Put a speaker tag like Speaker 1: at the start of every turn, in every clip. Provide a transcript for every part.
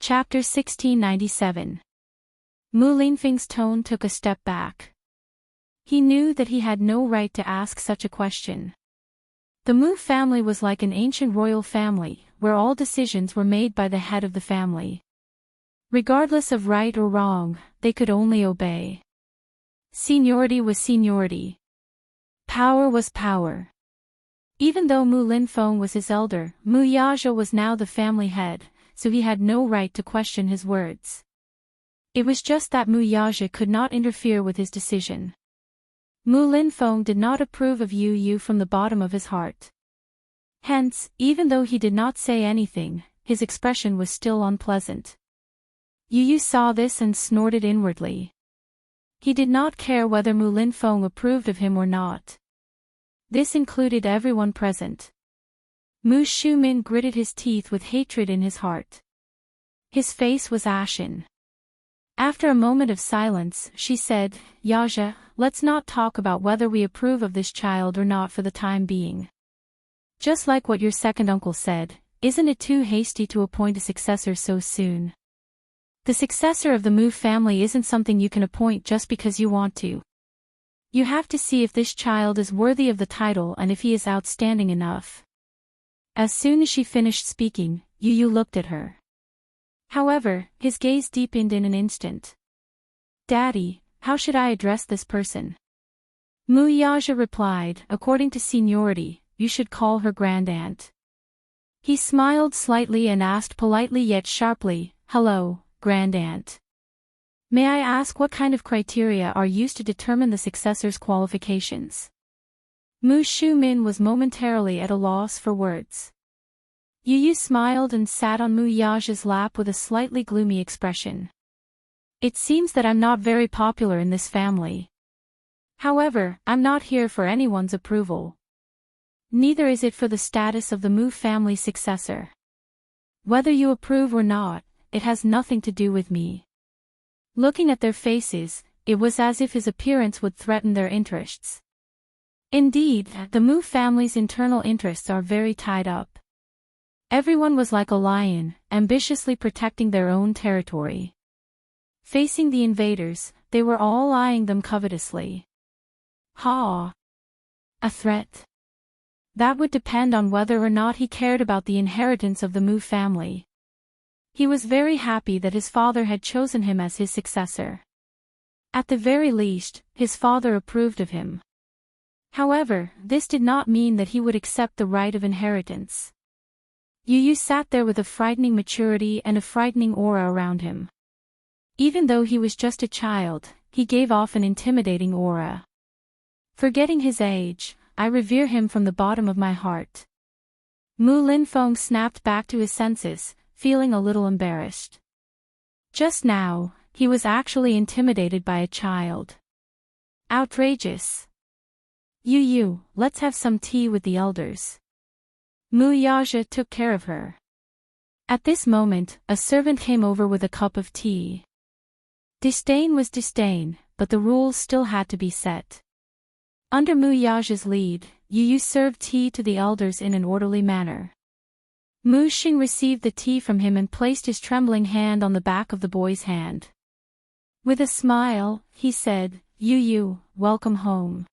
Speaker 1: Chapter 1697. Mu Linfeng's tone took a step back. He knew that he had no right to ask such a question. The Mu family was like an ancient royal family, where all decisions were made by the head of the family. Regardless of right or wrong, they could only obey. Seniority was seniority. Power was power. Even though Mu Linfeng was his elder, Mu Yaja was now the family head, so he had no right to question his words. It was just that Mu Yaja could not interfere with his decision. Mu Linfeng did not approve of Yu Yu from the bottom of his heart. Hence, even though he did not say anything, his expression was still unpleasant. Yu Yu saw this and snorted inwardly. He did not care whether Mu Linfeng approved of him or not. This included everyone present. Mu Shumin gritted his teeth with hatred in his heart. His face was ashen. After a moment of silence, she said, "Yaja, let's not talk about whether we approve of this child or not for the time being. Just like what your second uncle said, isn't it too hasty to appoint a successor so soon? The successor of the Mu family isn't something you can appoint just because you want to. You have to see if this child is worthy of the title and if he is outstanding enough." As soon as she finished speaking, Yu Yu looked at her. However, his gaze deepened in an instant. "Daddy, how should I address this person?" Mu Yaja replied, "According to seniority, you should call her grandaunt." He smiled slightly and asked politely yet sharply, "Hello, grandaunt. May I ask what kind of criteria are used to determine the successor's qualifications?" Mu Shumin was momentarily at a loss for words. Yu Yu smiled and sat on Mu Yaja's lap with a slightly gloomy expression. "It seems that I'm not very popular in this family. However, I'm not here for anyone's approval. Neither is it for the status of the Mu family successor. Whether you approve or not, it has nothing to do with me." Looking at their faces, it was as if his appearance would threaten their interests. Indeed, the Mu family's internal interests are very tied up. Everyone was like a lion, ambitiously protecting their own territory. Facing the invaders, they were all eyeing them covetously. Ha! A threat? That would depend on whether or not he cared about the inheritance of the Mu family. He was very happy that his father had chosen him as his successor. At the very least, his father approved of him. However, this did not mean that he would accept the right of inheritance. Yu Yu sat there with a frightening maturity and a frightening aura around him. Even though he was just a child, he gave off an intimidating aura. Forgetting his age, I revere him from the bottom of my heart. Mu Linfeng snapped back to his senses, feeling a little embarrassed. Just now, he was actually intimidated by a child. Outrageous. "Yu Yu, let's have some tea with the elders." Mu Yaja took care of her. At this moment, a servant came over with a cup of tea. Disdain was disdain, but the rules still had to be set. Under Mu Yaja's lead, Yu Yu served tea to the elders in an orderly manner. Mu Xing received the tea from him and placed his trembling hand on the back of the boy's hand. With a smile, he said, "Yu Yu, welcome home."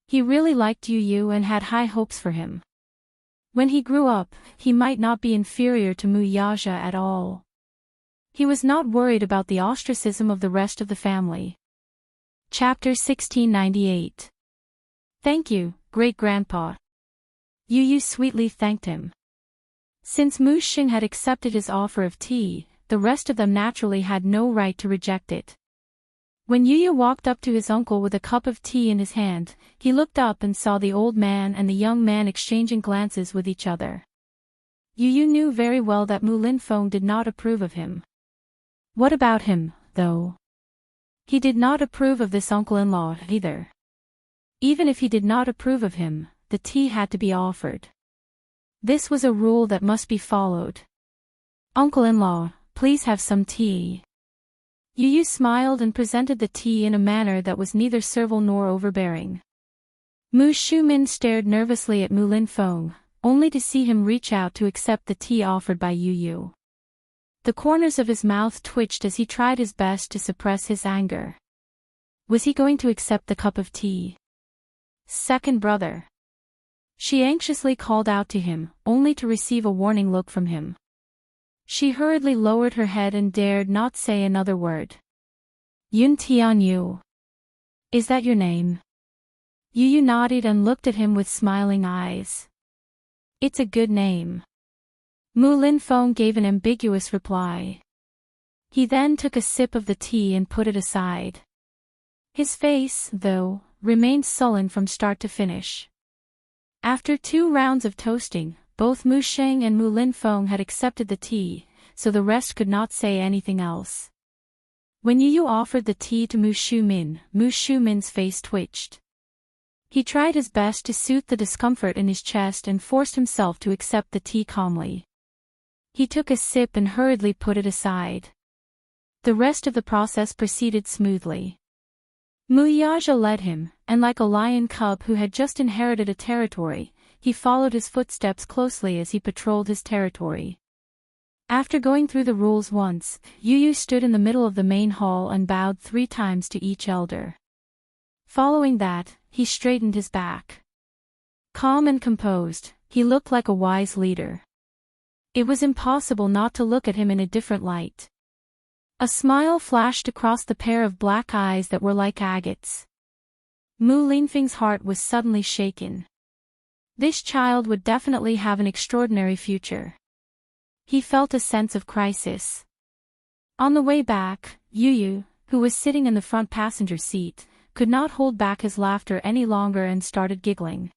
Speaker 1: He really liked Yu Yu and had high hopes for him. When he grew up, he might not be inferior to Mu Yaja at all. He was not worried about the ostracism of the rest of the family. Chapter 1698. "Thank you, great-grandpa." Yu Yu sweetly thanked him. Since Mu Xing had accepted his offer of tea, the rest of them naturally had no right to reject it. When Yu Yu walked up to his uncle with a cup of tea in his hand, he looked up and saw the old man and the young man exchanging glances with each other. Yu Yu knew very well that Mu Linfeng did not approve of him. What about him, though? He did not approve of this uncle-in-law either. Even if he did not approve of him, the tea had to be offered. This was a rule that must be followed. "Uncle-in-law, please have some tea." Yu Yu smiled and presented the tea in a manner that was neither servile nor overbearing. Mu Shumin stared nervously at Mu Linfeng, only to see him reach out to accept the tea offered by Yu Yu. The corners of his mouth twitched as he tried his best to suppress his anger. Was he going to accept the cup of tea? Second brother. She anxiously called out to him, only to receive a warning look from him. She hurriedly lowered her head and dared not say another word. Yun Tianyu. Is that your name? Yu nodded and looked at him with smiling eyes. It's a good name. Mu Linfeng gave an ambiguous reply. He then took a sip of the tea and put it aside. His face, though, remained sullen from start to finish. After 2 rounds of toasting, both Mu Sheng and Mu Linfeng had accepted the tea, so the rest could not say anything else. When Yu offered the tea to Mu Shumin's face twitched. He tried his best to soothe the discomfort in his chest and forced himself to accept the tea calmly. He took a sip and hurriedly put it aside. The rest of the process proceeded smoothly. Mu Yaja led him, and like a lion cub who had just inherited a territory, he followed his footsteps closely as he patrolled his territory. After going through the rules once, Yu stood in the middle of the main hall and bowed 3 times to each elder. Following that, he straightened his back. Calm and composed, he looked like a wise leader. It was impossible not to look at him in a different light. A smile flashed across the pair of black eyes that were like agates. Mu Linfeng's heart was suddenly shaken. This child would definitely have an extraordinary future. He felt a sense of crisis. On the way back, Yu, who was sitting in the front passenger seat, could not hold back his laughter any longer and started giggling.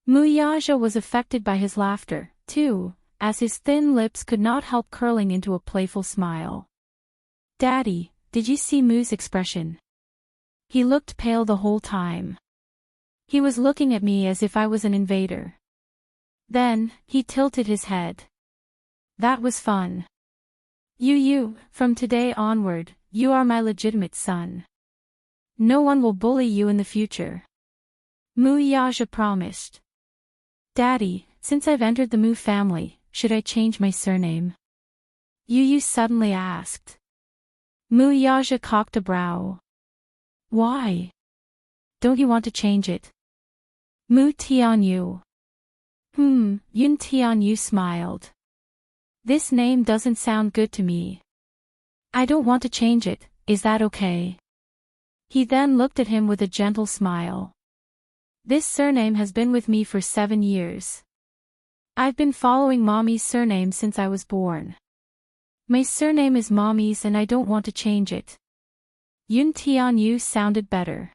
Speaker 1: Mu Yaja was affected by his laughter, too, as his thin lips could not help curling into a playful smile. Daddy, did you see Mu's expression? He looked pale the whole time. He was looking at me as if I was an invader. Then, he tilted his head. That was fun. Yu, from today onward, you are my legitimate son. No one will bully you in the future. Mu Yaja promised. Daddy, since I've entered the Mu family, should I change my surname? Yu suddenly asked. Mu Yaja cocked a brow. Why? Don't you want to change it? Mu Tianyu. Yun Tianyu smiled. This name doesn't sound good to me. I don't want to change it, is that okay? He then looked at him with a gentle smile. This surname has been with me for 7 years. I've been following Mommy's surname since I was born. My surname is Mommy's and I don't want to change it. Yun Tianyu sounded better.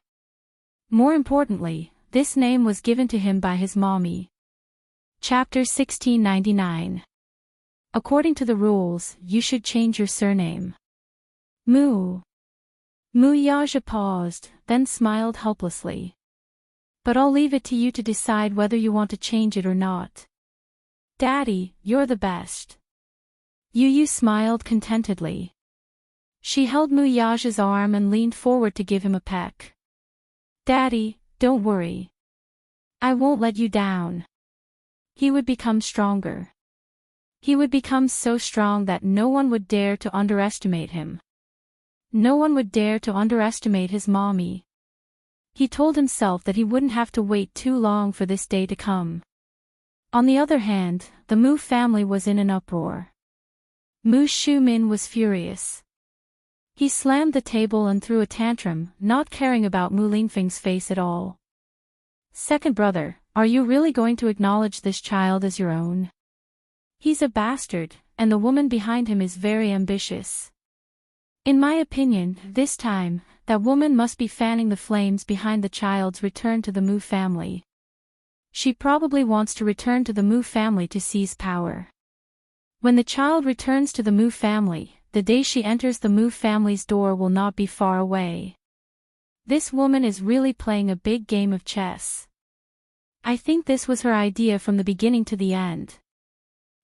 Speaker 1: More importantly, this name was given to him by his mommy. Chapter 1699. According to the rules, you should change your surname. Mu Yaja paused, then smiled helplessly. But I'll leave it to you to decide whether you want to change it or not. Daddy, you're the best. Yu smiled contentedly. She held Mu Yaja's arm and leaned forward to give him a peck. Daddy, don't worry. I won't let you down. He would become stronger. He would become so strong that no one would dare to underestimate him. No one would dare to underestimate his mommy. He told himself that he wouldn't have to wait too long for this day to come. On the other hand, the Mu family was in an uproar. Mu Shumin was furious. He slammed the table and threw a tantrum, not caring about Mu Linfeng's face at all. Second brother, are you really going to acknowledge this child as your own? He's a bastard, and the woman behind him is very ambitious. In my opinion, this time, that woman must be fanning the flames behind the child's return to the Mu family. She probably wants to return to the Mu family to seize power. When the child returns to the Mu family, the day she enters the Mu family's door will not be far away. This woman is really playing a big game of chess. I think this was her idea from the beginning to the end.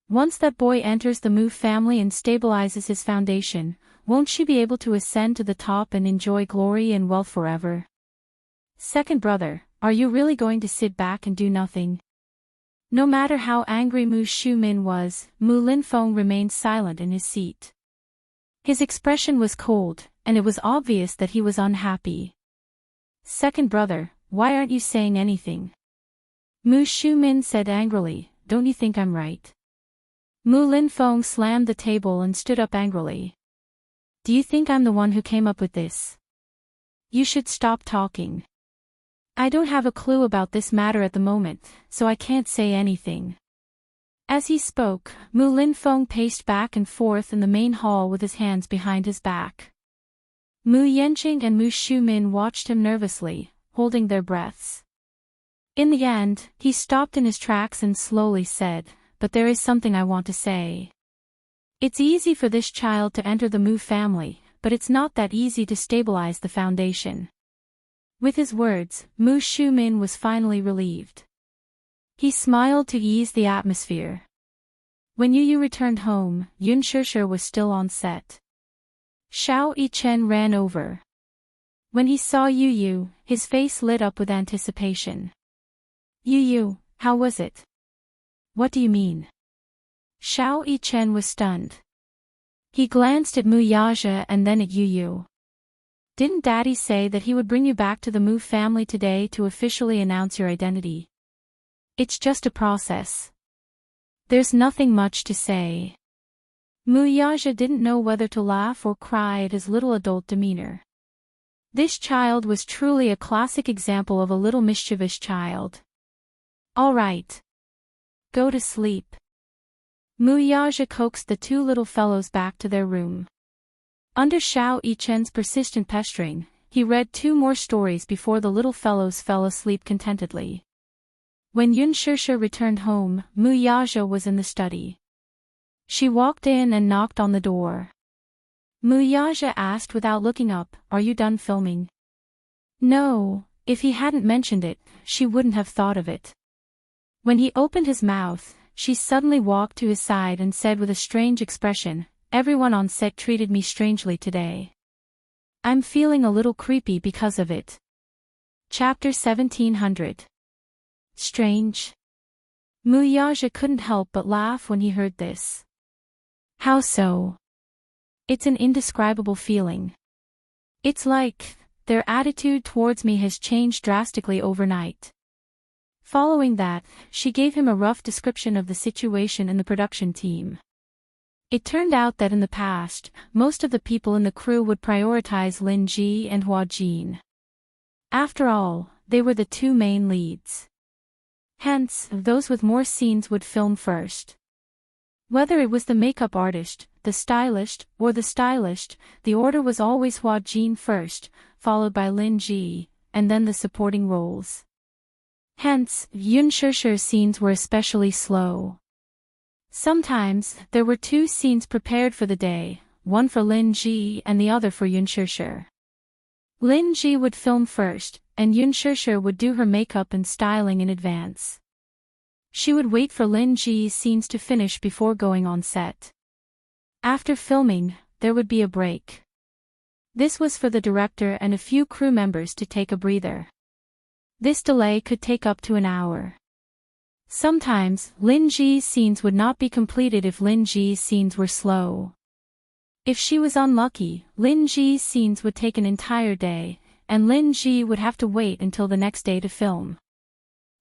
Speaker 1: Once that boy enters the Mu family and stabilizes his foundation, won't she be able to ascend to the top and enjoy glory and wealth forever? Second brother, are you really going to sit back and do nothing? No matter how angry Mu Xiumin was, Mu Linfeng remained silent in his seat. His expression was cold, and it was obvious that he was unhappy. Second brother, why aren't you saying anything? Mu Xiumin said angrily, don't you think I'm right? Mu Linfeng slammed the table and stood up angrily. Do you think I'm the one who came up with this? You should stop talking. I don't have a clue about this matter at the moment, so I can't say anything. As he spoke, Mu Linfeng paced back and forth in the main hall with his hands behind his back. Mu Yanqing and Mu Xiumin watched him nervously, holding their breaths. In the end, he stopped in his tracks and slowly said, but there is something I want to say. It's easy for this child to enter the Mu family, but it's not that easy to stabilize the foundation. With his words, Mu Xiumin was finally relieved. He smiled to ease the atmosphere. When Yu returned home, Yun Shishir was still on set. Xiao Yichen ran over. When he saw Yu, his face lit up with anticipation. Yu, how was it? What do you mean? Xiao Yichen was stunned. He glanced at Mu Yaja and then at Yu. Didn't Daddy say that he would bring you back to the Mu family today to officially announce your identity? It's just a process. There's nothing much to say. Mu Yaja didn't know whether to laugh or cry at his little adult demeanor. This child was truly a classic example of a little mischievous child. All right. Go to sleep. Mu Yaja coaxed the two little fellows back to their room. Under Xiao Yichen's persistent pestering, he read 2 more stories before the little fellows fell asleep contentedly. When Yun Shishir returned home, Mu Yaja was in the study. She walked in and knocked on the door. Mu Yaja asked without looking up, "Are you done filming?" No, if he hadn't mentioned it, she wouldn't have thought of it. When he opened his mouth, she suddenly walked to his side and said with a strange expression, "Everyone on set treated me strangely today. I'm feeling a little creepy because of it." Chapter 1700. Strange? Mu Yaja couldn't help but laugh when he heard this. How so? It's an indescribable feeling. It's like, their attitude towards me has changed drastically overnight. Following that, she gave him a rough description of the situation in the production team. It turned out that in the past, most of the people in the crew would prioritize Lin Ji and Hua Jin. After all, they were the 2 main leads. Hence, those with more scenes would film first. Whether it was the makeup artist, the stylist, or the stylist, the order was always Hua Jin first, followed by Lin Ji, and then the supporting roles. Hence, Yun Shishir's scenes were especially slow. Sometimes, there were 2 scenes prepared for the day, one for Lin Ji and the other for Yun Shishir. Lin Ji would film first, and Yun Shishir would do her makeup and styling in advance. She would wait for Lin Ji's scenes to finish before going on set. After filming, there would be a break. This was for the director and a few crew members to take a breather. This delay could take up to an hour. Sometimes, Lin Ji's scenes would not be completed if Lin Ji's scenes were slow. If she was unlucky, Lin Ji's scenes would take an entire day, and Lin Ji would have to wait until the next day to film.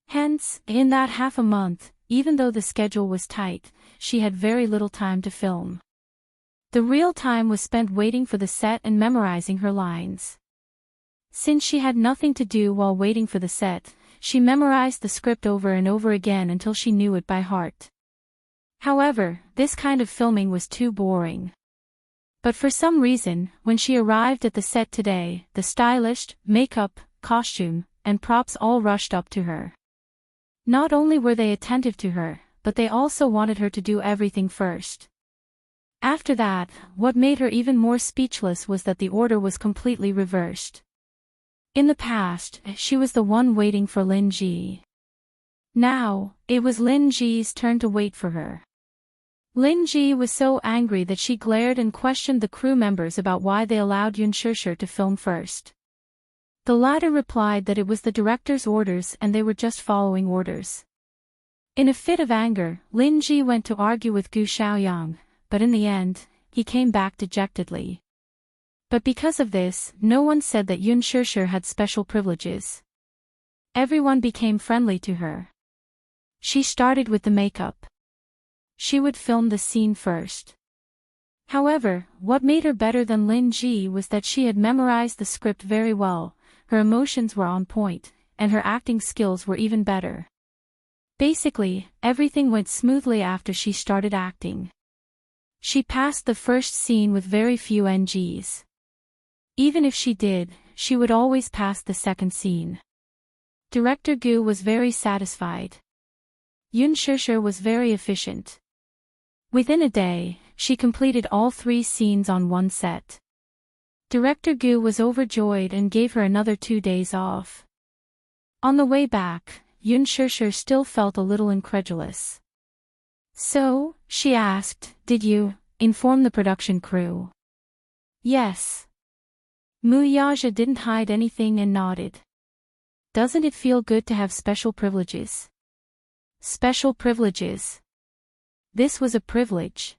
Speaker 1: Hence, in that half a month, even though the schedule was tight, she had very little time to film. The real time was spent waiting for the set and memorizing her lines. Since she had nothing to do while waiting for the set, she memorized the script over and over again until she knew it by heart. However, this kind of filming was too boring. But for some reason, when she arrived at the set today, the stylist, makeup, costume, and props all rushed up to her. Not only were they attentive to her, but they also wanted her to do everything first. After that, what made her even more speechless was that the order was completely reversed. In the past, she was the one waiting for Lin Ji. Now, it was Lin Ji's turn to wait for her. Lin Ji was so angry that she glared and questioned the crew members about why they allowed Yun Shishir to film first. The latter replied that it was the director's orders and they were just following orders. In a fit of anger, Lin Ji went to argue with Gu Xiaoyang, but in the end, he came back dejectedly. But because of this, no one said that Yun Shishir had special privileges. Everyone became friendly to her. She started with the makeup. She would film the scene first. However, what made her better than Lin Ji was that she had memorized the script very well, her emotions were on point, and her acting skills were even better. Basically, everything went smoothly after she started acting. She passed the first scene with very few NGs. Even if she did, she would always pass the second scene. Director Gu was very satisfied. Yun Shishir was very efficient. Within a day, she completed all 3 scenes on one set. Director Gu was overjoyed and gave her another 2 days off. On the way back, Yun Shishir still felt a little incredulous. So, she asked, did you inform the production crew? Yes. Mu Yaja didn't hide anything and nodded. Doesn't it feel good to have special privileges? Special privileges. This was a privilege.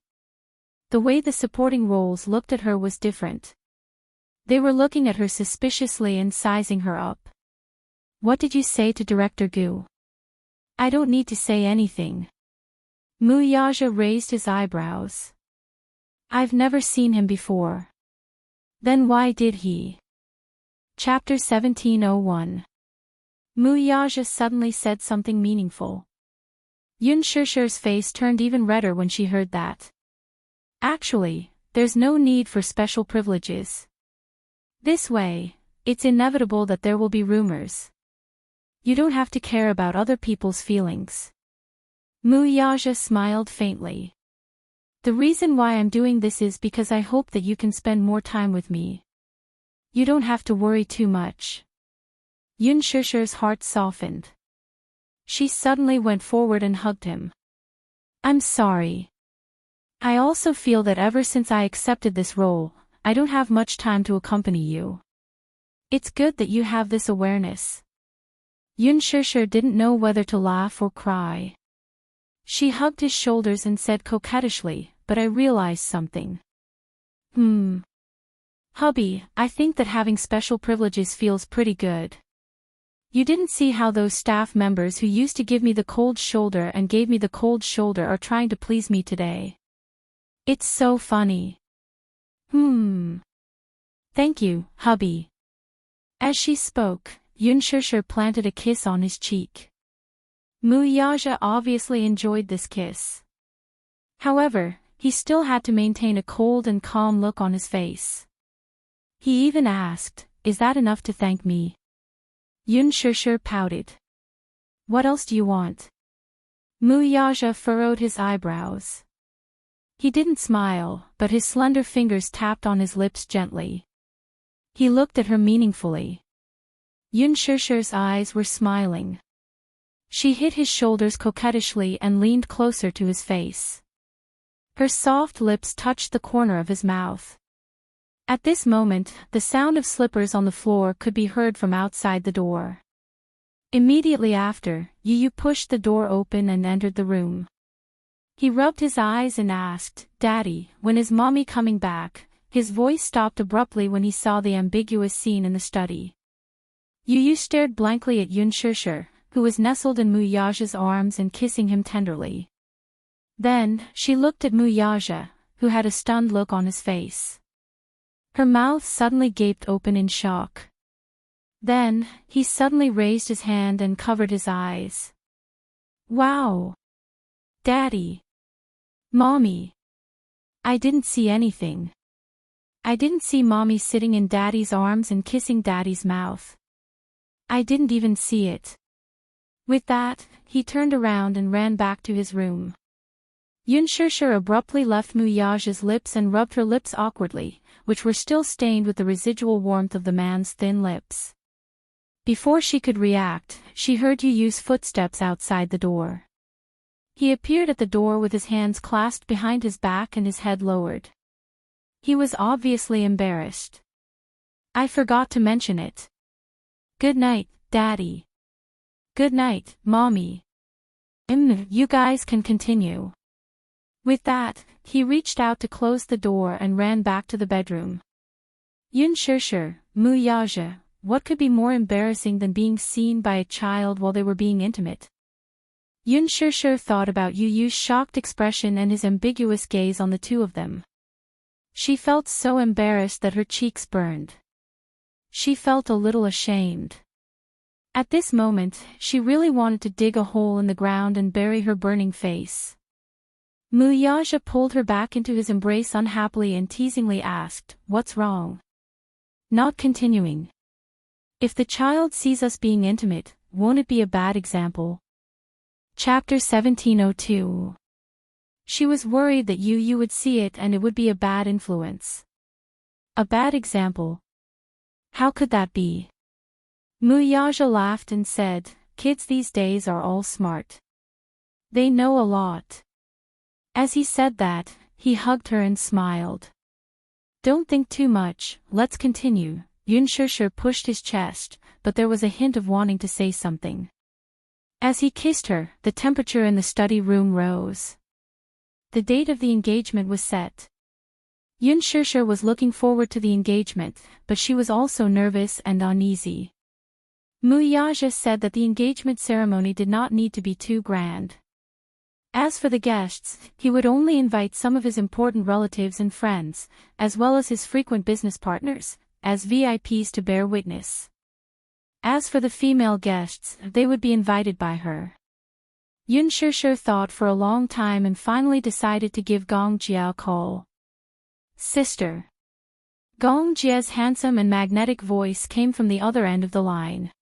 Speaker 1: The way the supporting roles looked at her was different. They were looking at her suspiciously and sizing her up. What did you say to Director Gu? I don't need to say anything. Mu Yaja raised his eyebrows. I've never seen him before. Then why did he? Chapter 1701. Mu Yaja suddenly said something meaningful. Yun Shishir's face turned even redder when she heard that. Actually, there's no need for special privileges. This way, it's inevitable that there will be rumors. You don't have to care about other people's feelings. Mu Yaja smiled faintly. The reason why I'm doing this is because I hope that you can spend more time with me. You don't have to worry too much. Yun Shishir's heart softened. She suddenly went forward and hugged him. I'm sorry. I also feel that ever since I accepted this role, I don't have much time to accompany you. It's good that you have this awareness. Yun Shishir didn't know whether to laugh or cry. She hugged his shoulders and said coquettishly, but I realized something. Hubby, I think that having special privileges feels pretty good. You didn't see how those staff members who used to give me the cold shoulder and gave me the cold shoulder are trying to please me today. It's so funny. Thank you, hubby. As she spoke, Yun Shishir planted a kiss on his cheek. Mu Yaja obviously enjoyed this kiss. However, he still had to maintain a cold and calm look on his face. He even asked, is that enough to thank me? Yun Shishir pouted. What else do you want? Mu Yaja furrowed his eyebrows. He didn't smile, but his slender fingers tapped on his lips gently. He looked at her meaningfully. Yun Shishir's eyes were smiling. She hit his shoulders coquettishly and leaned closer to his face. Her soft lips touched the corner of his mouth. At this moment, the sound of slippers on the floor could be heard from outside the door. Immediately after, Yu pushed the door open and entered the room. He rubbed his eyes and asked, Daddy, when is Mommy coming back? His voice stopped abruptly when he saw the ambiguous scene in the study. Yu stared blankly at Yun Shishir, who was nestled in Mu Yaja's arms and kissing him tenderly. Then, she looked at Mu Yaja, who had a stunned look on his face. Her mouth suddenly gaped open in shock. Then, he suddenly raised his hand and covered his eyes. Wow! Daddy! Mommy! I didn't see anything. I didn't see Mommy sitting in Daddy's arms and kissing Daddy's mouth. I didn't even see it. With that, he turned around and ran back to his room. Yun Shishir abruptly left Mu Yaja's lips and rubbed her lips awkwardly, which were still stained with the residual warmth of the man's thin lips. Before she could react, she heard Yu's footsteps outside the door. He appeared at the door with his hands clasped behind his back and his head lowered. He was obviously embarrassed. I forgot to mention it. Good night, Daddy. Good night, Mommy. You guys can continue. With that, he reached out to close the door and ran back to the bedroom. Yun Shishir, Mu Yaja, what could be more embarrassing than being seen by a child while they were being intimate? Yun Shishir thought about Yu Yu's shocked expression and his ambiguous gaze on the two of them. She felt so embarrassed that her cheeks burned. She felt a little ashamed. At this moment, she really wanted to dig a hole in the ground and bury her burning face. Mu Yaja pulled her back into his embrace unhappily and teasingly asked, "What's wrong?" Not continuing. If the child sees us being intimate, won't it be a bad example? Chapter 1702. She was worried that Yu Yu would see it and it would be a bad influence. A bad example? How could that be? Mu Yaja laughed and said, "Kids these days are all smart. They know a lot." As he said that, he hugged her and smiled. "Don't think too much, let's continue." Yun Shishir pushed his chest, but there was a hint of wanting to say something. As he kissed her, the temperature in the study room rose. The date of the engagement was set. Yun Shishir was looking forward to the engagement, but she was also nervous and uneasy. Mu Yaja said that the engagement ceremony did not need to be too grand. As for the guests, he would only invite some of his important relatives and friends, as well as his frequent business partners, as VIPs to bear witness. As for the female guests, they would be invited by her. Yun Shishir thought for a long time and finally decided to give Gong Jia a call. "Sister." Gong Jia's handsome and magnetic voice came from the other end of the line.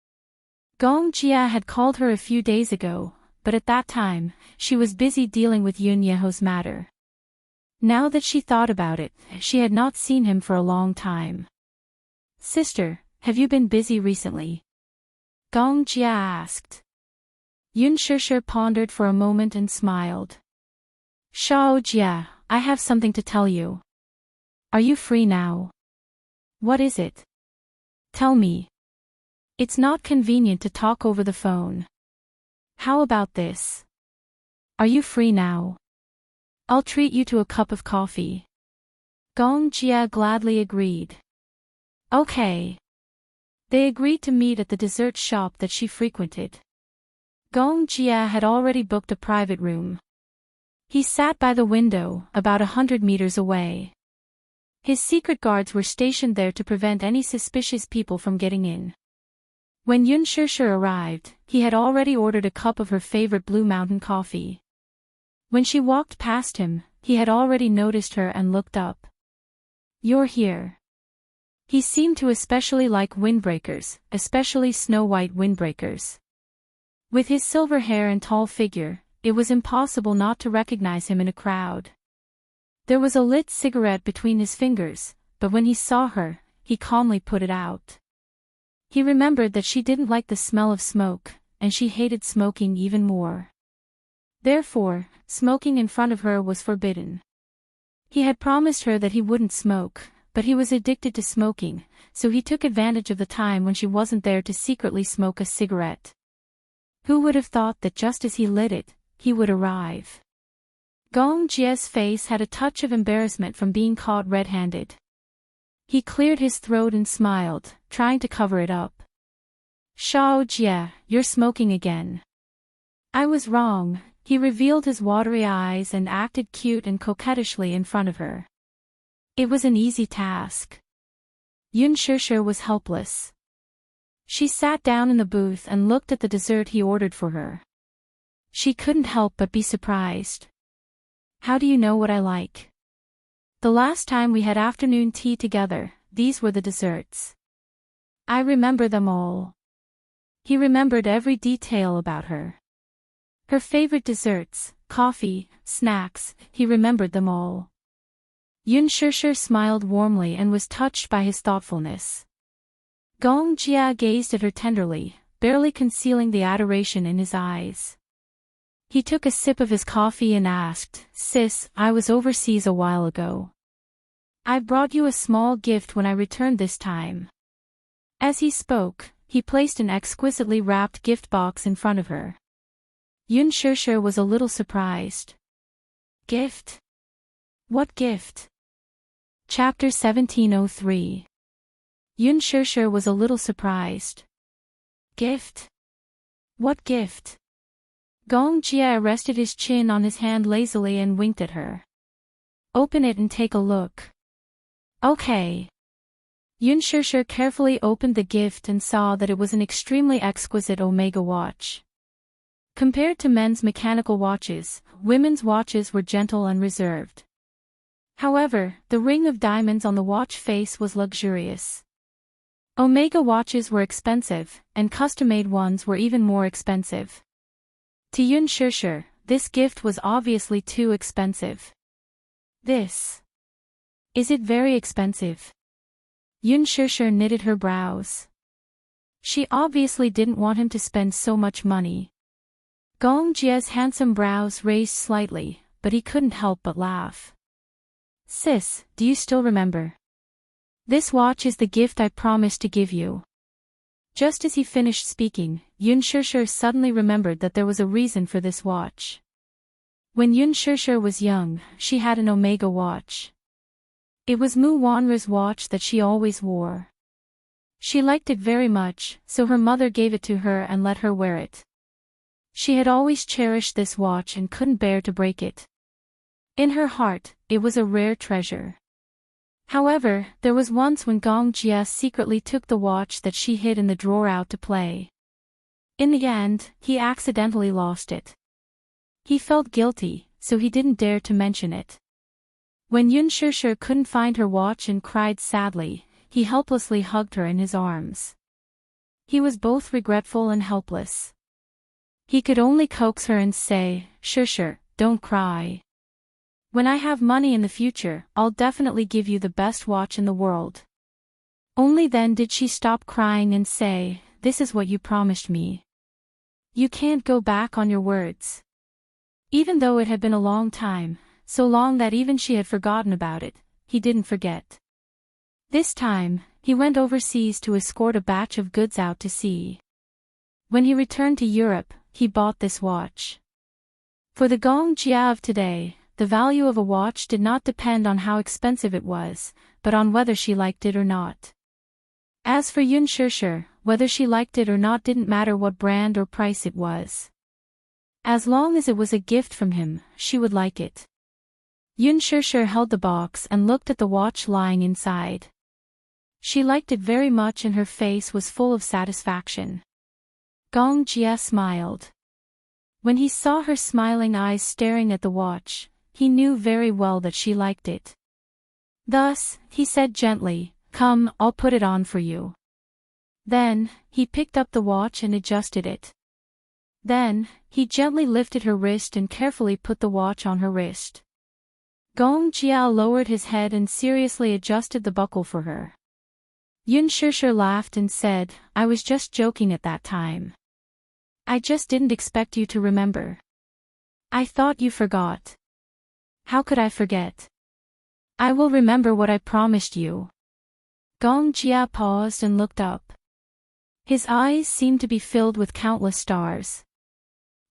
Speaker 1: Gong Jia had called her a few days ago, but at that time, she was busy dealing with Yun Yeho's matter. Now that she thought about it, she had not seen him for a long time. "Sister, have you been busy recently?" Gong Jia asked. Yun Shishir pondered for a moment and smiled. "Shao Jia, I have something to tell you. Are you free now?" "What is it?" "Tell me. It's not convenient to talk over the phone. How about this? Are you free now? I'll treat you to a cup of coffee." Gong Jia gladly agreed. Okay. They agreed to meet at the dessert shop that she frequented. Gong Jia had already booked a private room. He sat by the window, about 100 meters away. His secret guards were stationed there to prevent any suspicious people from getting in. When Yun Shishir arrived, he had already ordered a cup of her favorite Blue Mountain coffee. When she walked past him, he had already noticed her and looked up. "You're here." He seemed to especially like windbreakers, especially snow-white windbreakers. With his silver hair and tall figure, it was impossible not to recognize him in a crowd. There was a lit cigarette between his fingers, but when he saw her, he calmly put it out. He remembered that she didn't like the smell of smoke, and she hated smoking even more. Therefore, smoking in front of her was forbidden. He had promised her that he wouldn't smoke, but he was addicted to smoking, so he took advantage of the time when she wasn't there to secretly smoke a cigarette. Who would have thought that just as he lit it, he would arrive? Gong Jia's face had a touch of embarrassment from being caught red-handed. He cleared his throat and smiled, trying to cover it up. "Shao Jia, you're smoking again." "I was wrong." He revealed his watery eyes and acted cute and coquettishly in front of her. It was an easy task. Yun Shishir was helpless. She sat down in the booth and looked at the dessert he ordered for her. She couldn't help but be surprised. "How do you know what I like?" "The last time we had afternoon tea together, these were the desserts. I remember them all." He remembered every detail about her. Her favorite desserts, coffee, snacks, he remembered them all. Yun Shishir smiled warmly and was touched by his thoughtfulness. Gong Jia gazed at her tenderly, barely concealing the adoration in his eyes. He took a sip of his coffee and asked, "Sis, I was overseas a while ago. I brought you a small gift when I returned this time." As he spoke, he placed an exquisitely wrapped gift box in front of her. Yun Shishir was a little surprised. Gift? What gift? Chapter 1703. Yun Shishir was a little surprised. Gift? What gift? Gong Jia rested his chin on his hand lazily and winked at her. Open it and take a look. Okay. Yun Shishir carefully opened the gift and saw that it was an extremely exquisite Omega watch. Compared to men's mechanical watches, women's watches were gentle and reserved. However, the ring of diamonds on the watch face was luxurious. Omega watches were expensive, and custom-made ones were even more expensive. To Yun Shishir, this gift was obviously too expensive. This. Is it very expensive? Yun Shishir knitted her brows. She obviously didn't want him to spend so much money. Gong Jia's handsome brows raised slightly, but he couldn't help but laugh. Sis, do you still remember? This watch is the gift I promised to give you. Just as he finished speaking, Yun Shishir suddenly remembered that there was a reason for this watch. When Yun Shishir was young, she had an Omega watch. It was Mu Wanra's watch that she always wore. She liked it very much, so her mother gave it to her and let her wear it. She had always cherished this watch and couldn't bear to break it. In her heart, it was a rare treasure. However, there was once when Gong Jia secretly took the watch that she hid in the drawer out to play. In the end, he accidentally lost it. He felt guilty, so he didn't dare to mention it. When Yun Shishir couldn't find her watch and cried sadly, he helplessly hugged her in his arms. He was both regretful and helpless. He could only coax her and say, Shishir, don't cry. When I have money in the future, I'll definitely give you the best watch in the world. Only then did she stop crying and say, this is what you promised me. You can't go back on your words. Even though it had been a long time, so long that even she had forgotten about it, he didn't forget. This time, he went overseas to escort a batch of goods out to sea. When he returned to Europe, he bought this watch. For the Gong Jia of today, the value of a watch did not depend on how expensive it was, but on whether she liked it or not. As for Yun Shishir, whether she liked it or not didn't matter what brand or price it was. As long as it was a gift from him, she would like it. Yun Shishir held the box and looked at the watch lying inside. She liked it very much and her face was full of satisfaction. Gong Jia smiled. When he saw her smiling eyes staring at the watch, he knew very well that she liked it. Thus, he said gently, come, I'll put it on for you. Then, he picked up the watch and adjusted it. Then, he gently lifted her wrist and carefully put the watch on her wrist. Gong Jia lowered his head and seriously adjusted the buckle for her. Yun Shishir laughed and said, I was just joking at that time. I just didn't expect you to remember. I thought you forgot. How could I forget? I will remember what I promised you. Gong Jia paused and looked up. His eyes seemed to be filled with countless stars.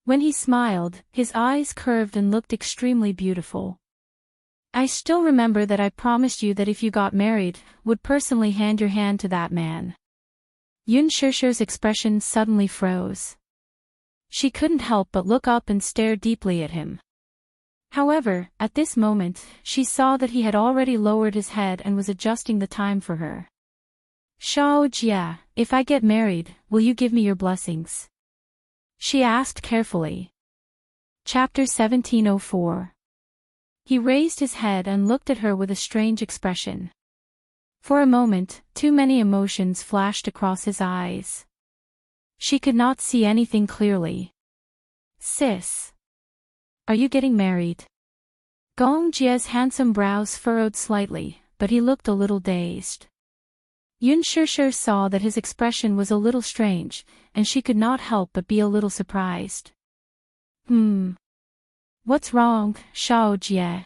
Speaker 1: When he smiled, his eyes curved and looked extremely beautiful. I still remember that I promised you that if you got married, would personally hand your hand to that man. Yun Shishir's expression suddenly froze. She couldn't help but look up and stare deeply at him. However, at this moment, she saw that he had already lowered his head and was adjusting the time for her. Shao Jia, if I get married, will you give me your blessings? She asked carefully. Chapter 1704. He raised his head and looked at her with a strange expression. For a moment, too many emotions flashed across his eyes. She could not see anything clearly. Sis. Are you getting married? Gong Jia's handsome brows furrowed slightly, but he looked a little dazed. Yun Shishir saw that his expression was a little strange, and she could not help but be a little surprised. What's wrong, Shao Jia?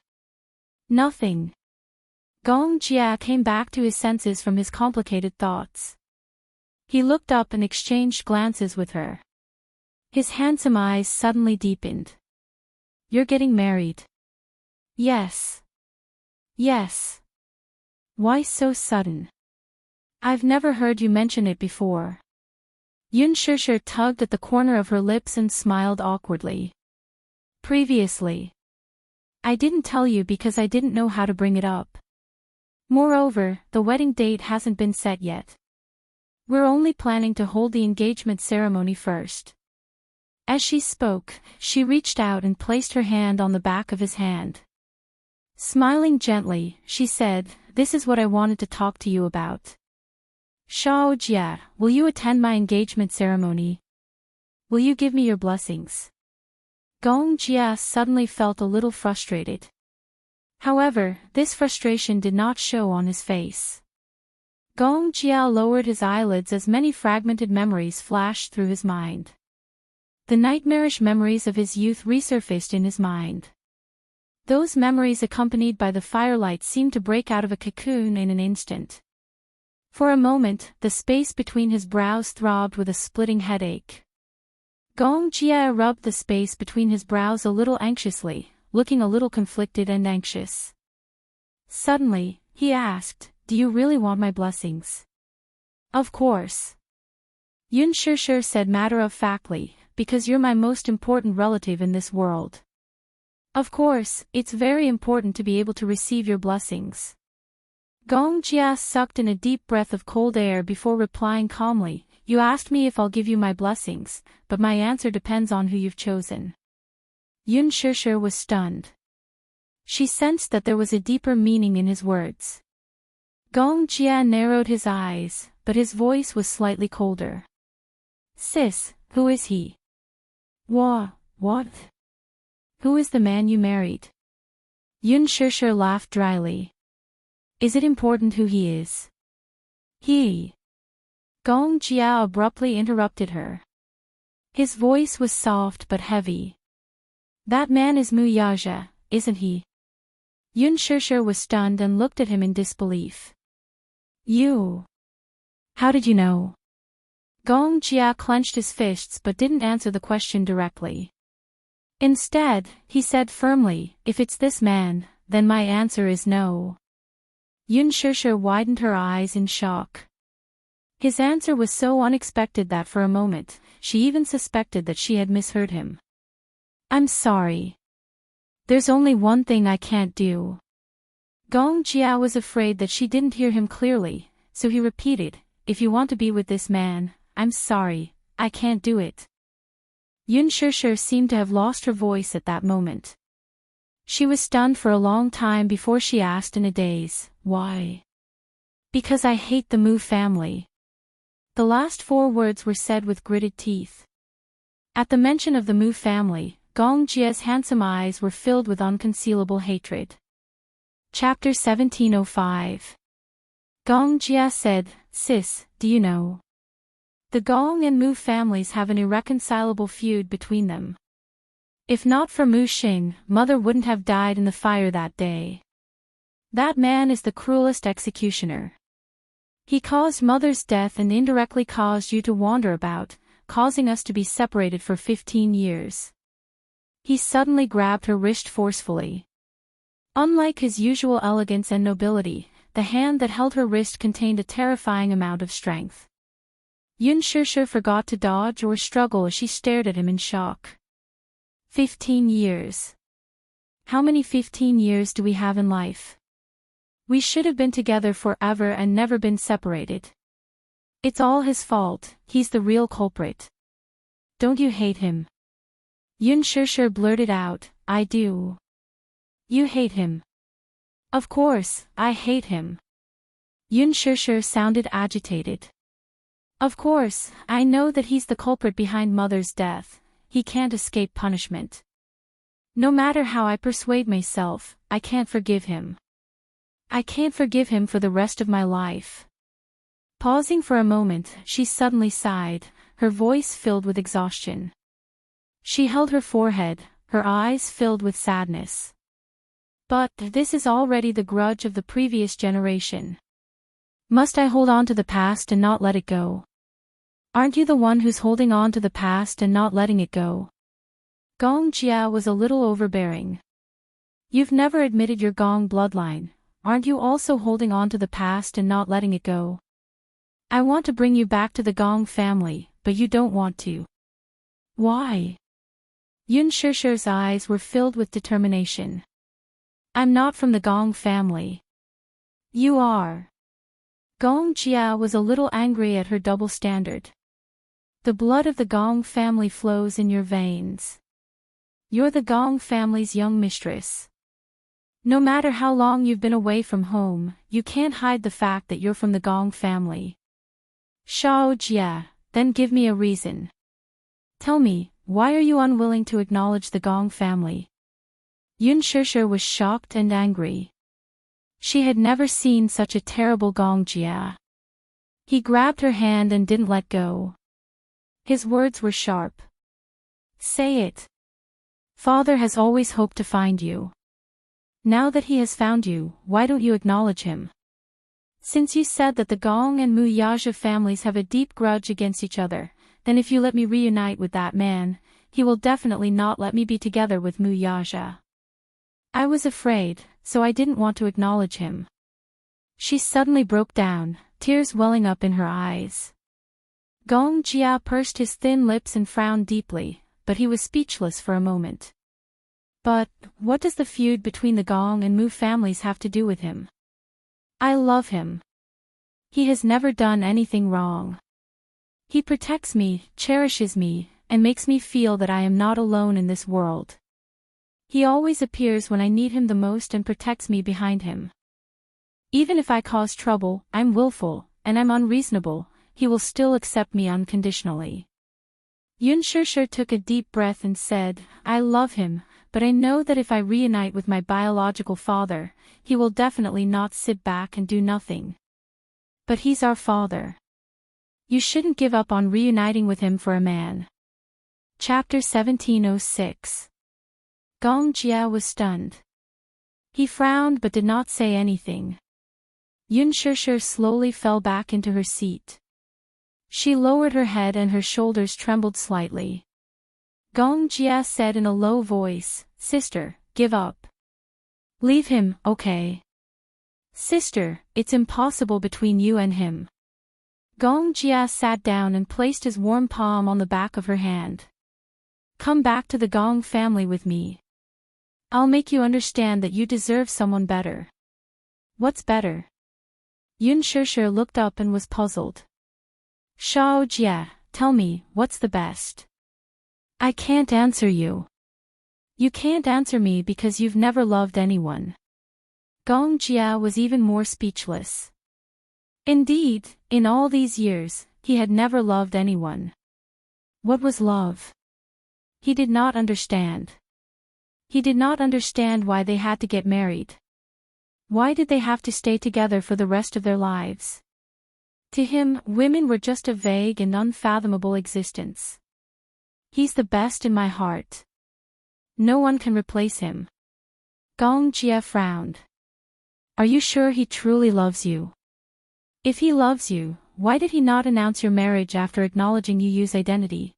Speaker 1: Nothing. Gong Jia came back to his senses from his complicated thoughts. He looked up and exchanged glances with her. His handsome eyes suddenly deepened. You're getting married? Yes. Yes. Why so sudden? I've never heard you mention it before. Yun Shishir tugged at the corner of her lips and smiled awkwardly. Previously. I didn't tell you because I didn't know how to bring it up. Moreover, the wedding date hasn't been set yet. We're only planning to hold the engagement ceremony first. As she spoke, she reached out and placed her hand on the back of his hand. Smiling gently, she said, "This is what I wanted to talk to you about. Shao Jia, will you attend my engagement ceremony? Will you give me your blessings?" Gong Jia suddenly felt a little frustrated. However, this frustration did not show on his face. Gong Jia lowered his eyelids as many fragmented memories flashed through his mind. The nightmarish memories of his youth resurfaced in his mind. Those memories accompanied by the firelight seemed to break out of a cocoon in an instant. For a moment, the space between his brows throbbed with a splitting headache. Gong Jia rubbed the space between his brows a little anxiously, looking a little conflicted and anxious. Suddenly, he asked, "Do you really want my blessings?" "Of course." Yun Shishir said matter-of-factly, "Because you're my most important relative in this world. Of course, it's very important to be able to receive your blessings." Gong Jia sucked in a deep breath of cold air before replying calmly, "You asked me if I'll give you my blessings, but my answer depends on who you've chosen." Yun Shishir was stunned. She sensed that there was a deeper meaning in his words. Gong Jia narrowed his eyes, but his voice was slightly colder. "Sis, who is he?" What? Who is the man you married?" Yun Shishir laughed dryly. "Is it important who he is?" "He." Gong Jia abruptly interrupted her. His voice was soft but heavy. "That man is Mu Yaja, isn't he?" Yun Shishir was stunned and looked at him in disbelief. "You? How did you know?" Gong Jia clenched his fists but didn't answer the question directly. Instead, he said firmly, "If it's this man, then my answer is no." Yun Shishir widened her eyes in shock. His answer was so unexpected that for a moment, she even suspected that she had misheard him. "I'm sorry. There's only one thing I can't do." Gong Jia was afraid that she didn't hear him clearly, so he repeated, "If you want to be with this man, I'm sorry, I can't do it." Yun Shishir seemed to have lost her voice at that moment. She was stunned for a long time before she asked in a daze, "Why?" "Because I hate the Mu family." The last 4 words were said with gritted teeth. At the mention of the Mu family, Gong Jia's handsome eyes were filled with unconcealable hatred. Chapter 1705. Gong Jia said, "Sis, do you know? The Gong and Mu families have an irreconcilable feud between them. If not for Mu Xing, mother wouldn't have died in the fire that day. That man is the cruelest executioner. He caused mother's death and indirectly caused you to wander about, causing us to be separated for 15 years. He suddenly grabbed her wrist forcefully. Unlike his usual elegance and nobility, the hand that held her wrist contained a terrifying amount of strength. Yun Shishir forgot to dodge or struggle as she stared at him in shock. 15 years. How many 15 years do we have in life? We should have been together forever and never been separated. It's all his fault, he's the real culprit. Don't you hate him?" Yun Shishir blurted out, "I do." "You hate him?" "Of course, I hate him." Yun Shishir sounded agitated. "Of course, I know that he's the culprit behind mother's death. He can't escape punishment. No matter how I persuade myself, I can't forgive him. I can't forgive him for the rest of my life." Pausing for a moment, she suddenly sighed, her voice filled with exhaustion. She held her forehead, her eyes filled with sadness. "But this is already the grudge of the previous generation. Must I hold on to the past and not let it go? Aren't you the one who's holding on to the past and not letting it go? Gong Jia was a little overbearing. You've never admitted your Gong bloodline. Aren't you also holding on to the past and not letting it go? I want to bring you back to the Gong family, but you don't want to. Why? Yun Shishir's eyes were filled with determination. I'm not from the Gong family. You are. Gong Jia was a little angry at her double standard. The blood of the Gong family flows in your veins. You're the Gong family's young mistress. No matter how long you've been away from home, you can't hide the fact that you're from the Gong family. Shao Jia, then give me a reason. Tell me, why are you unwilling to acknowledge the Gong family? Yun Shishir was shocked and angry. She had never seen such a terrible Gong Jia. He grabbed her hand and didn't let go. His words were sharp. Say it. Father has always hoped to find you. Now that he has found you, why don't you acknowledge him? Since you said that the Gong and Mu Yaja families have a deep grudge against each other, then if you let me reunite with that man, he will definitely not let me be together with Mu Yaja. I was afraid, so I didn't want to acknowledge him. She suddenly broke down, tears welling up in her eyes. Gong Jia pursed his thin lips and frowned deeply, but he was speechless for a moment. But, what does the feud between the Gong and Mu families have to do with him? I love him. He has never done anything wrong. He protects me, cherishes me, and makes me feel that I am not alone in this world. He always appears when I need him the most and protects me behind him. Even if I cause trouble, I'm willful, and I'm unreasonable, he will still accept me unconditionally. Yun Shishir took a deep breath and said, I love him, but I know that if I reunite with my biological father, he will definitely not sit back and do nothing. But he's our father. You shouldn't give up on reuniting with him for a man. Chapter 1706. Gong Jia was stunned. He frowned but did not say anything. Yun Shishir slowly fell back into her seat. She lowered her head and her shoulders trembled slightly. Gong Jia said in a low voice, Sister, give up. Leave him, okay? Sister, it's impossible between you and him. Gong Jia sat down and placed his warm palm on the back of her hand. Come back to the Gong family with me. I'll make you understand that you deserve someone better. What's better? Yun Shishir looked up and was puzzled. Shao Jia, tell me, what's the best? I can't answer you. You can't answer me because you've never loved anyone. Gong Jia was even more speechless. Indeed, in all these years, he had never loved anyone. What was love? He did not understand. He did not understand why they had to get married. Why did they have to stay together for the rest of their lives? To him, women were just a vague and unfathomable existence. He's the best in my heart. No one can replace him. Gong Jia frowned. Are you sure he truly loves you? If he loves you, why did he not announce your marriage after acknowledging Yu's identity?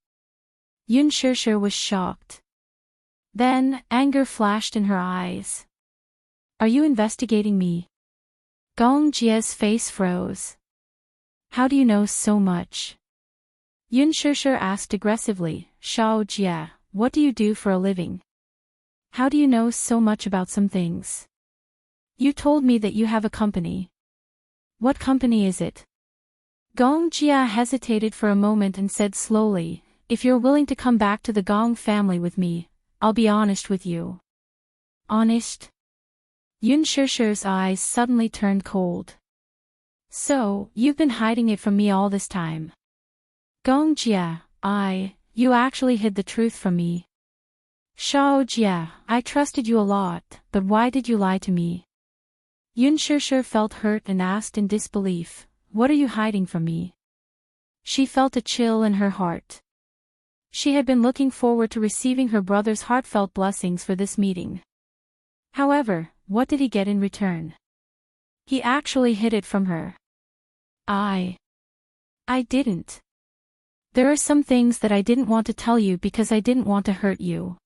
Speaker 1: Yun Shishir was shocked. Then, anger flashed in her eyes. Are you investigating me? Gong Jia's face froze. How do you know so much? Yun Shishir asked aggressively, Shao Jia, what do you do for a living? How do you know so much about some things? You told me that you have a company. What company is it? Gong Jia hesitated for a moment and said slowly, if you're willing to come back to the Gong family with me, I'll be honest with you. Honest? Yun Shishir's eyes suddenly turned cold. So, you've been hiding it from me all this time. Gong Jia, you actually hid the truth from me. Shao Jia, I trusted you a lot, but why did you lie to me? Yun Shishir felt hurt and asked in disbelief, what are you hiding from me? She felt a chill in her heart. She had been looking forward to receiving her brother's heartfelt blessings for this meeting. However, what did he get in return? He actually hid it from her. I didn't. There are some things that I didn't want to tell you because I didn't want to hurt you.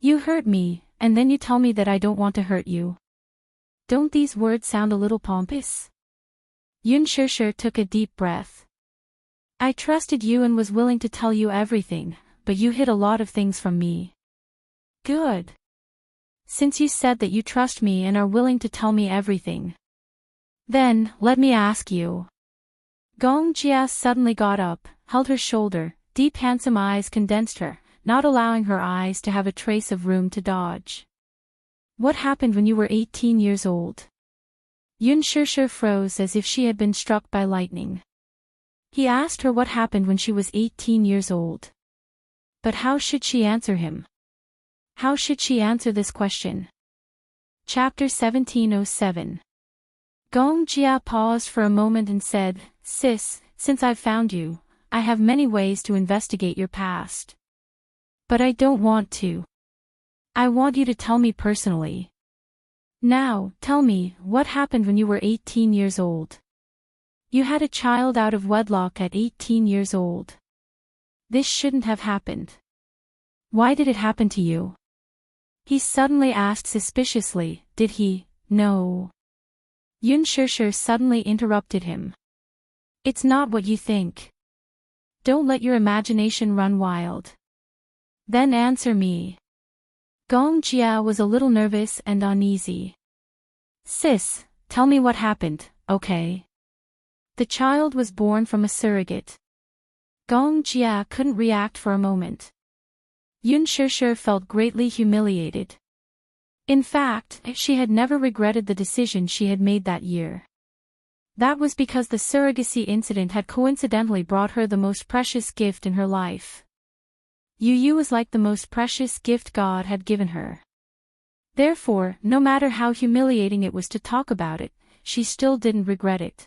Speaker 1: You hurt me, and then you tell me that I don't want to hurt you. Don't these words sound a little pompous? Yun Shishir took a deep breath. I trusted you and was willing to tell you everything, but you hid a lot of things from me. Good. Since you said that you trust me and are willing to tell me everything, then, let me ask you. Gong Jia suddenly got up, held her shoulder, deep handsome eyes condensed her, not allowing her eyes to have a trace of room to dodge. What happened when you were 18 years old? Yun Shishir froze as if she had been struck by lightning. He asked her what happened when she was 18 years old. But how should she answer him? How should she answer this question? Chapter 1707. Gong Jia paused for a moment and said, Sis, since I've found you, I have many ways to investigate your past. But I don't want to. I want you to tell me personally. Now, tell me, what happened when you were 18 years old? You had a child out of wedlock at 18 years old. This shouldn't have happened. Why did it happen to you? He suddenly asked suspiciously, did he? No. Yun Shishir suddenly interrupted him. It's not what you think. Don't let your imagination run wild. Then answer me. Gong Jia was a little nervous and uneasy. Sis, tell me what happened, okay? The child was born from a surrogate. Gong Jia couldn't react for a moment. Yun Shishir felt greatly humiliated. In fact, she had never regretted the decision she had made that year. That was because the surrogacy incident had coincidentally brought her the most precious gift in her life. Yu was like the most precious gift God had given her. Therefore, no matter how humiliating it was to talk about it, she still didn't regret it.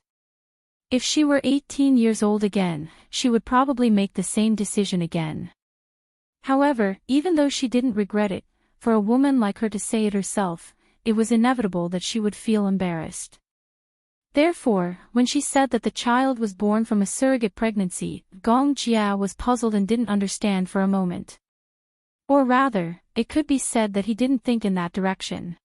Speaker 1: If she were 18 years old again, she would probably make the same decision again. However, even though she didn't regret it, for a woman like her to say it herself, it was inevitable that she would feel embarrassed. Therefore, when she said that the child was born from a surrogate pregnancy, Gong Jia was puzzled and didn't understand for a moment. Or rather, it could be said that he didn't think in that direction.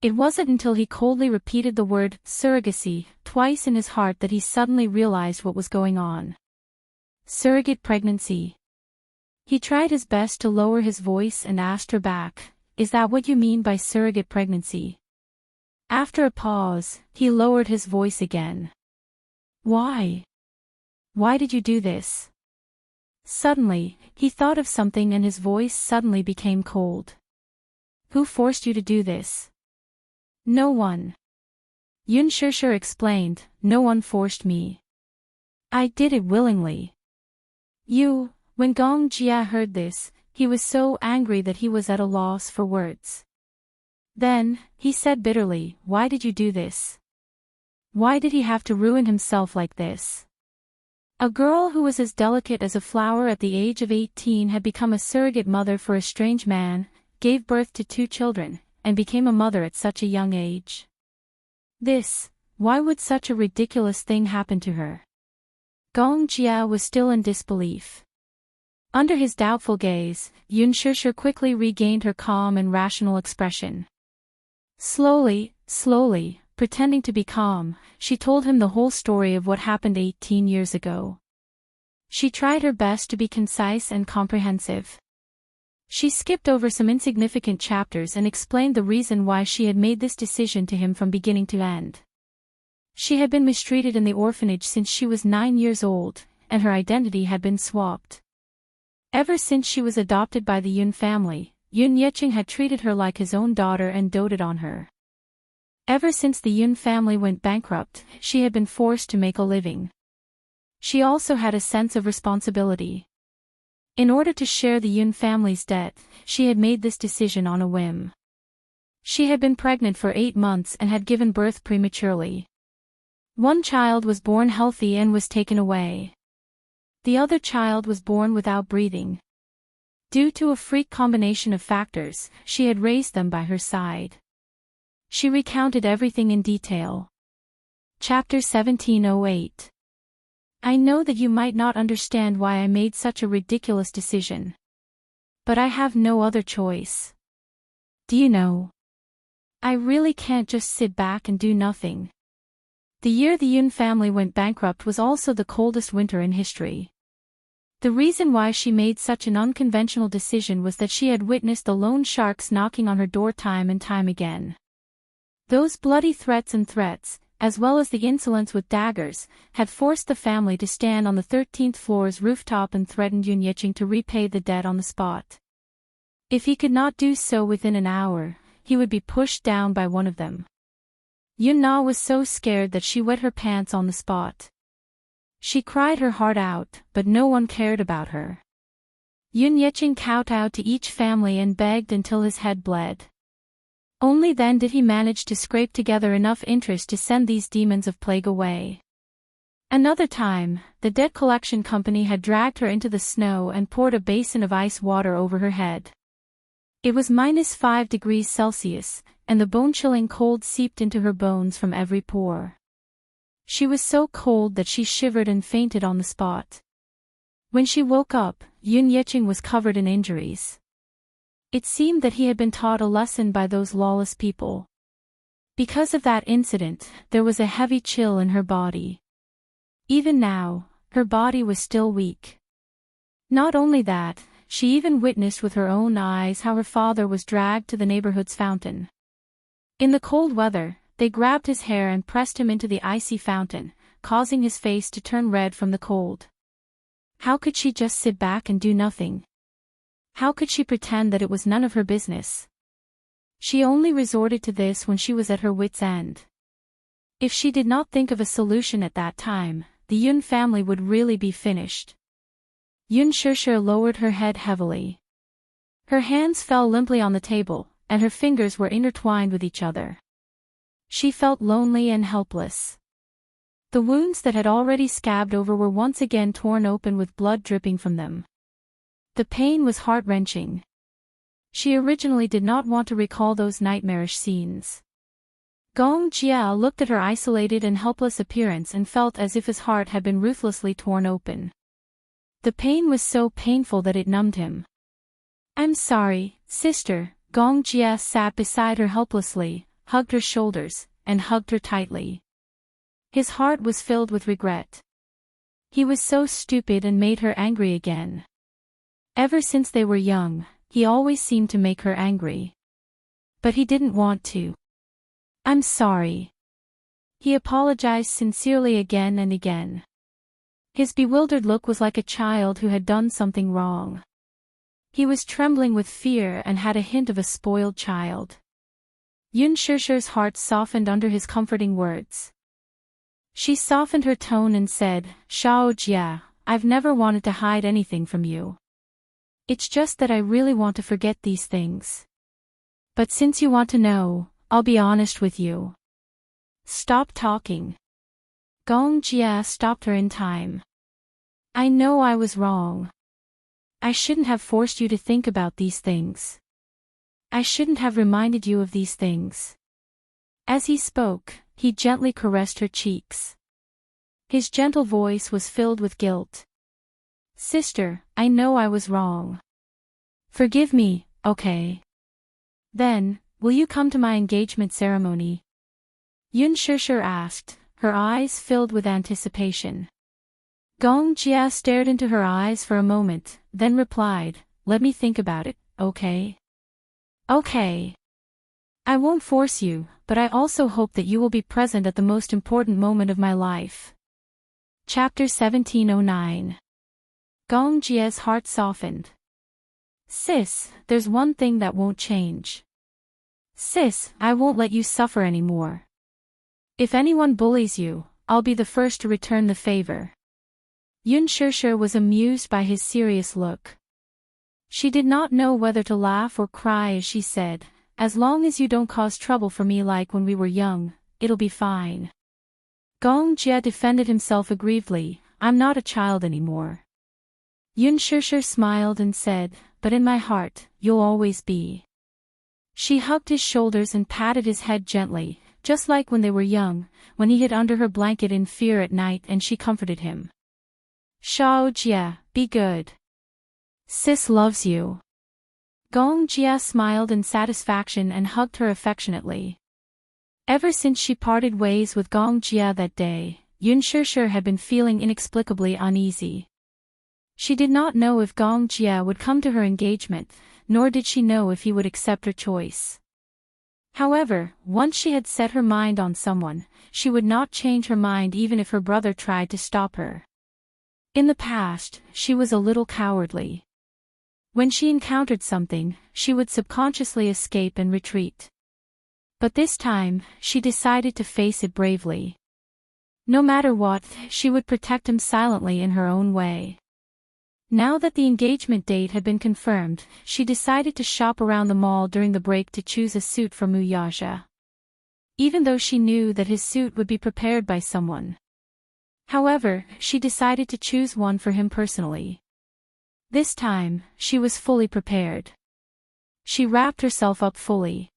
Speaker 1: It wasn't until he coldly repeated the word surrogacy twice in his heart that he suddenly realized what was going on. Surrogate pregnancy. He tried his best to lower his voice and asked her back, is that what you mean by surrogate pregnancy? After a pause, he lowered his voice again. Why? Why did you do this? Suddenly, he thought of something and his voice suddenly became cold. Who forced you to do this? No one. Yun Shishir explained, no one forced me. I did it willingly. When Gong Jia heard this, he was so angry that he was at a loss for words. Then, he said bitterly, why did you do this? Why did he have to ruin himself like this? A girl who was as delicate as a flower at the age of 18 had become a surrogate mother for a strange man, gave birth to 2 children, and became a mother at such a young age. Why would such a ridiculous thing happen to her? Gong Jia was still in disbelief. Under his doubtful gaze, Yun Shishir quickly regained her calm and rational expression. Slowly, pretending to be calm, she told him the whole story of what happened 18 years ago. She tried her best to be concise and comprehensive. She skipped over some insignificant chapters and explained the reason why she had made this decision to him from beginning to end. She had been mistreated in the orphanage since she was 9 years old, and her identity had been swapped. Ever since she was adopted by the Yun family, Yun Yeqing had treated her like his own daughter and doted on her. Ever since the Yun family went bankrupt, she had been forced to make a living. She also had a sense of responsibility. In order to share the Yun family's debt, she had made this decision on a whim. She had been pregnant for 8 months and had given birth prematurely. One child was born healthy and was taken away. The other child was born without breathing. Due to a freak combination of factors, she had raised them by her side. She recounted everything in detail. Chapter 1708. I know that you might not understand why I made such a ridiculous decision. But I have no other choice. Do you know? I really can't just sit back and do nothing. The year the Yun family went bankrupt was also the coldest winter in history. The reason why she made such an unconventional decision was that she had witnessed the loan sharks knocking on her door time and time again. Those bloody threats, as well as the insolence with daggers, had forced the family to stand on the 13th floor's rooftop and threatened Yun Yicheng to repay the debt on the spot. If he could not do so within an hour, he would be pushed down by one of them. Yun Na was so scared that she wet her pants on the spot. She cried her heart out, but no one cared about her. Yun Yicheng kowtowed to each family and begged until his head bled. Only then did he manage to scrape together enough interest to send these demons of plague away. Another time, the debt collection company had dragged her into the snow and poured a basin of ice water over her head. It was -5 degrees Celsius, and the bone-chilling cold seeped into her bones from every pore. She was so cold that she shivered and fainted on the spot. When she woke up, Yun Yicheng was covered in injuries. It seemed that he had been taught a lesson by those lawless people. Because of that incident, there was a heavy chill in her body. Even now, her body was still weak. Not only that, she even witnessed with her own eyes how her father was dragged to the neighborhood's fountain. In the cold weather, they grabbed his hair and pressed him into the icy fountain, causing his face to turn red from the cold. How could she just sit back and do nothing? How could she pretend that it was none of her business? She only resorted to this when she was at her wit's end. If she did not think of a solution at that time, the Yun family would really be finished. Yun Shishir lowered her head heavily. Her hands fell limply on the table, and her fingers were intertwined with each other. She felt lonely and helpless. The wounds that had already scabbed over were once again torn open with blood dripping from them. The pain was heart-wrenching. She originally did not want to recall those nightmarish scenes. Gong Jia looked at her isolated and helpless appearance and felt as if his heart had been ruthlessly torn open. The pain was so painful that it numbed him. "I'm sorry, sister." Gong Jia sat beside her helplessly, hugged her shoulders, and hugged her tightly. His heart was filled with regret. He was so stupid and made her angry again. Ever since they were young, he always seemed to make her angry. But he didn't want to. "I'm sorry." He apologized sincerely again and again. His bewildered look was like a child who had done something wrong. He was trembling with fear and had a hint of a spoiled child. Yun Shishir's heart softened under his comforting words. She softened her tone and said, "Shao Jia, I've never wanted to hide anything from you. It's just that I really want to forget these things. But since you want to know, I'll be honest with you." "Stop talking." Gong Jia stopped her in time. "I know I was wrong. I shouldn't have forced you to think about these things. I shouldn't have reminded you of these things." As he spoke, he gently caressed her cheeks. His gentle voice was filled with guilt. "Sister, I know I was wrong. Forgive me, okay? Then, will you come to my engagement ceremony?" Yun Shishir asked, her eyes filled with anticipation. Gong Jia stared into her eyes for a moment, then replied, "Let me think about it, okay? Okay. I won't force you, but I also hope that you will be present at the most important moment of my life." Chapter 1709. Gong Jia's heart softened. "Sis, there's one thing that won't change. Sis, I won't let you suffer anymore. If anyone bullies you, I'll be the first to return the favor." Yun Shishir was amused by his serious look. She did not know whether to laugh or cry as she said, "As long as you don't cause trouble for me like when we were young, it'll be fine." Gong Jia defended himself aggrievedly, "I'm not a child anymore." Yun Shishir smiled and said, "But in my heart, you'll always be." She hugged his shoulders and patted his head gently, just like when they were young, when he hid under her blanket in fear at night and she comforted him. Shao Jia, be good. Sis loves you. Gong Jia smiled in satisfaction and hugged her affectionately. Ever since she parted ways with Gong Jia that day, Yun Shishir had been feeling inexplicably uneasy. She did not know if Gong Jia would come to her engagement, nor did she know if he would accept her choice. However, once she had set her mind on someone, she would not change her mind even if her brother tried to stop her. In the past, she was a little cowardly. When she encountered something, she would subconsciously escape and retreat. But this time, she decided to face it bravely. No matter what, she would protect him silently in her own way. Now that the engagement date had been confirmed, she decided to shop around the mall during the break to choose a suit for Muyaja. Even though she knew that his suit would be prepared by someone. However, she decided to choose one for him personally. This time, she was fully prepared. She wrapped herself up fully.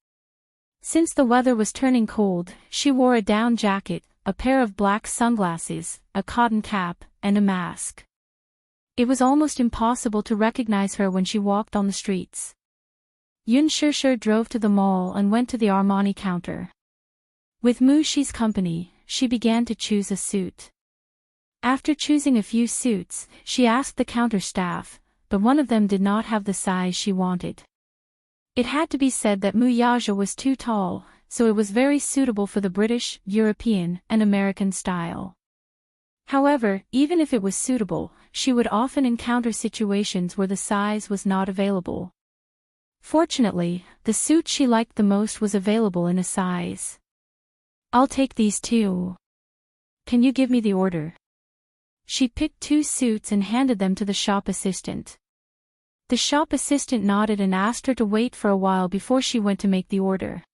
Speaker 1: Since the weather was turning cold, she wore a down jacket, a pair of black sunglasses, a cotton cap, and a mask. It was almost impossible to recognize her when she walked on the streets. Yun Shishir drove to the mall and went to the Armani counter. With Mu Shi's company, she began to choose a suit. After choosing a few suits, she asked the counter staff, but one of them did not have the size she wanted. It had to be said that Muyaja was too tall, so it was very suitable for the British, European, and American style. However, even if it was suitable, she would often encounter situations where the size was not available. Fortunately, the suit she liked the most was available in a size. I'll take these two. Can you give me the order? She picked 2 suits and handed them to the shop assistant. The shop assistant nodded and asked her to wait for a while before she went to make the order.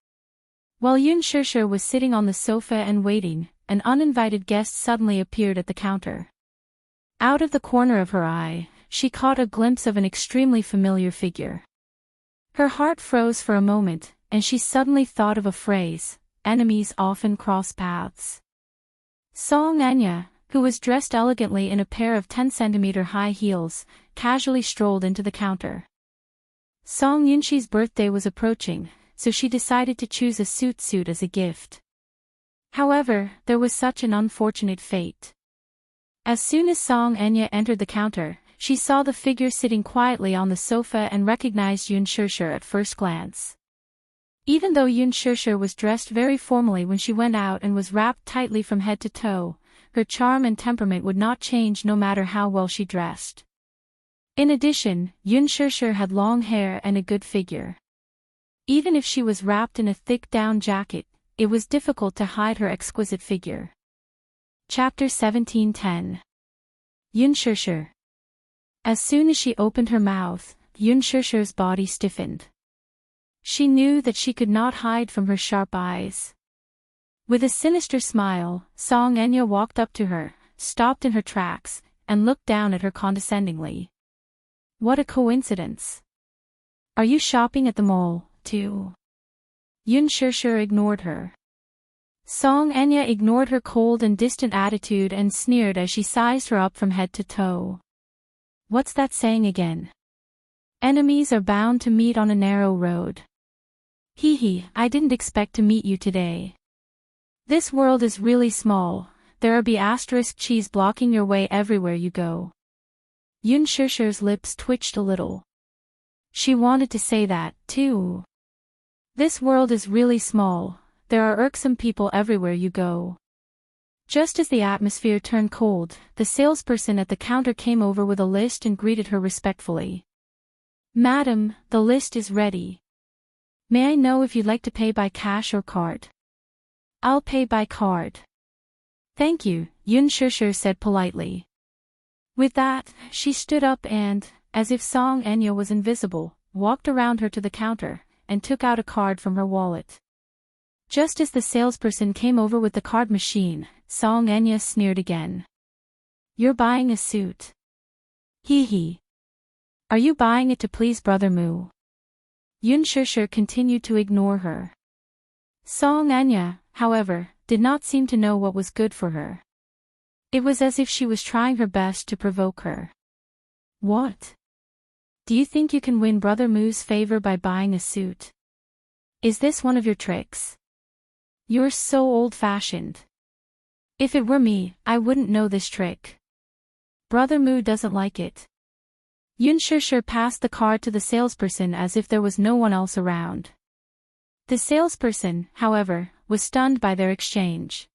Speaker 1: While Yun Shishir was sitting on the sofa and waiting, an uninvited guest suddenly appeared at the counter. Out of the corner of her eye, she caught a glimpse of an extremely familiar figure. Her heart froze for a moment, and she suddenly thought of a phrase, enemies often cross paths. Song Anya, who was dressed elegantly in a pair of 10-centimeter high heels, casually strolled into the counter. Song Yunshi's birthday was approaching, so she decided to choose a suit as a gift. However, there was such an unfortunate fate. As soon as Song Anya entered the counter, she saw the figure sitting quietly on the sofa and recognized Yun Shishir at first glance. Even though Yun Shishir was dressed very formally when she went out and was wrapped tightly from head to toe, her charm and temperament would not change no matter how well she dressed. In addition, Yun Shishir had long hair and a good figure. Even if she was wrapped in a thick down jacket, it was difficult to hide her exquisite figure. Chapter 17:10. Yun Shishir. As soon as she opened her mouth, Yun Shishir's body stiffened. She knew that she could not hide from her sharp eyes. With a sinister smile, Song Enya walked up to her, stopped in her tracks, and looked down at her condescendingly. What a coincidence. Are you shopping at the mall, too? Yun Shishir ignored her. Song Enya ignored her cold and distant attitude and sneered as she sized her up from head to toe. What's that saying again? Enemies are bound to meet on a narrow road. Hee hee, I didn't expect to meet you today. This world is really small, there are cheese blocking your way everywhere you go. Yun Shishir's lips twitched a little. She wanted to say that, too. This world is really small, there are irksome people everywhere you go. Just as the atmosphere turned cold, the salesperson at the counter came over with a list and greeted her respectfully. Madam, the list is ready. May I know if you'd like to pay by cash or card? I'll pay by card. Thank you, Yun Shishir said politely. With that, she stood up and, as if Song Enya was invisible, walked around her to the counter, and took out a card from her wallet. Just as the salesperson came over with the card machine, Song Enya sneered again. You're buying a suit. Hee hee. Are you buying it to please Brother Mu? Yun Shishir continued to ignore her. Song Enya, however, did not seem to know what was good for her. It was as if she was trying her best to provoke her. What? Do you think you can win Brother Mu's favor by buying a suit? Is this one of your tricks? You're so old-fashioned. If it were me, I wouldn't know this trick. Brother Mu doesn't like it. Yun Shishir passed the card to the salesperson as if there was no one else around. The salesperson, however, was stunned by their exchange.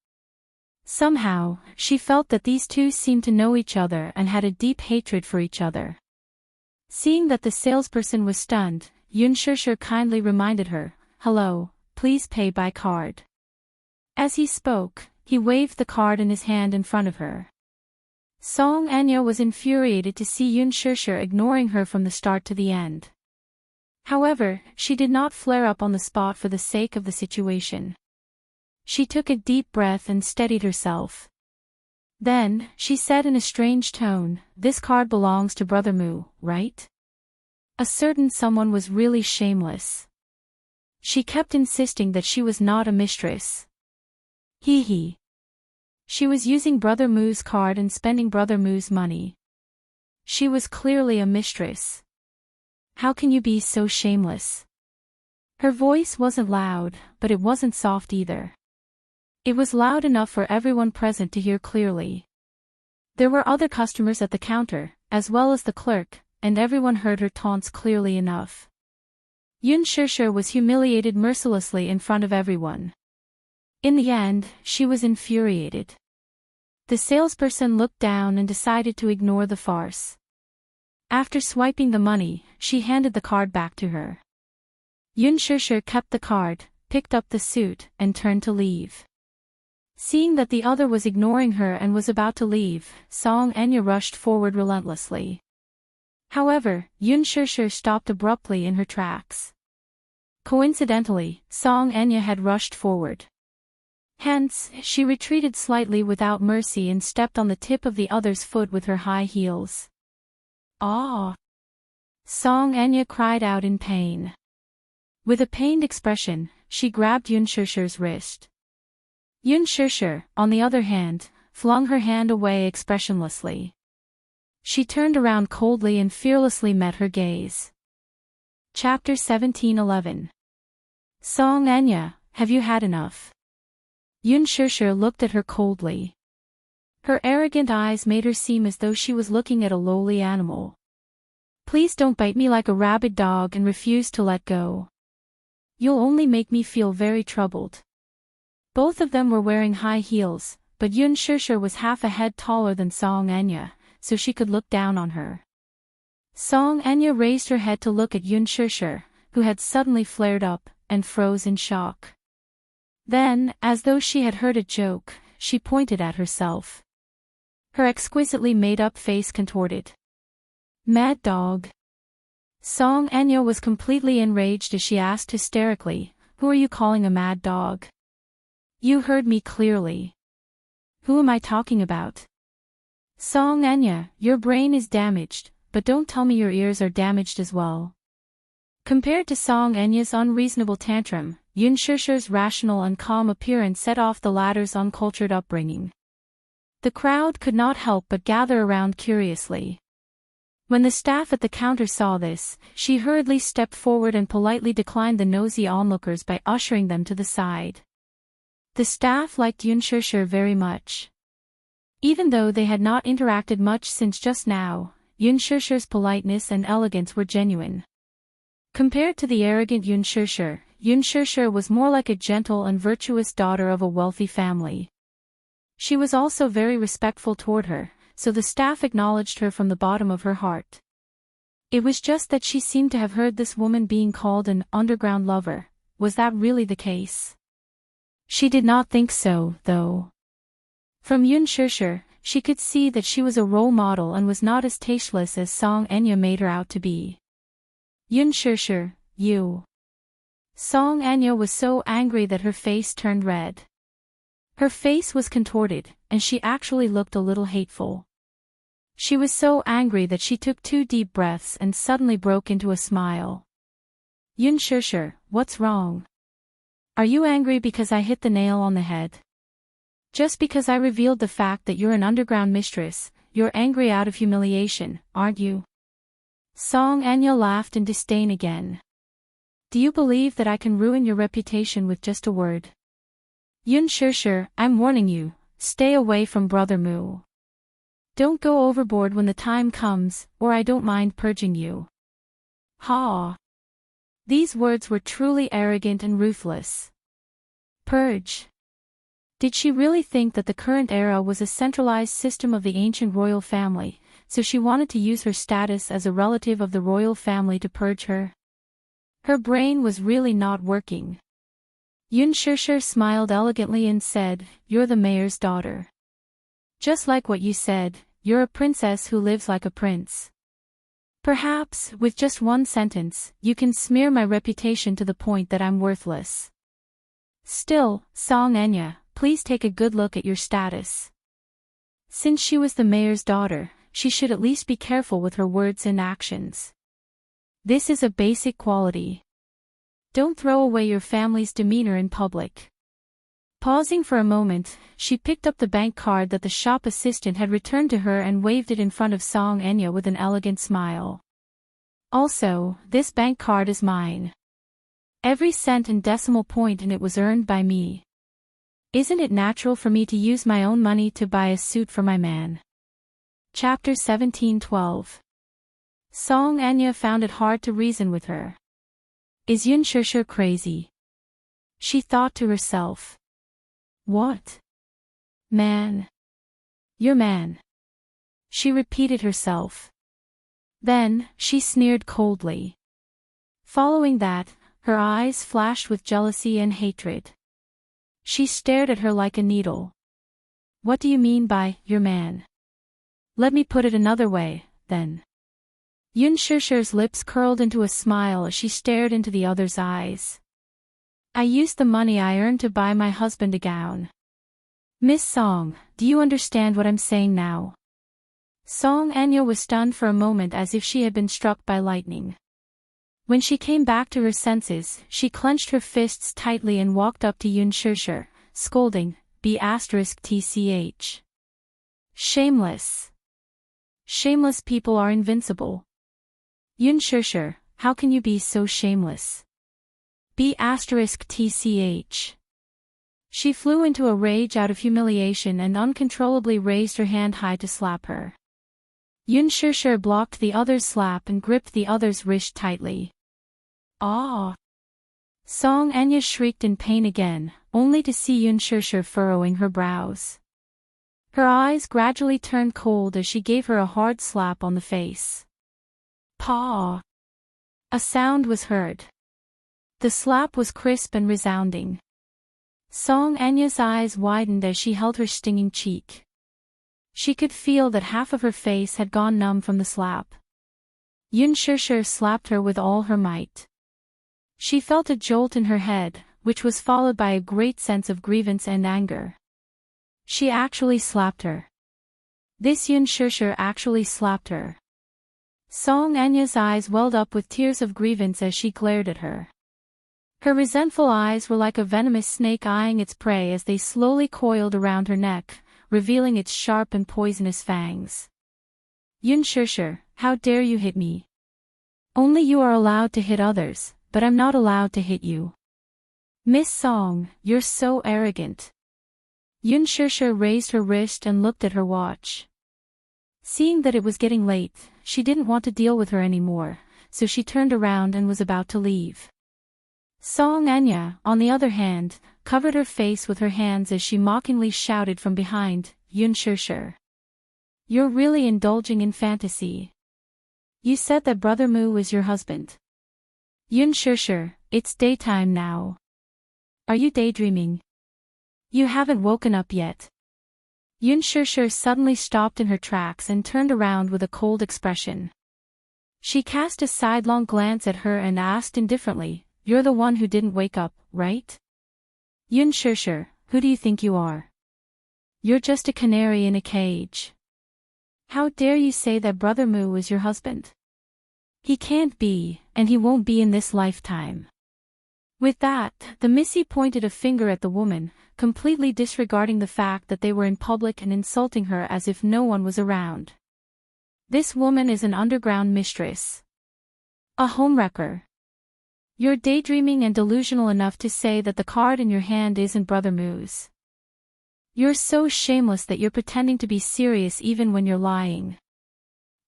Speaker 1: Somehow, she felt that these two seemed to know each other and had a deep hatred for each other. Seeing that the salesperson was stunned, Yun Shishir kindly reminded her, "Hello, please pay by card." As he spoke, he waved the card in his hand in front of her. Song Anya was infuriated to see Yun Shishir ignoring her from the start to the end. However, she did not flare up on the spot for the sake of the situation. She took a deep breath and steadied herself. Then, she said in a strange tone, "This card belongs to Brother Mu, right?" A certain someone was really shameless. She kept insisting that she was not a mistress. Hee. She was using Brother Mu's card and spending Brother Mu's money. She was clearly a mistress. How can you be so shameless? Her voice wasn't loud, but it wasn't soft either. It was loud enough for everyone present to hear clearly. There were other customers at the counter, as well as the clerk, and everyone heard her taunts clearly enough. Yun Shishir was humiliated mercilessly in front of everyone. In the end, she was infuriated. The salesperson looked down and decided to ignore the farce. After swiping the money, she handed the card back to her. Yun Shishir kept the card, picked up the suit, and turned to leave. Seeing that the other was ignoring her and was about to leave, Song Anya rushed forward relentlessly. However, Yun Shishir stopped abruptly in her tracks. Coincidentally, Song Anya had rushed forward. Hence, she retreated slightly without mercy and stepped on the tip of the other's foot with her high heels. "Ah!" Song Anya cried out in pain. With a pained expression, she grabbed Yun Shishir's wrist. Yun Shishir, on the other hand, flung her hand away expressionlessly. She turned around coldly and fearlessly met her gaze. Chapter 17:11. Song Anya, have you had enough? Yun Shishir looked at her coldly. Her arrogant eyes made her seem as though she was looking at a lowly animal. "Please don't bite me like a rabid dog and refuse to let go. You'll only make me feel very troubled." Both of them were wearing high heels, but Yun Shishir was half a head taller than Song Anya, so she could look down on her. Song Anya raised her head to look at Yun Shishir, who had suddenly flared up, and froze in shock. Then, as though she had heard a joke, she pointed at herself. Her exquisitely made-up face contorted. "Mad dog." Song Anya was completely enraged as she asked hysterically, "Who are you calling a mad dog?" "You heard me clearly. Who am I talking about?" "Song Anya, your brain is damaged, but don't tell me your ears are damaged as well." Compared to Song Anya's unreasonable tantrum, Yun Shishir's rational and calm appearance set off the latter's uncultured upbringing. The crowd could not help but gather around curiously. When the staff at the counter saw this, she hurriedly stepped forward and politely declined the nosy onlookers by ushering them to the side. The staff liked Yun Shishir very much. Even though they had not interacted much since just now, Yun Shishir's politeness and elegance were genuine. Compared to the arrogant Yun Shishir was more like a gentle and virtuous daughter of a wealthy family. She was also very respectful toward her, so the staff acknowledged her from the bottom of her heart. It was just that she seemed to have heard this woman being called an underground lover. Was that really the case? She did not think so, though. From Yun Shishir, she could see that she was a role model and was not as tasteless as Song Anya made her out to be. "Yun Shishir, you." Song Anya was so angry that her face turned red. Her face was contorted, and she actually looked a little hateful. She was so angry that she took 2 deep breaths and suddenly broke into a smile. "Yun Shishir, what's wrong? Are you angry because I hit the nail on the head?" Just because I revealed the fact that you're an underground mistress, you're angry out of humiliation, aren't you? Song Anya laughed in disdain again. Do you believe that I can ruin your reputation with just a word? Yun Shishir, I'm warning you, stay away from Brother Mu. Don't go overboard when the time comes, or I don't mind purging you. Ha! These words were truly arrogant and ruthless. Purge. Did she really think that the current era was a centralized system of the ancient royal family, so she wanted to use her status as a relative of the royal family to purge her? Her brain was really not working. Yun Shishir smiled elegantly and said, "You're the mayor's daughter. Just like what you said, you're a princess who lives like a prince. Perhaps, with just one sentence, you can smear my reputation to the point that I'm worthless. Still, Song Enya, please take a good look at your status." Since she was the mayor's daughter, she should at least be careful with her words and actions. This is a basic quality. Don't throw away your family's demeanor in public. Pausing for a moment, she picked up the bank card that the shop assistant had returned to her and waved it in front of Song Enya with an elegant smile. Also, this bank card is mine. Every cent and decimal point in it was earned by me. Isn't it natural for me to use my own money to buy a suit for my man? Chapter 17:12. Song Enya found it hard to reason with her. Is Yun Shishir crazy? She thought to herself. What? Man. Your man. She repeated herself. Then, she sneered coldly. Following that, her eyes flashed with jealousy and hatred. She stared at her like a needle. What do you mean by, your man? Let me put it another way, then. Yun Shishir's lips curled into a smile as she stared into the other's eyes. I used the money I earned to buy my husband a gown. Miss Song, do you understand what I'm saying now? Song Enya was stunned for a moment as if she had been struck by lightning. When she came back to her senses, she clenched her fists tightly and walked up to Yun Shishir, scolding, B***tch. Shameless. Shameless people are invincible. Yun Shishir, how can you be so shameless? B***tch. She flew into a rage out of humiliation and uncontrollably raised her hand high to slap her. Yun Shishir blocked the other's slap and gripped the other's wrist tightly. Ah! Song Enya shrieked in pain again, only to see Yun Shishir furrowing her brows. Her eyes gradually turned cold as she gave her a hard slap on the face. Paw! A sound was heard. The slap was crisp and resounding. Song Enya's eyes widened as she held her stinging cheek. She could feel that half of her face had gone numb from the slap. Yun Shishir slapped her with all her might. She felt a jolt in her head, which was followed by a great sense of grievance and anger. She actually slapped her. This Yun Shishir actually slapped her. Song Enya's eyes welled up with tears of grievance as she glared at her. Her resentful eyes were like a venomous snake eyeing its prey as they slowly coiled around her neck, revealing its sharp and poisonous fangs. Yun Shishir, how dare you hit me? Only you are allowed to hit others, but I'm not allowed to hit you. Miss Song, you're so arrogant. Yun Shishir raised her wrist and looked at her watch. Seeing that it was getting late, she didn't want to deal with her anymore, so she turned around and was about to leave. Song Enya, on the other hand, covered her face with her hands as she mockingly shouted from behind, Yun Shishir. You're really indulging in fantasy. You said that Brother Mu was your husband. Yun Shishir, it's daytime now. Are you daydreaming? You haven't woken up yet. Yun Shishir suddenly stopped in her tracks and turned around with a cold expression. She cast a sidelong glance at her and asked indifferently, You're the one who didn't wake up, right? Yun Shishir, who do you think you are? You're just a canary in a cage. How dare you say that Brother Mu was your husband? He can't be, and he won't be in this lifetime. With that, the Missy pointed a finger at the woman, completely disregarding the fact that they were in public and insulting her as if no one was around. This woman is an underground mistress. A homewrecker. You're daydreaming and delusional enough to say that the card in your hand isn't Brother Moo's. You're so shameless that you're pretending to be serious even when you're lying.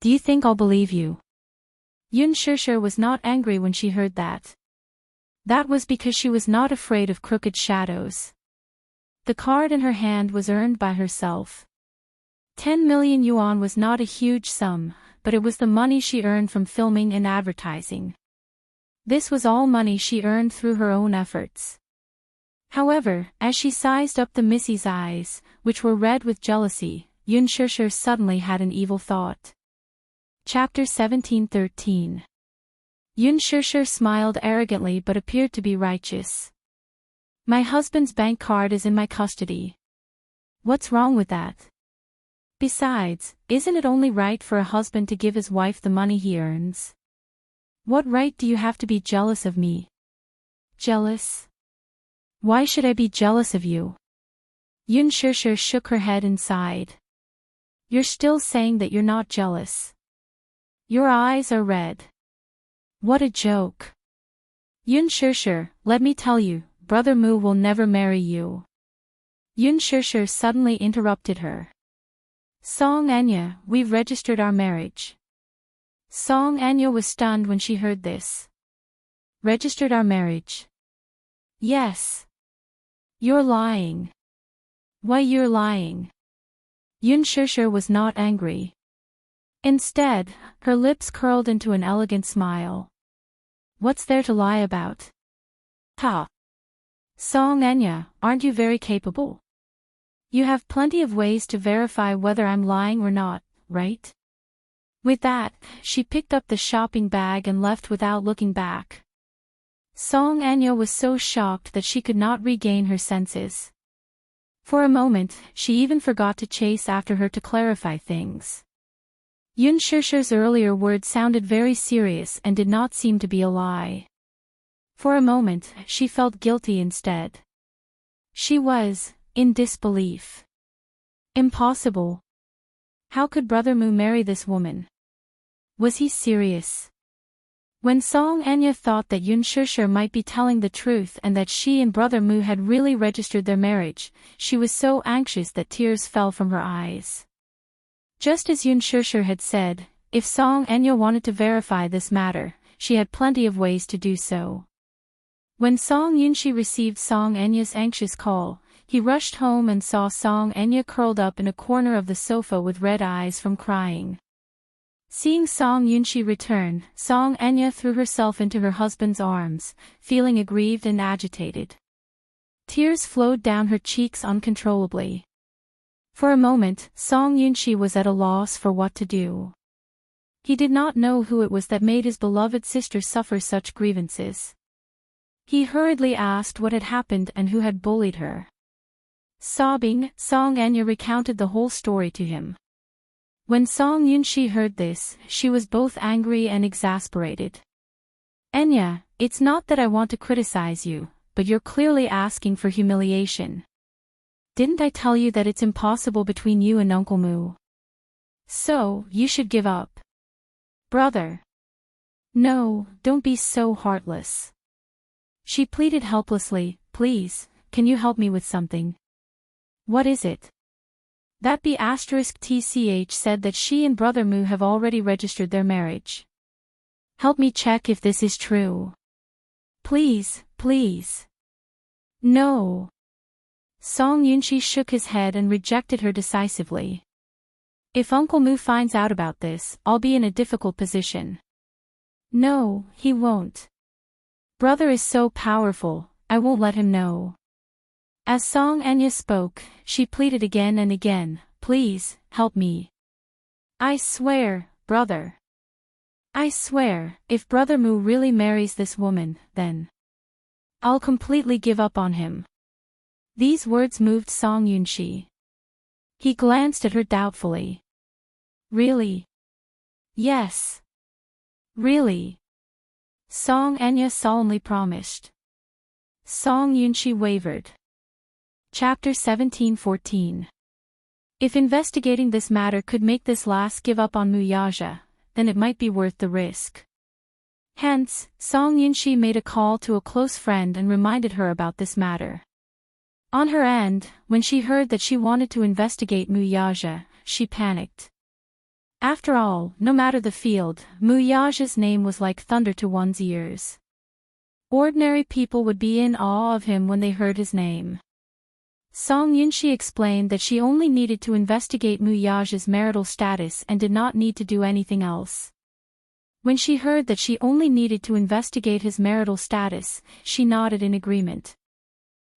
Speaker 1: Do you think I'll believe you? Yun Shishir was not angry when she heard that. That was because she was not afraid of crooked shadows. The card in her hand was earned by herself. 10 million yuan was not a huge sum, but it was the money she earned from filming and advertising. This was all money she earned through her own efforts. However, as she sized up the Missy's eyes, which were red with jealousy, Yun Shishir suddenly had an evil thought. Chapter 17:13. Yun Shishir smiled arrogantly but appeared to be righteous. My husband's bank card is in my custody. What's wrong with that? Besides, isn't it only right for a husband to give his wife the money he earns? What right do you have to be jealous of me? Jealous? Why should I be jealous of you? Yun Shishir shook her head and sighed. You're still saying that you're not jealous. Your eyes are red. What a joke. Yun Shishir, let me tell you, Brother Moo will never marry you. Yun Shishir suddenly interrupted her. Song Anya, we've registered our marriage. Song Anya was stunned when she heard this. Registered our marriage? Yes. You're lying. Why you're lying? Yun Shishir was not angry. Instead, her lips curled into an elegant smile. What's there to lie about? Ha! Song Anya, aren't you very capable? You have plenty of ways to verify whether I'm lying or not, right? With that, she picked up the shopping bag and left without looking back. Song Anya was so shocked that she could not regain her senses. For a moment, she even forgot to chase after her to clarify things. Yun Shishir's earlier words sounded very serious and did not seem to be a lie. For a moment, she felt guilty instead. She was, in disbelief. Impossible. How could Brother Moo marry this woman? Was he serious? When Song Anya thought that Yun Shishir might be telling the truth and that she and Brother Moo had really registered their marriage, she was so anxious that tears fell from her eyes. Just as Yun Shishir had said, if Song Anya wanted to verify this matter, she had plenty of ways to do so. When Song Yunshi received Song Anya's anxious call, he rushed home and saw Song Anya curled up in a corner of the sofa with red eyes from crying. Seeing Song Yunshi return, Song Anya threw herself into her husband's arms, feeling aggrieved and agitated. Tears flowed down her cheeks uncontrollably. For a moment, Song Yunshi was at a loss for what to do. He did not know who it was that made his beloved sister suffer such grievances. He hurriedly asked what had happened and who had bullied her. Sobbing, Song Anya recounted the whole story to him. When Song Yunshi heard this, she was both angry and exasperated. Anya, it's not that I want to criticize you, but you're clearly asking for humiliation. Didn't I tell you that it's impossible between you and Uncle Moo? So, you should give up. Brother. No, don't be so heartless. She pleaded helplessly, please, can you help me with something? What is it? That B*TCH said that she and Brother Moo have already registered their marriage. Help me check if this is true. Please, please. No. Song Yunshi shook his head and rejected her decisively. If Uncle Moo finds out about this, I'll be in a difficult position. No, he won't. Brother is so powerful, I won't let him know. As Song Anya spoke, she pleaded again and again, please, help me. I swear, brother. I swear, if Brother Moo really marries this woman, then I'll completely give up on him. These words moved Song Yunshi. He glanced at her doubtfully. Really? Yes. Really? Song Anya solemnly promised. Song Yunshi wavered. Chapter 17:14. If investigating this matter could make this last give up on Muyaja, then it might be worth the risk. Hence, Song Yunshi made a call to a close friend and reminded her about this matter. On her end, when she heard that she wanted to investigate Muyaja, she panicked. After all, no matter the field, Muyaja's name was like thunder to one's ears. Ordinary people would be in awe of him when they heard his name. Song Yunshi explained that she only needed to investigate Muyaja's marital status and did not need to do anything else. When she heard that she only needed to investigate his marital status, she nodded in agreement.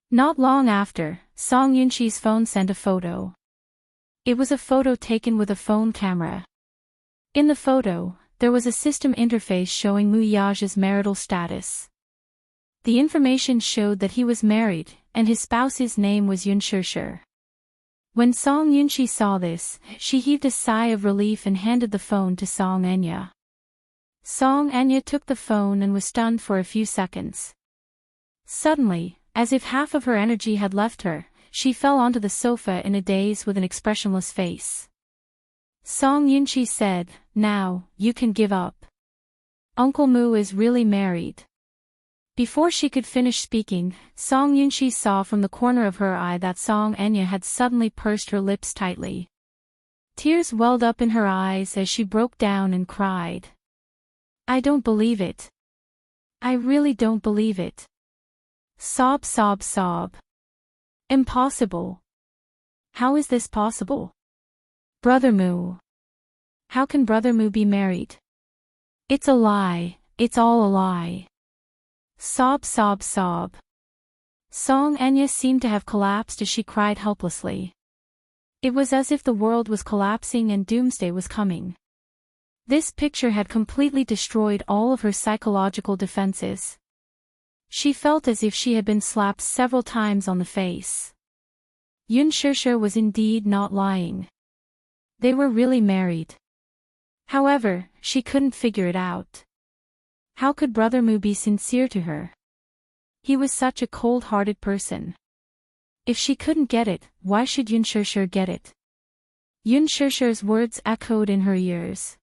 Speaker 1: Not long after, Song Yunshi's phone sent a photo. It was a photo taken with a phone camera. In the photo, there was a system interface showing Muyaja's marital status. The information showed that he was married, and his spouse's name was Yunshishir. When Song Yunshi saw this, she heaved a sigh of relief and handed the phone to Song Enya. Song Enya took the phone and was stunned for a few seconds. Suddenly, as if half of her energy had left her, she fell onto the sofa in a daze with an expressionless face. Song Yunshi said, "Now, you can give up. Uncle Mu is really married." Before she could finish speaking, Song Yunshi saw from the corner of her eye that Song Enya had suddenly pursed her lips tightly. Tears welled up in her eyes as she broke down and cried. "I don't believe it. I really don't believe it. Sob, sob, sob. Impossible. How is this possible? Brother Mu. How can Brother Mu be married? It's a lie, it's all a lie. Sob, sob, sob." Song Enya seemed to have collapsed as she cried helplessly. It was as if the world was collapsing and doomsday was coming. This picture had completely destroyed all of her psychological defenses. She felt as if she had been slapped several times on the face. Yunshishir was indeed not lying. They were really married. However, she couldn't figure it out. How could Brother Mu be sincere to her? He was such a cold-hearted person. If she couldn't get it, why should Yunshishir get it? Yunshishir's words echoed in her ears.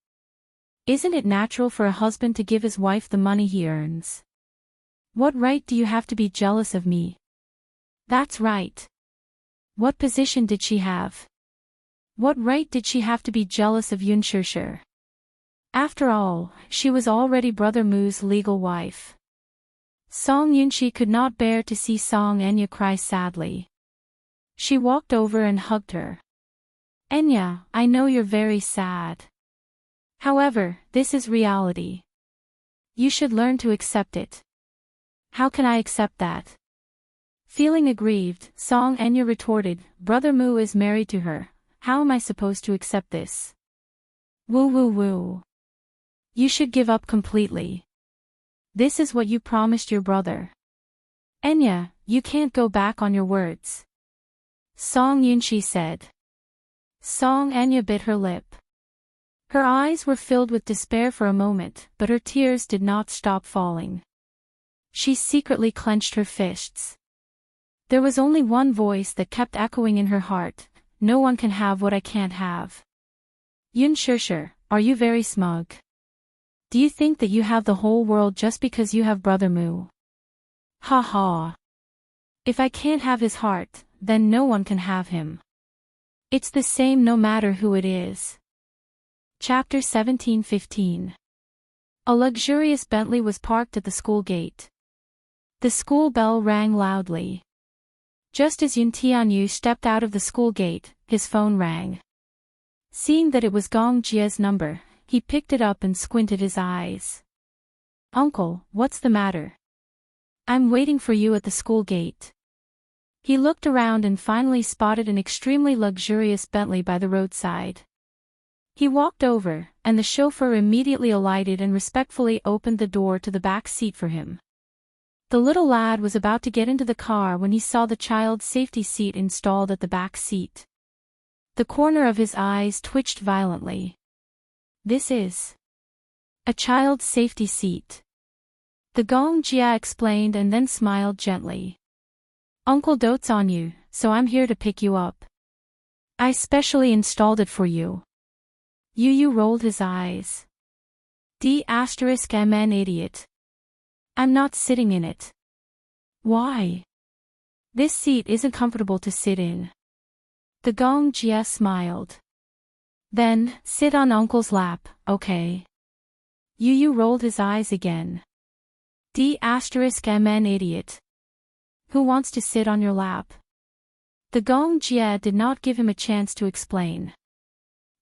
Speaker 1: Isn't it natural for a husband to give his wife the money he earns? What right do you have to be jealous of me? That's right. What position did she have? What right did she have to be jealous of Yunshishir? After all, she was already Brother Mu's legal wife. Song Yunshi could not bear to see Song Enya cry sadly. She walked over and hugged her. "Enya, I know you're very sad. However, this is reality. You should learn to accept it." "How can I accept that?" Feeling aggrieved, Song Enya retorted, "Brother Mu is married to her. How am I supposed to accept this?" "Woo woo woo. You should give up completely. This is what you promised your brother. Enya, you can't go back on your words," Song Yunshi said. Song Enya bit her lip. Her eyes were filled with despair for a moment, but her tears did not stop falling. She secretly clenched her fists. There was only one voice that kept echoing in her heart, "No one can have what I can't have." "Yunshishir, are you very smug? Do you think that you have the whole world just because you have Brother Mu? Ha ha. If I can't have his heart, then no one can have him. It's the same no matter who it is." Chapter 17:15. A luxurious Bentley was parked at the school gate. The school bell rang loudly. Just as Yun Tianyu stepped out of the school gate, his phone rang. Seeing that it was Gong Jie's number, he picked it up and squinted his eyes. "Uncle, what's the matter?" "I'm waiting for you at the school gate." He looked around and finally spotted an extremely luxurious Bentley by the roadside. He walked over, and the chauffeur immediately alighted and respectfully opened the door to the back seat for him. The little lad was about to get into the car when he saw the child's safety seat installed at the back seat. The corner of his eyes twitched violently. This is a child's safety seat. The Gong Jia explained and then smiled gently. Uncle dotes on you, so I'm here to pick you up. I specially installed it for you. Yu Yu rolled his eyes. D*MN idiot. I'm not sitting in it. Why? This seat isn't comfortable to sit in. The Gong Jia smiled. Then, sit on Uncle's lap, okay? Yu Yu rolled his eyes again. D*MN idiot. Who wants to sit on your lap? The Gong Jia did not give him a chance to explain.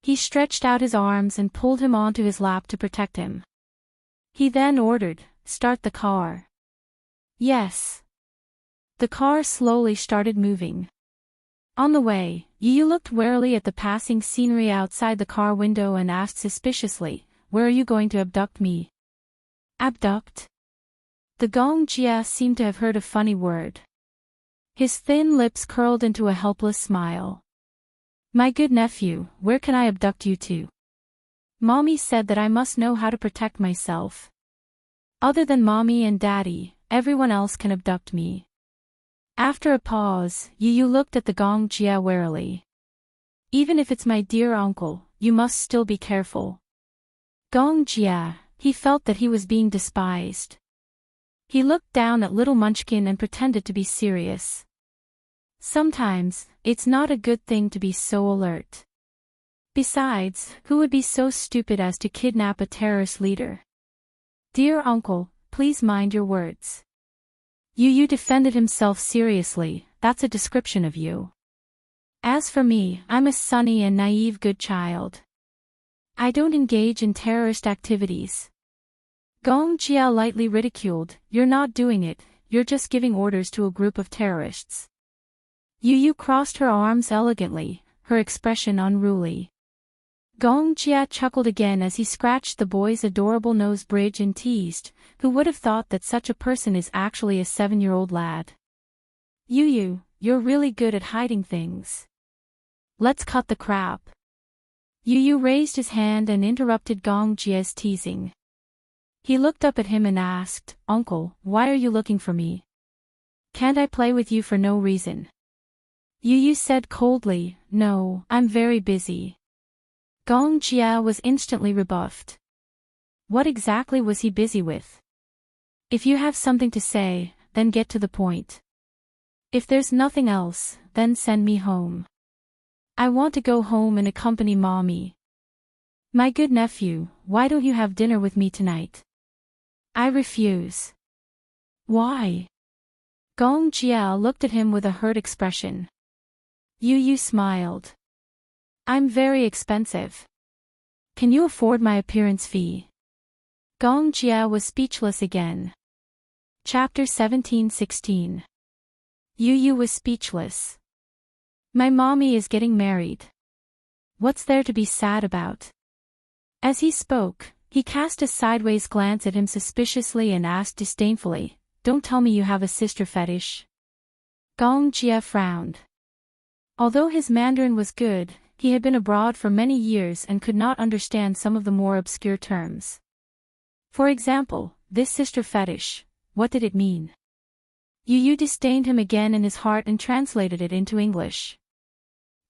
Speaker 1: He stretched out his arms and pulled him onto his lap to protect him. He then ordered, "Start the car." Yes. The car slowly started moving. On the way, Yu Yu looked warily at the passing scenery outside the car window and asked suspiciously, "Where are you going to abduct me?" Abduct? The Gong Jia seemed to have heard a funny word. His thin lips curled into a helpless smile. "My good nephew, where can I abduct you to? Mommy said that I must know how to protect myself. Other than mommy and daddy, everyone else can abduct me." After a pause, Yu Yu looked at the Gong Jia warily. "Even if it's my dear uncle, you must still be careful." Gong Jia, he felt that he was being despised. He looked down at little Munchkin and pretended to be serious. Sometimes, it's not a good thing to be so alert. Besides, who would be so stupid as to kidnap a terrorist leader? "Dear uncle, please mind your words." Yu Yu defended himself seriously, "That's a description of you. As for me, I'm a sunny and naive good child. I don't engage in terrorist activities." Gong Jia lightly ridiculed, "You're not doing it, you're just giving orders to a group of terrorists." Yu Yu crossed her arms elegantly, her expression unruly. Gong Jia chuckled again as he scratched the boy's adorable nose bridge and teased, "Who would have thought that such a person is actually a 7-year-old lad? Yu Yu, you're really good at hiding things. Let's cut the crap." Yu Yu raised his hand and interrupted Gong Jia's teasing. He looked up at him and asked, "Uncle, why are you looking for me? Can't I play with you for no reason?" Yu Yu said coldly, "No, I'm very busy." Gong Jia was instantly rebuffed. What exactly was he busy with? "If you have something to say, then get to the point. If there's nothing else, then send me home. I want to go home and accompany mommy." "My good nephew, why don't you have dinner with me tonight?" "I refuse." "Why?" Gong Jia looked at him with a hurt expression. Yu Yu smiled. "I'm very expensive. Can you afford my appearance fee?" Gong Jia was speechless again. Chapter 17-16. Yu Yu was speechless. "My mommy is getting married. What's there to be sad about?" As he spoke, he cast a sideways glance at him suspiciously and asked disdainfully, "Don't tell me you have a sister fetish." Gong Jia frowned. Although his Mandarin was good, he had been abroad for many years and could not understand some of the more obscure terms. For example, this sister fetish, what did it mean? Yu Yu disdained him again in his heart and translated it into English.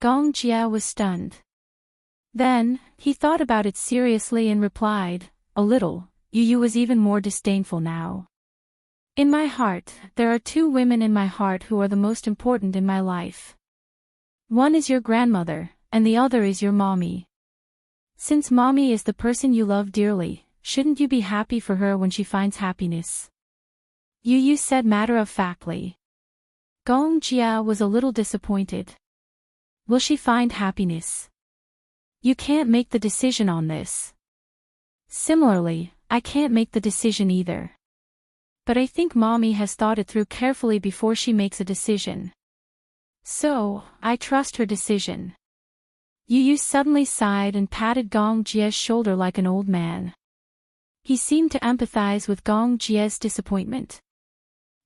Speaker 1: Gong Jia was stunned. Then, he thought about it seriously and replied, "A little." Yu Yu was even more disdainful now. "In my heart, there are 2 women in my heart who are the most important in my life. One is your grandmother, and the other is your mommy. Since mommy is the person you love dearly, shouldn't you be happy for her when she finds happiness?" Yu Yu said matter-of-factly. Gong Jia was a little disappointed. "Will she find happiness? You can't make the decision on this. Similarly, I can't make the decision either. But I think mommy has thought it through carefully before she makes a decision. So, I trust her decision." Yu Yu suddenly sighed and patted Gong Jia's shoulder like an old man. He seemed to empathize with Gong Jia's disappointment.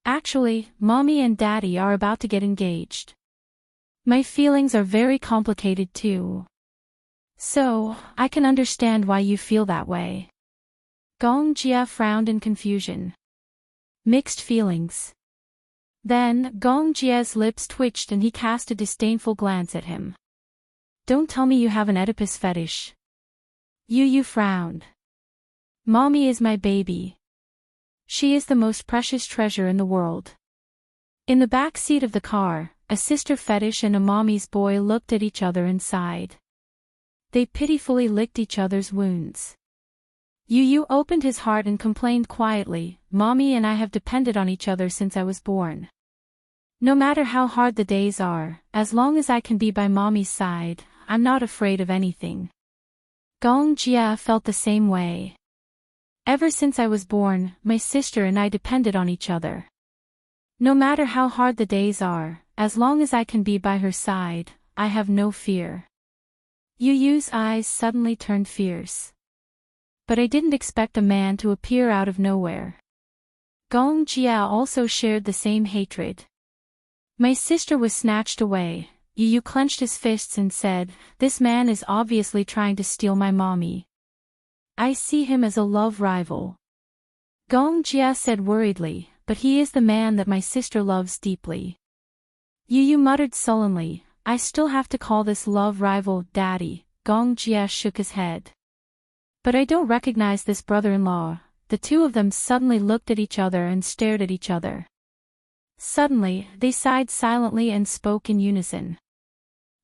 Speaker 1: "Actually, mommy and daddy are about to get engaged. My feelings are very complicated too. So, I can understand why you feel that way." Gong Jia frowned in confusion. Mixed feelings. Then, Gong Jie's lips twitched and he cast a disdainful glance at him. Don't tell me you have an Oedipus fetish. Yu frowned. Mommy is my baby. She is the most precious treasure in the world. In the back seat of the car, a sister fetish and a mommy's boy looked at each other and sighed. They pitifully licked each other's wounds. Yu opened his heart and complained quietly, Mommy and I have depended on each other since I was born. No matter how hard the days are, as long as I can be by Mommy's side, I'm not afraid of anything. Gong Jia felt the same way. Ever since I was born, my sister and I depended on each other. No matter how hard the days are, as long as I can be by her side, I have no fear. Yu's eyes suddenly turned fierce. But I didn't expect a man to appear out of nowhere. Gong Jia also shared the same hatred. My sister was snatched away. Yu clenched his fists and said, this man is obviously trying to steal my mommy. I see him as a love rival. Gong Jia said worriedly, but he is the man that my sister loves deeply. Yu muttered sullenly, I still have to call this love rival Daddy. Gong Jia shook his head. But I don't recognize this brother-in-law. The two of them suddenly looked at each other and stared at each other. Suddenly, they sighed silently and spoke in unison.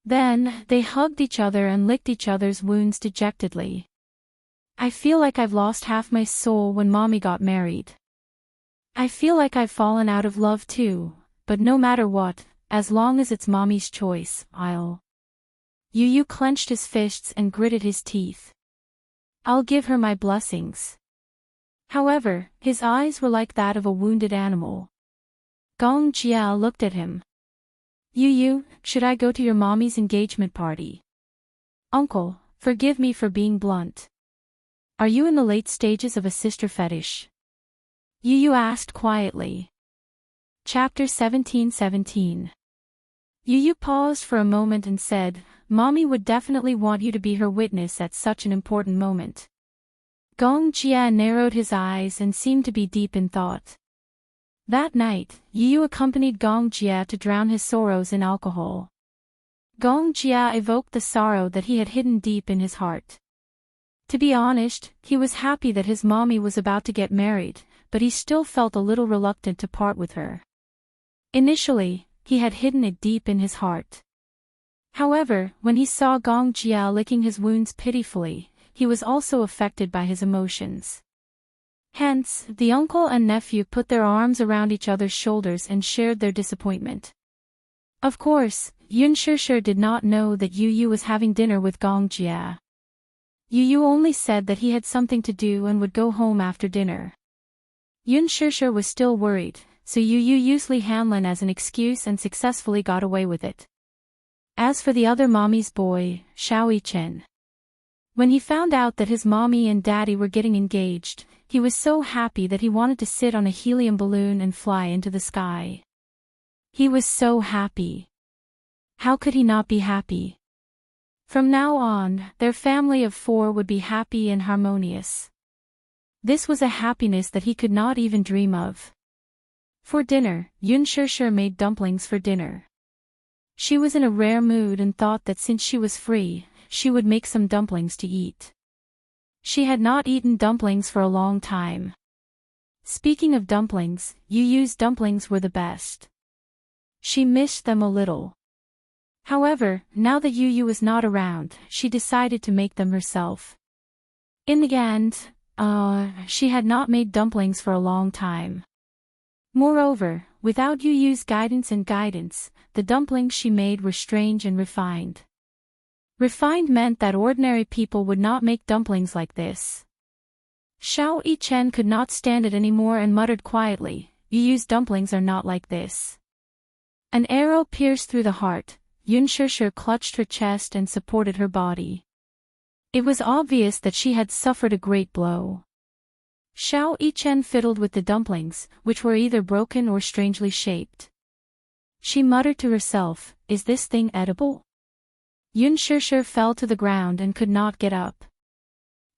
Speaker 1: Then, they hugged each other and licked each other's wounds dejectedly. I feel like I've lost half my soul when Mommy got married. I feel like I've fallen out of love too, but no matter what, as long as it's Mommy's choice, I'll. Yu clenched his fists and gritted his teeth. I'll give her my blessings. However, his eyes were like that of a wounded animal. Gong Jia looked at him. Yu, should I go to your mommy's engagement party? Uncle, forgive me for being blunt. Are you in the late stages of a sister fetish? Yu asked quietly. Chapter 17:17. Yu paused for a moment and said, Mommy would definitely want you to be her witness at such an important moment. Gong Jia narrowed his eyes and seemed to be deep in thought. That night, Yu accompanied Gong Jia to drown his sorrows in alcohol. Gong Jia evoked the sorrow that he had hidden deep in his heart. To be honest, he was happy that his mommy was about to get married, but he still felt a little reluctant to part with her. Initially, he had hidden it deep in his heart. However, when he saw Gong Jia licking his wounds pitifully, he was also affected by his emotions. Hence, the uncle and nephew put their arms around each other's shoulders and shared their disappointment. Of course, Yun Shishir did not know that Yu was having dinner with Gong Jia. Yu only said that he had something to do and would go home after dinner. Yun Shishir was still worried, so Yu used Li Hanlin as an excuse and successfully got away with it. As for the other mommy's boy, Xiao Yichen. When he found out that his mommy and daddy were getting engaged, he was so happy that he wanted to sit on a helium balloon and fly into the sky. He was so happy. How could he not be happy? From now on, their family of 4 would be happy and harmonious. This was a happiness that he could not even dream of. For dinner, Yun Shishir made dumplings for dinner. She was in a rare mood and thought that since she was free, she would make some dumplings to eat. She had not eaten dumplings for a long time. Speaking of dumplings, Yu's dumplings were the best. She missed them a little. However, now that Yu was not around, she decided to make them herself. In the end, she had not made dumplings for a long time. Moreover, without Yu's guidance, the dumplings she made were strange and refined. Refined meant that ordinary people would not make dumplings like this. Xiao Yichen could not stand it anymore and muttered quietly, Yu's dumplings are not like this. An arrow pierced through the heart. Yun Shishir clutched her chest and supported her body. It was obvious that she had suffered a great blow. Xiao Yichen fiddled with the dumplings, which were either broken or strangely shaped. She muttered to herself, is this thing edible? Yun Shishir fell to the ground and could not get up.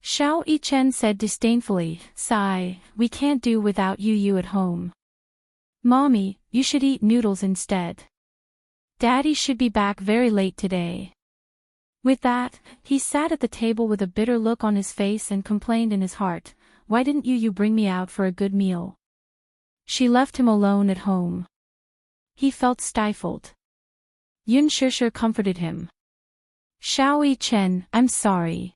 Speaker 1: Xiao Yichen said disdainfully, sigh, we can't do without you at home. Mommy, you should eat noodles instead. Daddy should be back very late today. With that, he sat at the table with a bitter look on his face and complained in his heart, why didn't you bring me out for a good meal? She left him alone at home. He felt stifled. Yun Shishir comforted him. Xiao Yichen, I'm sorry.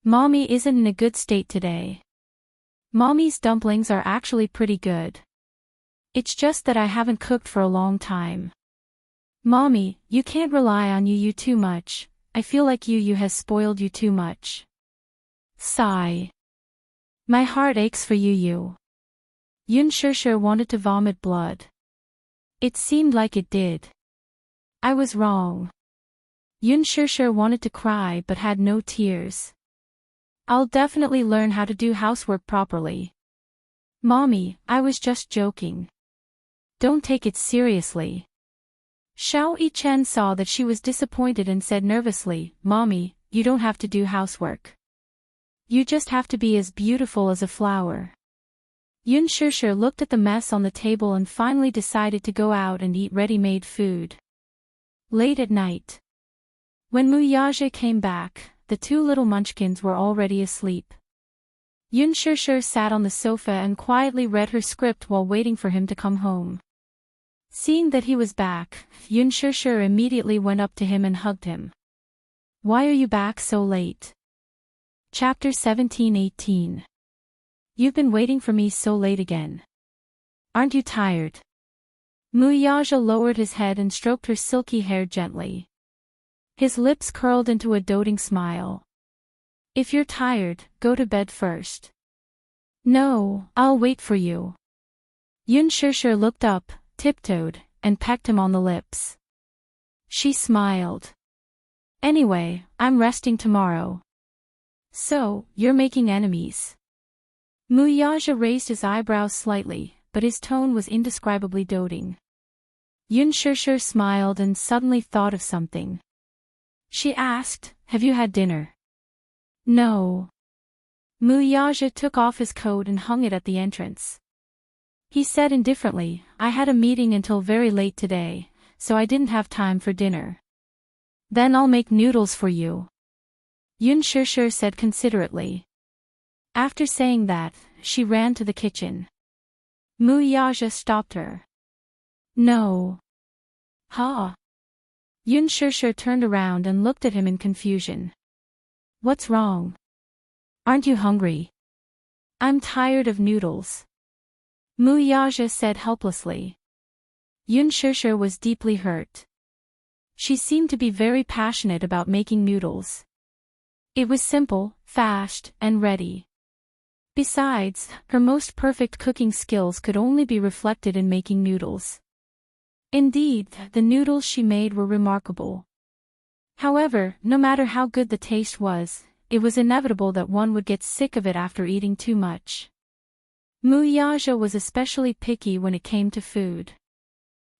Speaker 1: Mommy isn't in a good state today. Mommy's dumplings are actually pretty good. It's just that I haven't cooked for a long time. Mommy, you can't rely on you too much, I feel like you has spoiled you too much. Sigh. My heart aches for you. Yun Shishir wanted to vomit blood. It seemed like it did. I was wrong. Yun Shishir wanted to cry but had no tears. I'll definitely learn how to do housework properly. Mommy, I was just joking. Don't take it seriously. Xiao Yichen saw that she was disappointed and said nervously, Mommy, you don't have to do housework. You just have to be as beautiful as a flower. Yun Shishir looked at the mess on the table and finally decided to go out and eat ready-made food. Late at night. When Mu Yaje came back, the two little munchkins were already asleep. Yun Shishir sat on the sofa and quietly read her script while waiting for him to come home. Seeing that he was back, Yun Shishir immediately went up to him and hugged him. Why are you back so late? Chapter 17-18. You've been waiting for me so late again. Aren't you tired? Mu Yaje lowered his head and stroked her silky hair gently. His lips curled into a doting smile. If you're tired, go to bed first. No, I'll wait for you. Yun Shishir looked up, tiptoed, and pecked him on the lips. She smiled. Anyway, I'm resting tomorrow. So, you're making enemies. Mu Yaje raised his eyebrows slightly, but his tone was indescribably doting. Yun Shishir smiled and suddenly thought of something. She asked, have you had dinner? No. Mu Yaje took off his coat and hung it at the entrance. He said indifferently, I had a meeting until very late today, so I didn't have time for dinner. Then I'll make noodles for you. Yun Shishir said considerately. After saying that, she ran to the kitchen. Mu Yaje stopped her. No. Ha. Yun Shishir turned around and looked at him in confusion. What's wrong? Aren't you hungry? I'm tired of noodles. Mu Yaje said helplessly. Yun Shishir was deeply hurt. She seemed to be very passionate about making noodles. It was simple, fast, and ready. Besides, her most perfect cooking skills could only be reflected in making noodles. Indeed, the noodles she made were remarkable. However, no matter how good the taste was, it was inevitable that one would get sick of it after eating too much. Mu Yaje was especially picky when it came to food.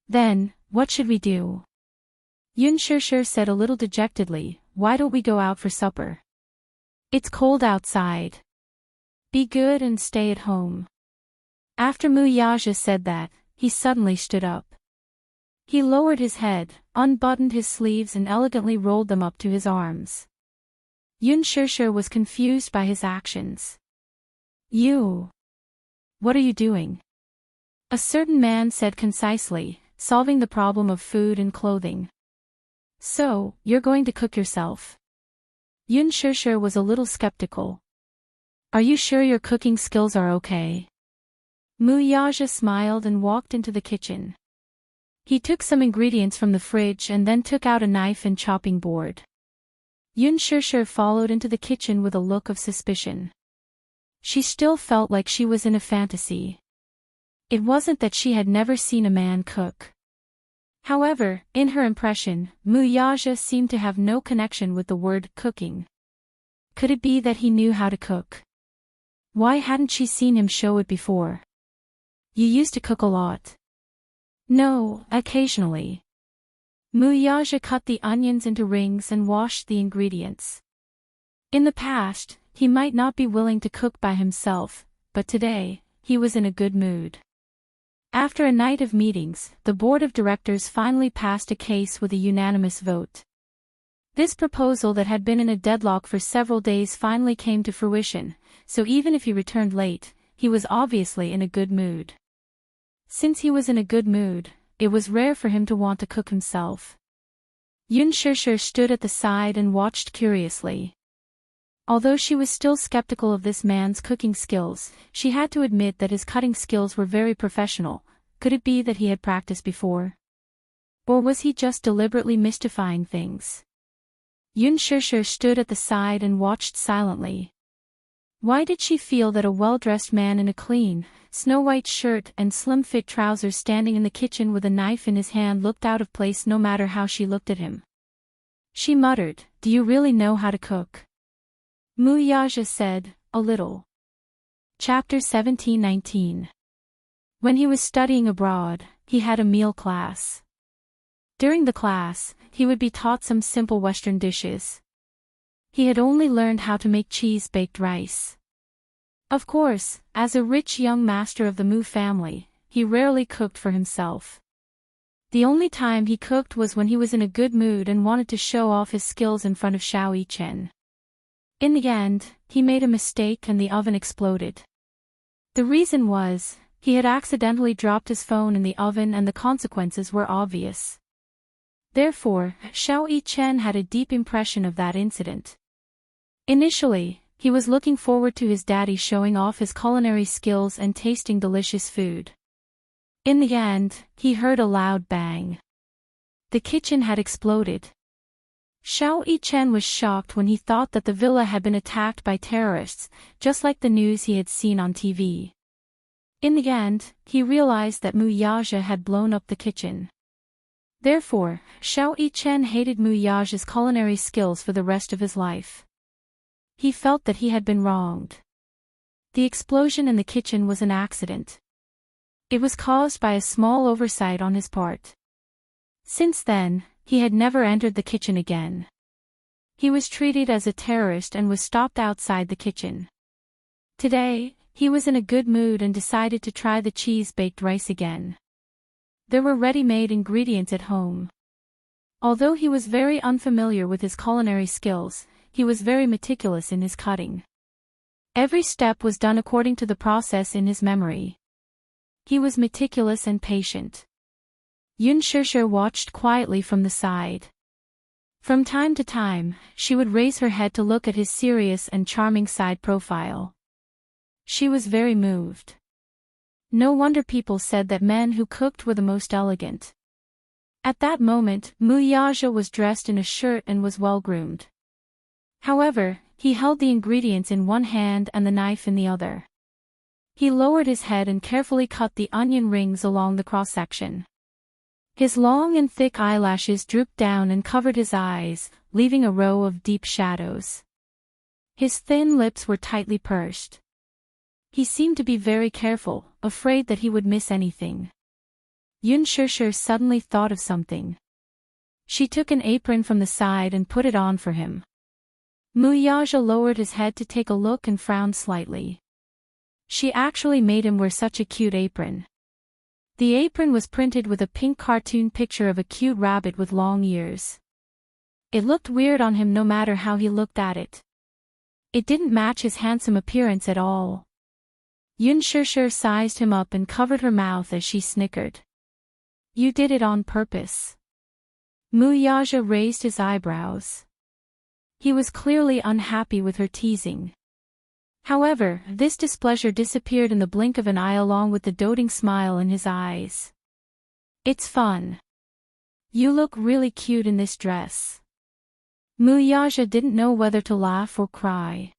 Speaker 1: Then, what should we do? Yun Shishir said a little dejectedly, why don't we go out for supper? It's cold outside. Be good and stay at home. After Mu Yaje said that, he suddenly stood up. He lowered his head, unbuttoned his sleeves and elegantly rolled them up to his arms. Yun Shishir was confused by his actions. You. What are you doing? A certain man said concisely, solving the problem of food and clothing. So, you're going to cook yourself? Yun Shishir was a little skeptical. Are you sure your cooking skills are okay? Mu Yaje smiled and walked into the kitchen. He took some ingredients from the fridge and then took out a knife and chopping board. Yun Shishir followed into the kitchen with a look of suspicion. She still felt like she was in a fantasy. It wasn't that she had never seen a man cook. However, in her impression, Mu Yaje seemed to have no connection with the word cooking. Could it be that he knew how to cook? Why hadn't she seen him show it before? You used to cook a lot. No, occasionally. Mu Yaje cut the onions into rings and washed the ingredients. In the past, he might not be willing to cook by himself, but today, he was in a good mood. After a night of meetings, the board of directors finally passed a case with a unanimous vote. This proposal that had been in a deadlock for several days finally came to fruition, so even if he returned late, he was obviously in a good mood. Since he was in a good mood, it was rare for him to want to cook himself. Yun Shishir stood at the side and watched curiously. Although she was still skeptical of this man's cooking skills, she had to admit that his cutting skills were very professional. Could it be that he had practiced before? Or was he just deliberately mystifying things? Yun Shishir stood at the side and watched silently. Why did she feel that a well-dressed man in a clean, snow-white shirt and slim-fit trousers standing in the kitchen with a knife in his hand looked out of place no matter how she looked at him? She muttered, "Do you really know how to cook?" Muyaja said, "A little." Chapter 17-19. When he was studying abroad, he had a meal class. During the class, he would be taught some simple Western dishes. He had only learned how to make cheese-baked rice. Of course, as a rich young master of the Mu family, he rarely cooked for himself. The only time he cooked was when he was in a good mood and wanted to show off his skills in front of Xiao Yichen. In the end, he made a mistake and the oven exploded. The reason was, he had accidentally dropped his phone in the oven and the consequences were obvious. Therefore, Xiao Yichen had a deep impression of that incident. Initially, he was looking forward to his daddy showing off his culinary skills and tasting delicious food. In the end, he heard a loud bang. The kitchen had exploded. Xiao Yichen was shocked when he thought that the villa had been attacked by terrorists, just like the news he had seen on TV. In the end, he realized that Muyaja had blown up the kitchen. Therefore, Xiao Yichen hated Muyaja's culinary skills for the rest of his life. He felt that he had been wronged. The explosion in the kitchen was an accident. It was caused by a small oversight on his part. Since then, he had never entered the kitchen again. He was treated as a terrorist and was stopped outside the kitchen. Today, he was in a good mood and decided to try the cheese-baked rice again. There were ready-made ingredients at home. Although he was very unfamiliar with his culinary skills, he was very meticulous in his cutting. Every step was done according to the process in his memory. He was meticulous and patient. Yun Shishir watched quietly from the side. From time to time, she would raise her head to look at his serious and charming side profile. She was very moved. No wonder people said that men who cooked were the most elegant. At that moment, Muyaja was dressed in a shirt and was well-groomed. However, he held the ingredients in one hand and the knife in the other. He lowered his head and carefully cut the onion rings along the cross-section. His long and thick eyelashes drooped down and covered his eyes, leaving a row of deep shadows. His thin lips were tightly pursed. He seemed to be very careful, afraid that he would miss anything. Yun Shishir suddenly thought of something. She took an apron from the side and put it on for him. Muyaja lowered his head to take a look and frowned slightly. She actually made him wear such a cute apron. The apron was printed with a pink cartoon picture of a cute rabbit with long ears. It looked weird on him no matter how he looked at it. It didn't match his handsome appearance at all. Yun Shishir sized him up and covered her mouth as she snickered. "You did it on purpose." Muyaja raised his eyebrows. He was clearly unhappy with her teasing. However, this displeasure disappeared in the blink of an eye along with the doting smile in his eyes. "It's fun. You look really cute in this dress." Muyaja didn't know whether to laugh or cry.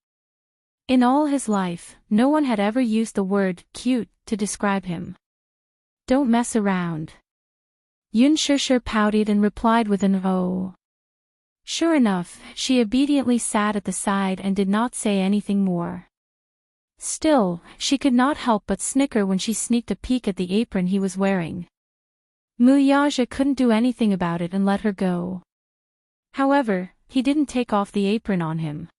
Speaker 1: In all his life, no one had ever used the word cute to describe him. "Don't mess around." Yun Shishir pouted and replied with an "oh." Sure enough, she obediently sat at the side and did not say anything more. Still, she could not help but snicker when she sneaked a peek at the apron he was wearing. Muyaja couldn't do anything about it and let her go. However, he didn't take off the apron on him.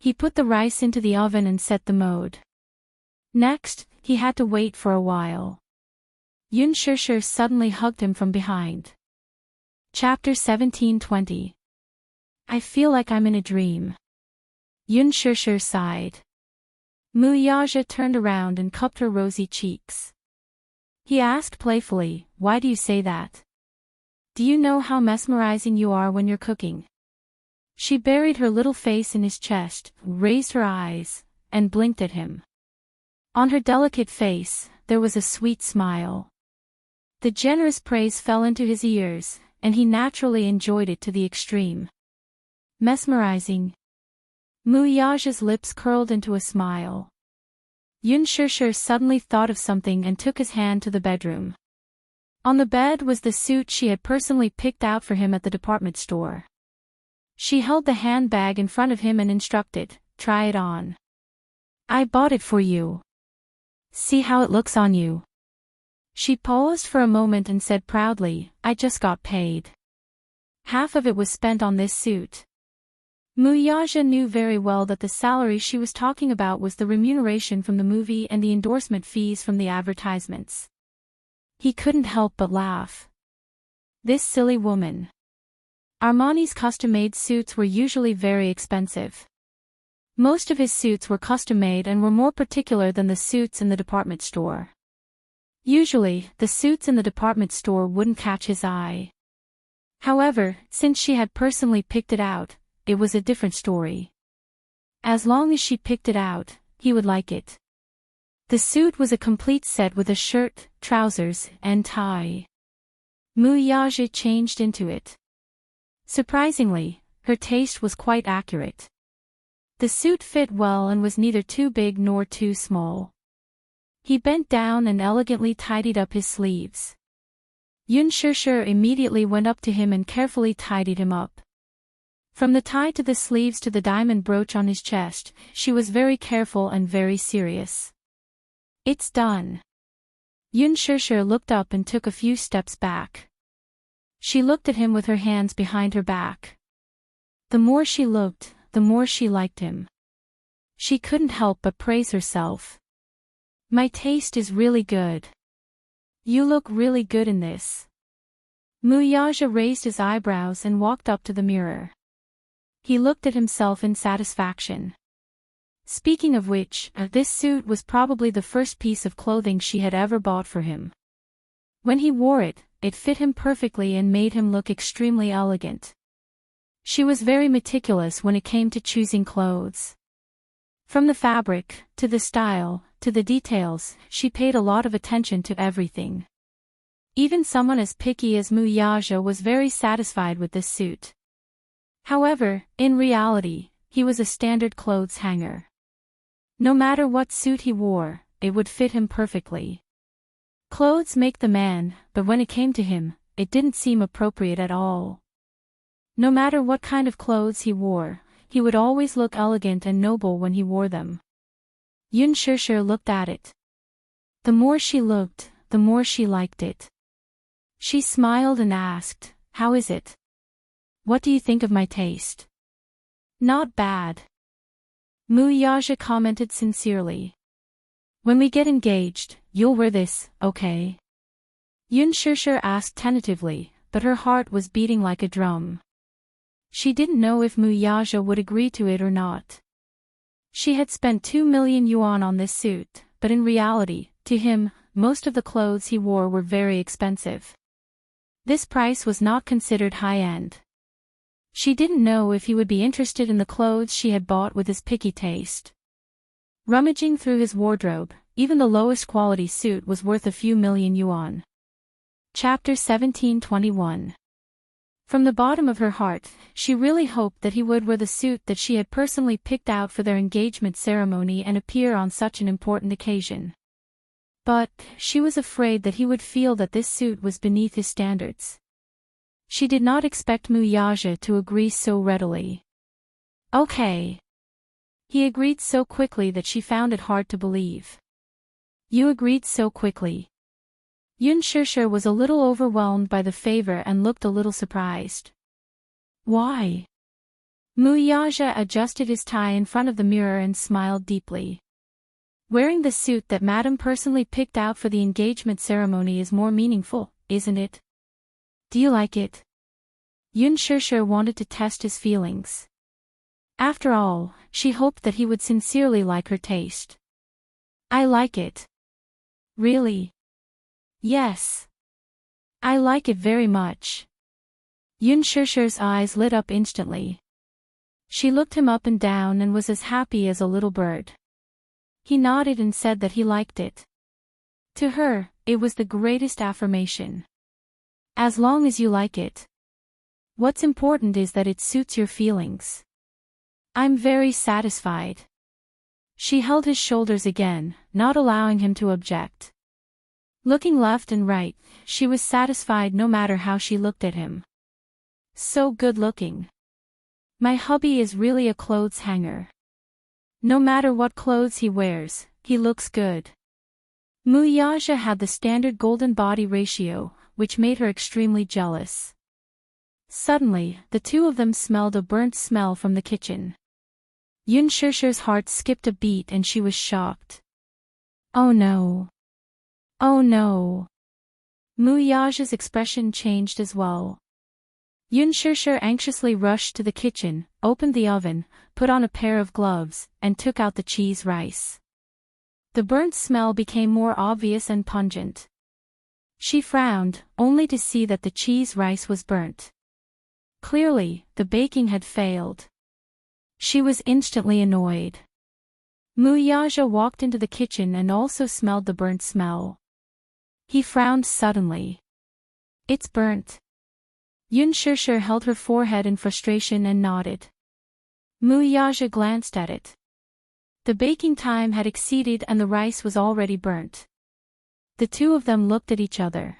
Speaker 1: He put the rice into the oven and set the mode. Next, he had to wait for a while. Yun Shishir suddenly hugged him from behind. Chapter 17:20. I feel like I'm in a dream. Yun Shishir sighed. Mu Yaja turned around and cupped her rosy cheeks. He asked playfully, "Why do you say that? Do you know how mesmerizing you are when you're cooking?" She buried her little face in his chest, raised her eyes, and blinked at him. On her delicate face, there was a sweet smile. The generous praise fell into his ears, and he naturally enjoyed it to the extreme. Mesmerizing. Mu Yaja's lips curled into a smile. Yun Shishir suddenly thought of something and took his hand to the bedroom. On the bed was the suit she had personally picked out for him at the department store. She held the handbag in front of him and instructed, "Try it on. I bought it for you. See how it looks on you." She paused for a moment and said proudly, "I just got paid. Half of it was spent on this suit." Mu Yaja knew very well that the salary she was talking about was the remuneration from the movie and the endorsement fees from the advertisements. He couldn't help but laugh. This silly woman. Armani's custom-made suits were usually very expensive. Most of his suits were custom-made and were more particular than the suits in the department store. Usually, the suits in the department store wouldn't catch his eye. However, since she had personally picked it out, it was a different story. As long as she picked it out, he would like it. The suit was a complete set with a shirt, trousers, and tie. Mu Yaja changed into it. Surprisingly, her taste was quite accurate. The suit fit well and was neither too big nor too small. He bent down and elegantly tidied up his sleeves. Yun Shishir immediately went up to him and carefully tidied him up. From the tie to the sleeves to the diamond brooch on his chest, she was very careful and very serious. "It's done." Yun Shishir looked up and took a few steps back. She looked at him with her hands behind her back. The more she looked, the more she liked him. She couldn't help but praise herself. "My taste is really good. You look really good in this." Mu Yaja raised his eyebrows and walked up to the mirror. He looked at himself in satisfaction. Speaking of which, this suit was probably the first piece of clothing she had ever bought for him. When he wore it, it fit him perfectly and made him look extremely elegant. She was very meticulous when it came to choosing clothes. From the fabric, to the style, to the details, she paid a lot of attention to everything. Even someone as picky as Mu Yaja was very satisfied with this suit. However, in reality, he was a standard clothes hanger. No matter what suit he wore, it would fit him perfectly. Clothes make the man, but when it came to him, it didn't seem appropriate at all. No matter what kind of clothes he wore, he would always look elegant and noble when he wore them. Yun Shishir looked at it. The more she looked, the more she liked it. She smiled and asked, "How is it? What do you think of my taste?" "Not bad." Mu Yaja commented sincerely. "When we get engaged, you'll wear this, okay?" Yun Shishir asked tentatively, but her heart was beating like a drum. She didn't know if Mu Yaja would agree to it or not. She had spent 2 million yuan on this suit, but in reality, to him, most of the clothes he wore were very expensive. This price was not considered high-end. She didn't know if he would be interested in the clothes she had bought with his picky taste. Rummaging through his wardrobe, even the lowest quality suit was worth a few million yuan. Chapter 17:21. From the bottom of her heart, she really hoped that he would wear the suit that she had personally picked out for their engagement ceremony and appear on such an important occasion. But, she was afraid that he would feel that this suit was beneath his standards. She did not expect Mu Yaja to agree so readily. "Okay." He agreed so quickly that she found it hard to believe. "You agreed so quickly." Yun Shishir was a little overwhelmed by the favor and looked a little surprised. "Why?" Muyaja adjusted his tie in front of the mirror and smiled deeply. Wearing the suit that Madame personally picked out for the engagement ceremony is more meaningful, isn't it? Do you like it? Yun Shishir wanted to test his feelings. After all, she hoped that he would sincerely like her taste. I like it. Really? Yes. I like it very much. Yun Shishir's eyes lit up instantly. She looked him up and down and was as happy as a little bird. He nodded and said that he liked it. To her, it was the greatest affirmation. As long as you like it. What's important is that it suits your feelings. I'm very satisfied. She held his shoulders again, not allowing him to object. Looking left and right, she was satisfied no matter how she looked at him. So good looking. My hubby is really a clothes hanger. No matter what clothes he wears, he looks good. Muyaja had the standard golden body ratio, which made her extremely jealous. Suddenly, the two of them smelled a burnt smell from the kitchen. Yun Shishir's heart skipped a beat and she was shocked. Oh no. Oh no. Muyaja's expression changed as well. Yun Shishir anxiously rushed to the kitchen, opened the oven, put on a pair of gloves, and took out the cheese rice. The burnt smell became more obvious and pungent. She frowned, only to see that the cheese rice was burnt. Clearly, the baking had failed. She was instantly annoyed. Muyaja walked into the kitchen and also smelled the burnt smell. He frowned suddenly. It's burnt. Yun Shishir held her forehead in frustration and nodded. Muyaja glanced at it. The baking time had exceeded and the rice was already burnt. The two of them looked at each other.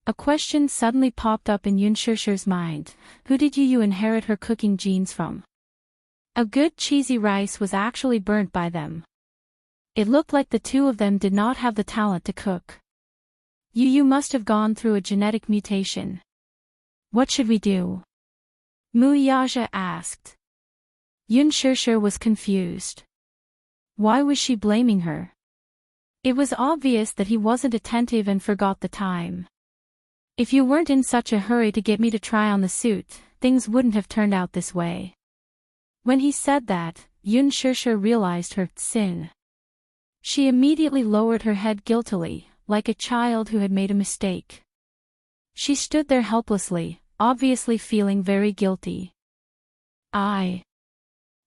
Speaker 1: A question suddenly popped up in Yun Shishir's mind. Who did you inherit her cooking genes from? A good cheesy rice was actually burnt by them. It looked like the two of them did not have the talent to cook. You must have gone through a genetic mutation. What should we do? Muyaja asked. Yun Shishir was confused. Why was she blaming her? It was obvious that he wasn't attentive and forgot the time. If you weren't in such a hurry to get me to try on the suit, things wouldn't have turned out this way. When he said that, Yun Shishir realized her sin. She immediately lowered her head guiltily, like a child who had made a mistake. She stood there helplessly, obviously feeling very guilty.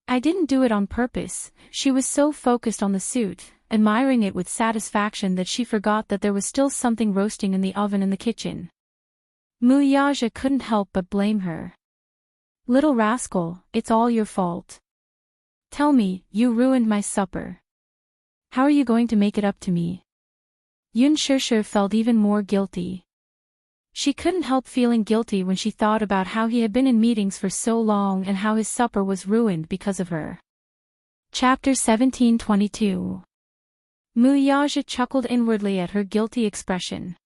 Speaker 1: I didn't do it on purpose. She was so focused on the suit, admiring it with satisfaction that she forgot that there was still something roasting in the oven in the kitchen. Muyaja couldn't help but blame her. Little rascal, it's all your fault. Tell me, you ruined my supper. How are you going to make it up to me? Yun Shishir felt even more guilty. She couldn't help feeling guilty when she thought about how he had been in meetings for so long and how his supper was ruined because of her. Chapter 1722. Muyaja chuckled inwardly at her guilty expression.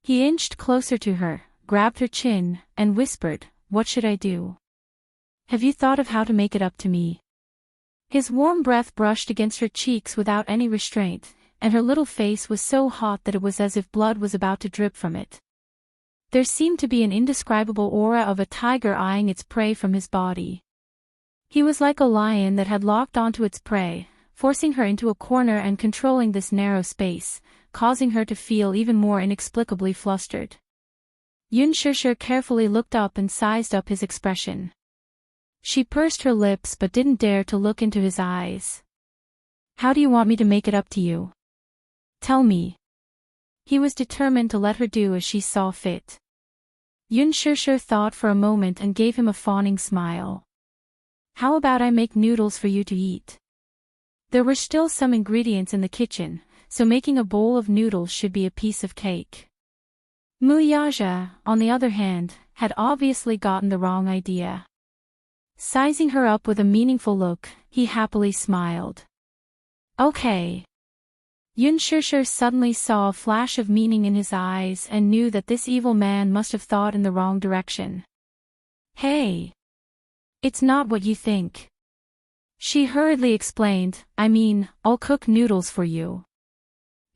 Speaker 1: He inched closer to her, grabbed her chin, and whispered, What should I do? Have you thought of how to make it up to me? His warm breath brushed against her cheeks without any restraint, and her little face was so hot that it was as if blood was about to drip from it. There seemed to be an indescribable aura of a tiger eyeing its prey from his body. He was like a lion that had locked onto its prey, forcing her into a corner and controlling this narrow space, causing her to feel even more inexplicably flustered. Yun Shishir carefully looked up and sized up his expression. She pursed her lips but didn't dare to look into his eyes. How do you want me to make it up to you? Tell me. He was determined to let her do as she saw fit. Yun Shishir thought for a moment and gave him a fawning smile. How about I make noodles for you to eat? There were still some ingredients in the kitchen, so making a bowl of noodles should be a piece of cake. Muyaja, on the other hand, had obviously gotten the wrong idea. Sizing her up with a meaningful look, he happily smiled. Okay. Yun Shishir suddenly saw a flash of meaning in his eyes and knew that this evil man must have thought in the wrong direction. Hey! It's not what you think. She hurriedly explained, I'll cook noodles for you.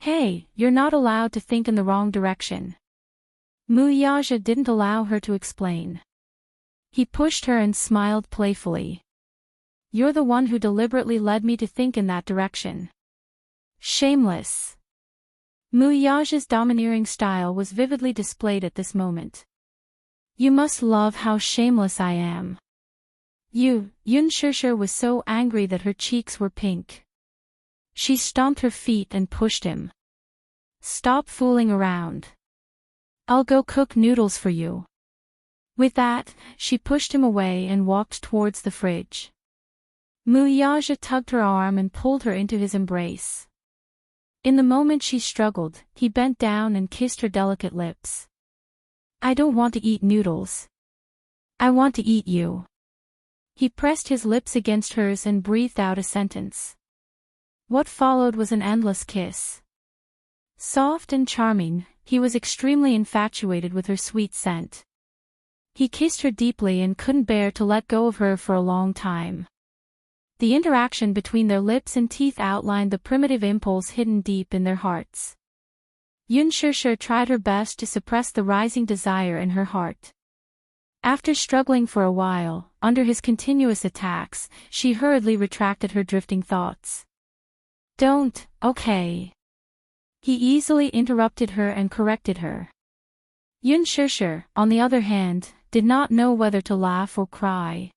Speaker 1: Hey, you're not allowed to think in the wrong direction. Muyaja didn't allow her to explain. He pushed her and smiled playfully. You're the one who deliberately led me to think in that direction. Shameless. Muyaja's domineering style was vividly displayed at this moment. You must love how shameless I am. Yun Shishir was so angry that her cheeks were pink. She stomped her feet and pushed him. Stop fooling around. I'll go cook noodles for you. With that, she pushed him away and walked towards the fridge. Muyaja tugged her arm and pulled her into his embrace. In the moment she struggled, he bent down and kissed her delicate lips. I don't want to eat noodles. I want to eat you. He pressed his lips against hers and breathed out a sentence. What followed was an endless kiss. Soft and charming, he was extremely infatuated with her sweet scent. He kissed her deeply and couldn't bear to let go of her for a long time. The interaction between their lips and teeth outlined the primitive impulse hidden deep in their hearts. Yun Shishir tried her best to suppress the rising desire in her heart. After struggling for a while, under his continuous attacks, she hurriedly retracted her drifting thoughts. Don't, okay. He easily interrupted her and corrected her. Yun Shishir, on the other hand, did not know whether to laugh or cry.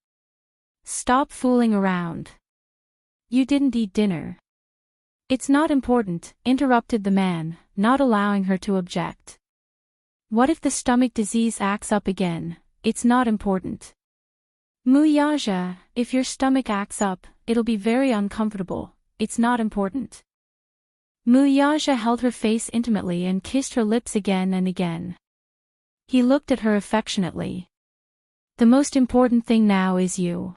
Speaker 1: Stop fooling around. You didn't eat dinner. It's not important, interrupted the man, not allowing her to object. What if the stomach disease acts up again? It's not important. Muyaja, if your stomach acts up, it'll be very uncomfortable. It's not important. Muyaja held her face intimately and kissed her lips again and again. He looked at her affectionately. The most important thing now is you.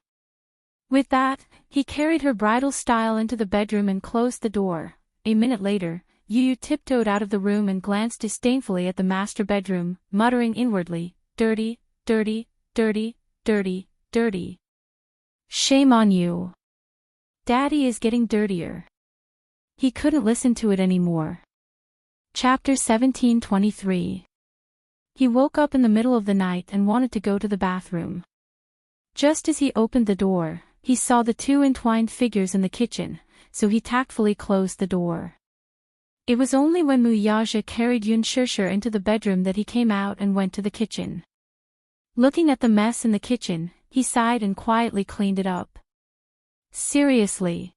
Speaker 1: With that, he carried her bridal style into the bedroom and closed the door. A minute later, Yu tiptoed out of the room and glanced disdainfully at the master bedroom, muttering inwardly, dirty, dirty, dirty, dirty, dirty. Shame on you. Daddy is getting dirtier. He couldn't listen to it anymore. Chapter 17:23. He woke up in the middle of the night and wanted to go to the bathroom. Just as he opened the door, he saw the two entwined figures in the kitchen, so he tactfully closed the door. It was only when Muyaja carried Yun Shishir into the bedroom that he came out and went to the kitchen. Looking at the mess in the kitchen, he sighed and quietly cleaned it up. Seriously.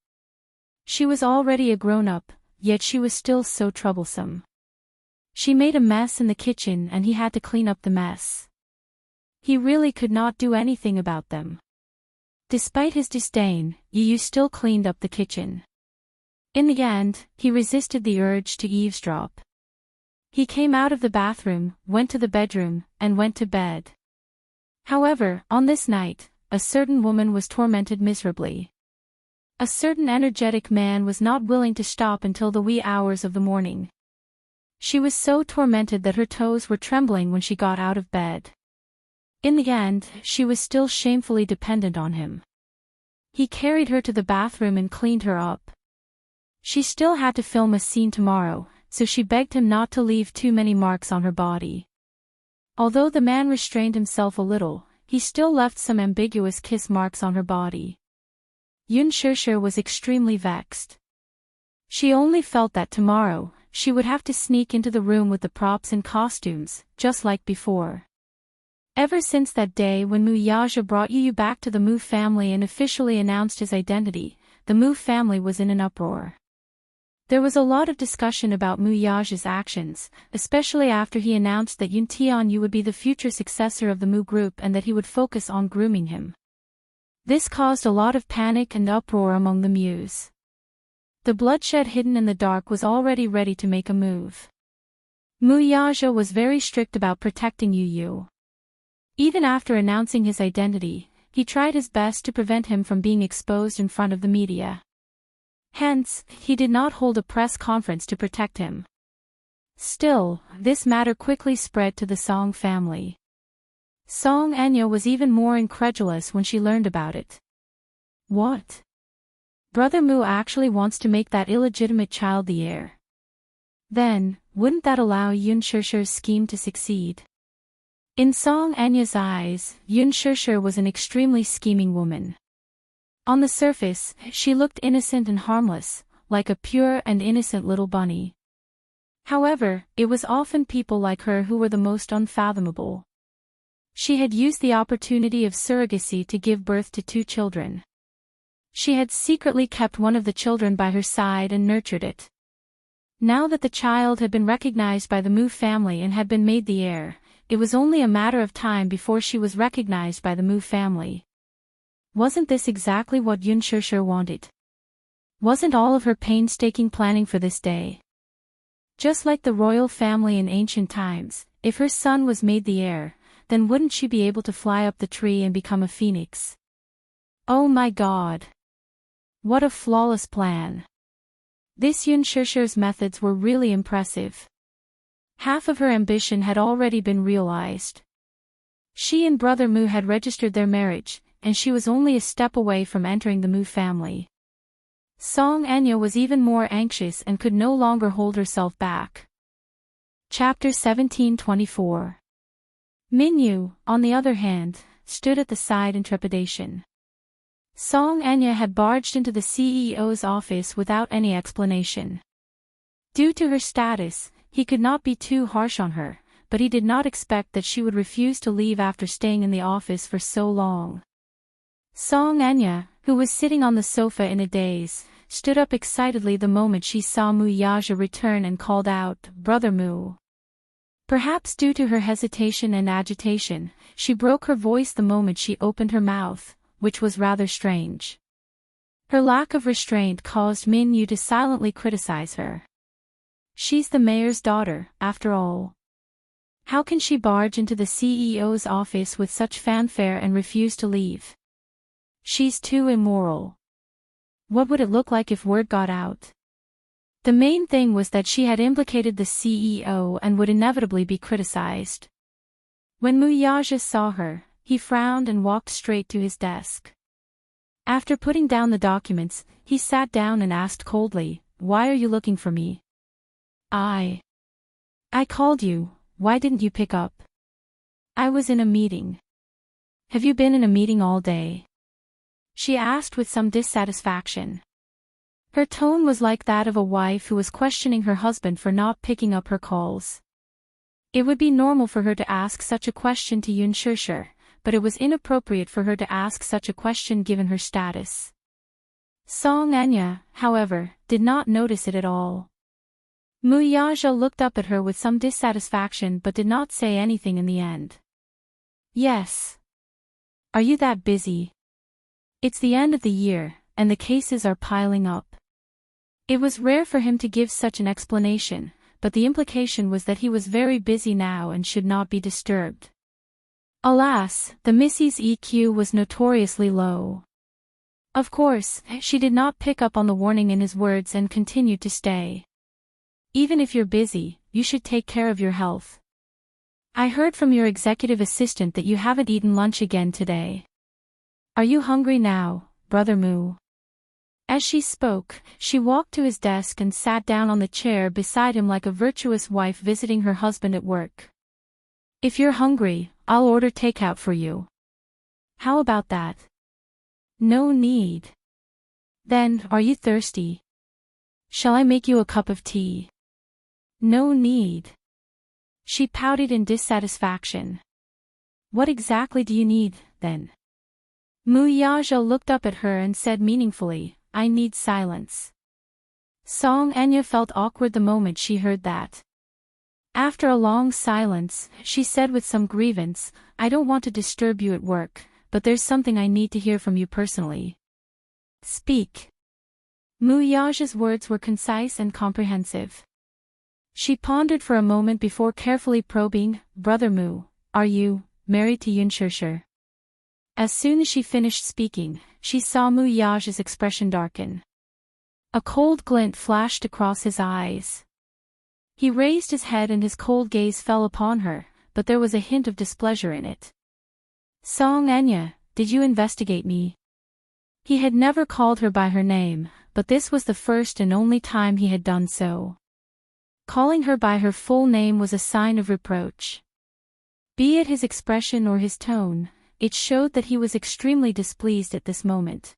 Speaker 1: She was already a grown-up, yet she was still so troublesome. She made a mess in the kitchen and he had to clean up the mess. He really could not do anything about them. Despite his disdain, Yu still cleaned up the kitchen. In the end, he resisted the urge to eavesdrop. He came out of the bathroom, went to the bedroom, and went to bed. However, on this night, a certain woman was tormented miserably. A certain energetic man was not willing to stop until the wee hours of the morning. She was so tormented that her toes were trembling when she got out of bed. In the end, she was still shamefully dependent on him. He carried her to the bathroom and cleaned her up. She still had to film a scene tomorrow, so she begged him not to leave too many marks on her body. Although the man restrained himself a little, he still left some ambiguous kiss marks on her body. Yun Shishir was extremely vexed. She only felt that tomorrow, she would have to sneak into the room with the props and costumes, just like before. Ever since that day when Muyaja brought Yu back to the Mu family and officially announced his identity, the Mu family was in an uproar. There was a lot of discussion about Muyaja's actions, especially after he announced that Yun Tianyu would be the future successor of the Mu group and that he would focus on grooming him. This caused a lot of panic and uproar among the Mus. The bloodshed hidden in the dark was already ready to make a move. Muyaja was very strict about protecting Yu. Even after announcing his identity, he tried his best to prevent him from being exposed in front of the media. Hence, he did not hold a press conference to protect him. Still, this matter quickly spread to the Song family. Song Anya was even more incredulous when she learned about it. What? Brother Mu actually wants to make that illegitimate child the heir. Then, wouldn't that allow Yun Shishir's scheme to succeed? In Song Anya's eyes, Yun Shishir was an extremely scheming woman. On the surface, she looked innocent and harmless, like a pure and innocent little bunny. However, it was often people like her who were the most unfathomable. She had used the opportunity of surrogacy to give birth to 2 children. She had secretly kept one of the children by her side and nurtured it. Now that the child had been recognized by the Mu family and had been made the heir, it was only a matter of time before she was recognized by the Mu family. Wasn't this exactly what Yun Shishir wanted? Wasn't all of her painstaking planning for this day? Just like the royal family in ancient times, if her son was made the heir, then wouldn't she be able to fly up the tree and become a phoenix? Oh my God! What a flawless plan! This Yun Shishir's methods were really impressive. Half of her ambition had already been realized. She and Brother Mu had registered their marriage, and she was only a step away from entering the Mu family. Song Anya was even more anxious and could no longer hold herself back. Chapter 1724. Minyu, on the other hand, stood at the side in trepidation. Song Anya had barged into the CEO's office without any explanation. Due to her status, he could not be too harsh on her, but he did not expect that she would refuse to leave after staying in the office for so long. Song Anya, who was sitting on the sofa in a daze, stood up excitedly the moment she saw Mu Yaja return and called out, "Brother Mu." Perhaps due to her hesitation and agitation, she broke her voice the moment she opened her mouth, which was rather strange. Her lack of restraint caused Min Yu to silently criticize her. She's the mayor's daughter, after all. How can she barge into the CEO's office with such fanfare and refuse to leave? She's too immoral. What would it look like if word got out? The main thing was that she had implicated the CEO and would inevitably be criticized. When Mu Yaja saw her, he frowned and walked straight to his desk. After putting down the documents, he sat down and asked coldly, "Why are you looking for me?" I called you, why didn't you pick up?" "I was in a meeting." "Have you been in a meeting all day?" she asked with some dissatisfaction. Her tone was like that of a wife who was questioning her husband for not picking up her calls. It would be normal for her to ask such a question to Yun Shishir, but it was inappropriate for her to ask such a question given her status. Song Anya, however, did not notice it at all. Mu Yaja looked up at her with some dissatisfaction but did not say anything in the end. "Yes. Are you that busy? It's the end of the year, and the cases are piling up." It was rare for him to give such an explanation, but the implication was that he was very busy now and should not be disturbed. Alas, the Missy's EQ was notoriously low. Of course, she did not pick up on the warning in his words and continued to stay. "Even if you're busy, you should take care of your health. I heard from your executive assistant that you haven't eaten lunch again today. Are you hungry now, Brother Mu?" As she spoke, she walked to his desk and sat down on the chair beside him like a virtuous wife visiting her husband at work. "If you're hungry, I'll order takeout for you. How about that?" "No need." "Then, are you thirsty? Shall I make you a cup of tea?" "No need." She pouted in dissatisfaction. "What exactly do you need, then?" Mu Yaja looked up at her and said meaningfully, "I need silence." Song Anya felt awkward the moment she heard that. After a long silence, she said with some grievance, "I don't want to disturb you at work, but there's something I need to hear from you personally." "Speak." Mu Yaja's words were concise and comprehensive. She pondered for a moment before carefully probing, "Brother Mu, are you married to Yun Shishir?" As soon as she finished speaking, she saw Mu Yaja's expression darken. A cold glint flashed across his eyes. He raised his head and his cold gaze fell upon her, but there was a hint of displeasure in it. Song Enya, did you investigate me? He had never called her by her name, but this was the first and only time he had done so. Calling her by her full name was a sign of reproach. Be it his expression or his tone, it showed that he was extremely displeased at this moment.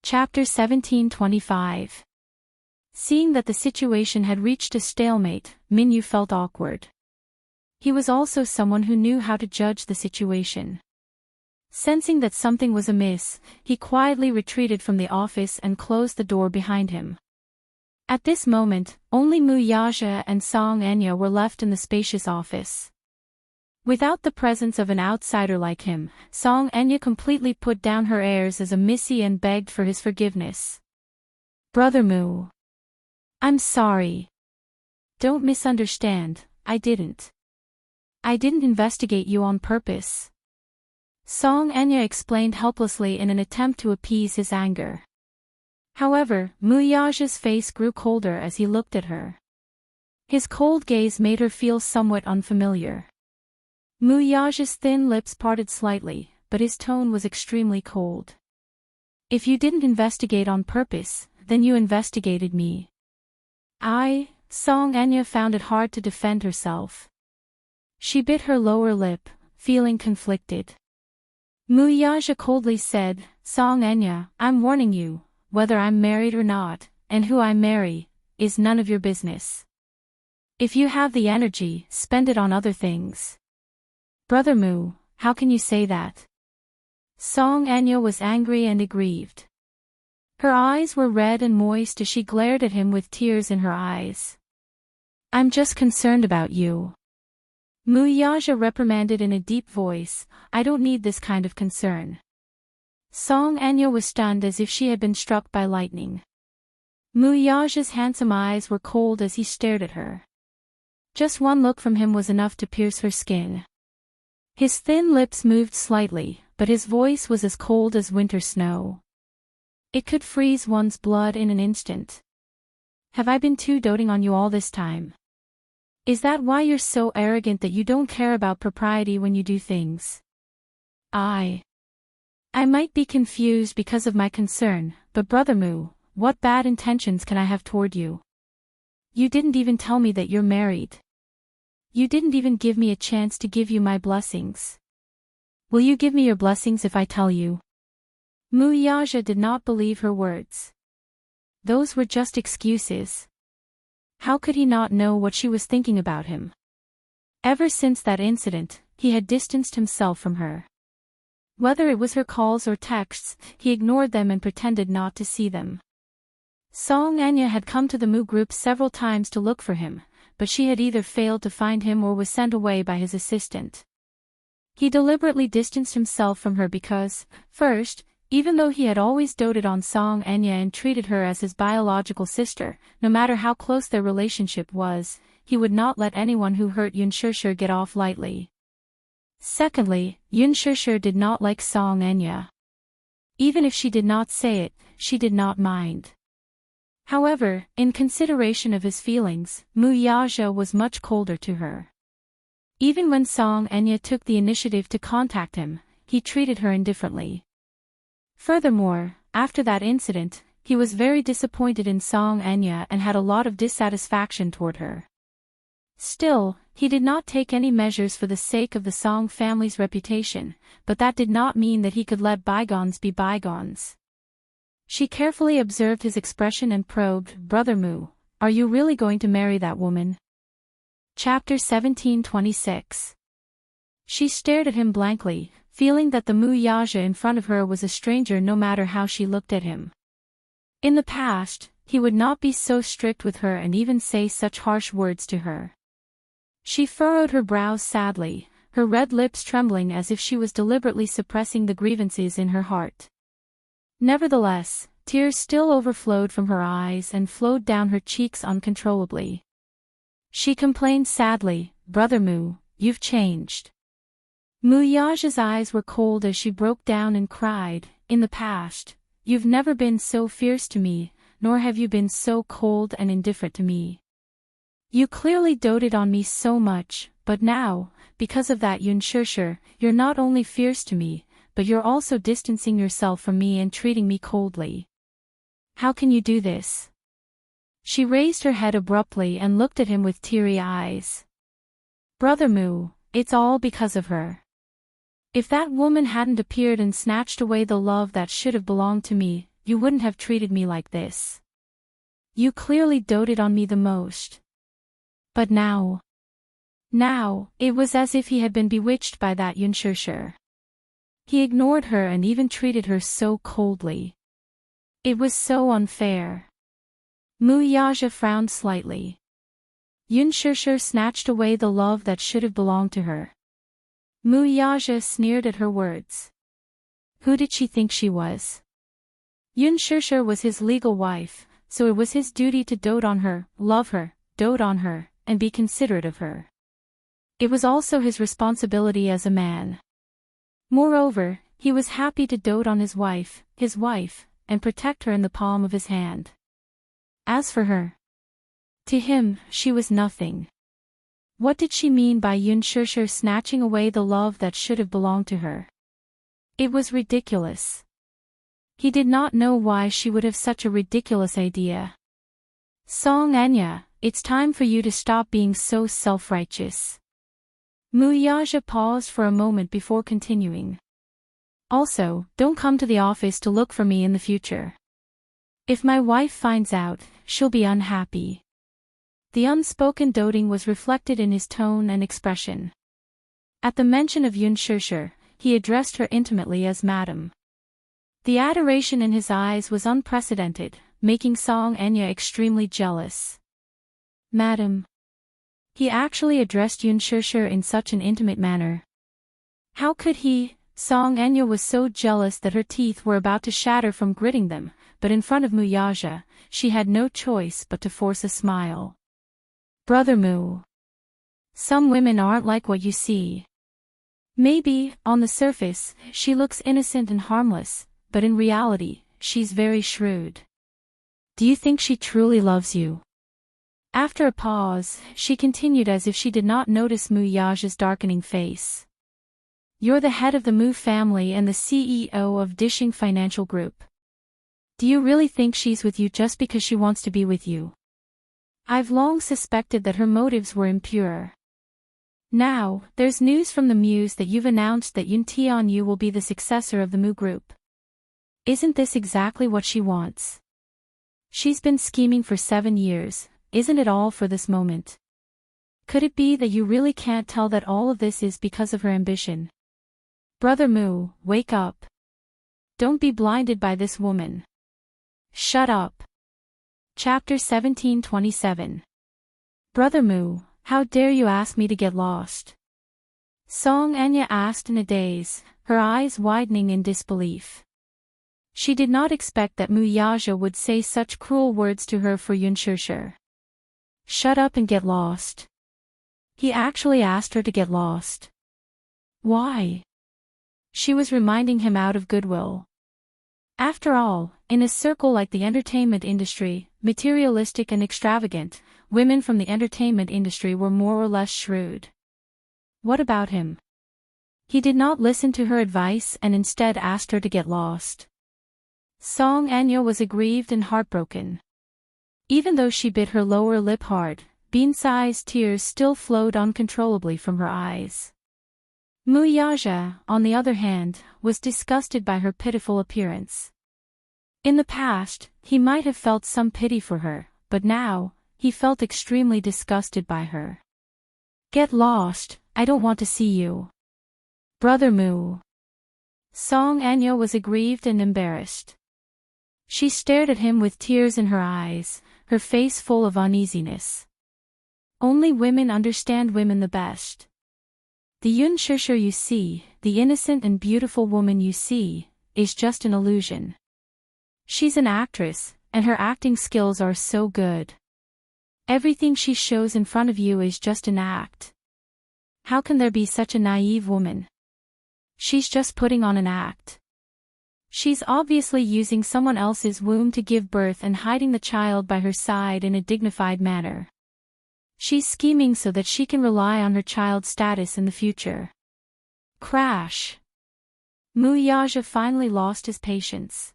Speaker 1: Chapter 17:25. Seeing that the situation had reached a stalemate, Minyu felt awkward. He was also someone who knew how to judge the situation. Sensing that something was amiss, he quietly retreated from the office and closed the door behind him. At this moment, only Mu Yaja and Song Enya were left in the spacious office. Without the presence of an outsider like him, Song Enya completely put down her airs as a missy and begged for his forgiveness. Brother Mu. I'm sorry. Don't misunderstand, I didn't investigate you on purpose. Song Enya explained helplessly in an attempt to appease his anger. However, Mu Yaja's face grew colder as he looked at her. His cold gaze made her feel somewhat unfamiliar. Mu Yaja's thin lips parted slightly, but his tone was extremely cold. If you didn't investigate on purpose, then you investigated me. Song Enya found it hard to defend herself. She bit her lower lip, feeling conflicted. Mu Yaja coldly said, Song Enya, I'm warning you, whether I'm married or not, and who I marry, is none of your business. If you have the energy, spend it on other things. Brother Mu, how can you say that? Song Enya was angry and aggrieved. Her eyes were red and moist as she glared at him with tears in her eyes. I'm just concerned about you. Mu Yaja reprimanded in a deep voice, I don't need this kind of concern. Song Enya was stunned as if she had been struck by lightning. Mu Yaja's handsome eyes were cold as he stared at her. Just one look from him was enough to pierce her skin. His thin lips moved slightly, but his voice was as cold as winter snow. It could freeze one's blood in an instant. Have I been too doting on you all this time? Is that why you're so arrogant that you don't care about propriety when you do things? I might be confused because of my concern, but Brother Mu, what bad intentions can I have toward you? You didn't even tell me that you're married. You didn't even give me a chance to give you my blessings. Will you give me your blessings if I tell you? Mu Yaja did not believe her words. Those were just excuses. How could he not know what she was thinking about him? Ever since that incident, he had distanced himself from her. Whether it was her calls or texts, he ignored them and pretended not to see them. Song Enya had come to the Mu group several times to look for him, but she had either failed to find him or was sent away by his assistant. He deliberately distanced himself from her because, first, even though he had always doted on Song Enya and treated her as his biological sister, no matter how close their relationship was, he would not let anyone who hurt Yun Shishir get off lightly. Secondly, Yun Shishir did not like Song Enya. Even if she did not say it, she did not mind. However, in consideration of his feelings, Mu Yaja was much colder to her. Even when Song Enya took the initiative to contact him, he treated her indifferently. Furthermore, after that incident, he was very disappointed in Song Enya and had a lot of dissatisfaction toward her. Still, he did not take any measures for the sake of the Song family's reputation, but that did not mean that he could let bygones be bygones. She carefully observed his expression and probed, Brother Mu, are you really going to marry that woman? Chapter 17:26. She stared at him blankly, feeling that the Mu Yaja in front of her was a stranger no matter how she looked at him. In the past, he would not be so strict with her and even say such harsh words to her. She furrowed her brows sadly, her red lips trembling as if she was deliberately suppressing the grievances in her heart. Nevertheless, tears still overflowed from her eyes and flowed down her cheeks uncontrollably. She complained sadly, Brother Mu, you've changed. Mu Yaja's eyes were cold as she broke down and cried, in the past, you've never been so fierce to me, nor have you been so cold and indifferent to me. You clearly doted on me so much, but now, because of that Yunshusher, you're not only fierce to me, but you're also distancing yourself from me and treating me coldly. How can you do this? She raised her head abruptly and looked at him with teary eyes. Brother Mu, it's all because of her. If that woman hadn't appeared and snatched away the love that should have belonged to me, you wouldn't have treated me like this. You clearly doted on me the most. But now, it was as if he had been bewitched by that Yunshusher. He ignored her and even treated her so coldly. It was so unfair. Mu Yaja frowned slightly. Yunshusher snatched away the love that should have belonged to her. Mu Yaja sneered at her words. Who did she think she was? Yunshusher was his legal wife, so it was his duty to dote on her, love her, dote on her, and be considerate of her. It was also his responsibility as a man. Moreover, he was happy to dote on his wife, and protect her in the palm of his hand. As for her, to him, she was nothing. What did she mean by Yunshusher snatching away the love that should have belonged to her? It was ridiculous. He did not know why she would have such a ridiculous idea. Song Anya, it's time for you to stop being so self-righteous. Mu Yaja paused for a moment before continuing. Also, don't come to the office to look for me in the future. If my wife finds out, she'll be unhappy. The unspoken doting was reflected in his tone and expression. At the mention of Yunshusher, he addressed her intimately as Madam. The adoration in his eyes was unprecedented, making Song Enya extremely jealous. Madam. He actually addressed Yunshusher in such an intimate manner. How could he? Song Enya was so jealous that her teeth were about to shatter from gritting them, but in front of Mu Yaja, she had no choice but to force a smile. Brother Mu. Some women aren't like what you see. Maybe, on the surface, she looks innocent and harmless, but in reality, she's very shrewd. Do you think she truly loves you? After a pause, she continued as if she did not notice Mu Yaja's darkening face. You're the head of the Mu family and the CEO of Dishing Financial Group. Do you really think she's with you just because she wants to be with you? I've long suspected that her motives were impure. Now, there's news from the Muse that you've announced that Yun Tianyu will be the successor of the Mu Group. Isn't this exactly what she wants? She's been scheming for 7 years, isn't it all for this moment? Could it be that you really can't tell that all of this is because of her ambition? Brother Mu, wake up. Don't be blinded by this woman. Shut up. Chapter 1727. Brother Mu, how dare you ask me to get lost? Song Enya asked in a daze, her eyes widening in disbelief. She did not expect that Mu Yaja would say such cruel words to her for Yunshusher. Shut up and get lost. He actually asked her to get lost. Why? She was reminding him out of goodwill. After all, in a circle like the entertainment industry, materialistic and extravagant, women from the entertainment industry were more or less shrewd. What about him? He did not listen to her advice and instead asked her to get lost. Song Enya was aggrieved and heartbroken. Even though she bit her lower lip hard, bean-sized tears still flowed uncontrollably from her eyes. Mu Yaja, on the other hand, was disgusted by her pitiful appearance. In the past, he might have felt some pity for her, but now, he felt extremely disgusted by her. Get lost, I don't want to see you. Brother Mu. Song Enya was aggrieved and embarrassed. She stared at him with tears in her eyes, her face full of uneasiness. Only women understand women the best. The Yunshusher you see, the innocent and beautiful woman you see, is just an illusion. She's an actress, and her acting skills are so good. Everything she shows in front of you is just an act. How can there be such a naive woman? She's just putting on an act. She's obviously using someone else's womb to give birth and hiding the child by her side in a dignified manner. She's scheming so that she can rely on her child's status in the future. Crash. Muyaja finally lost his patience.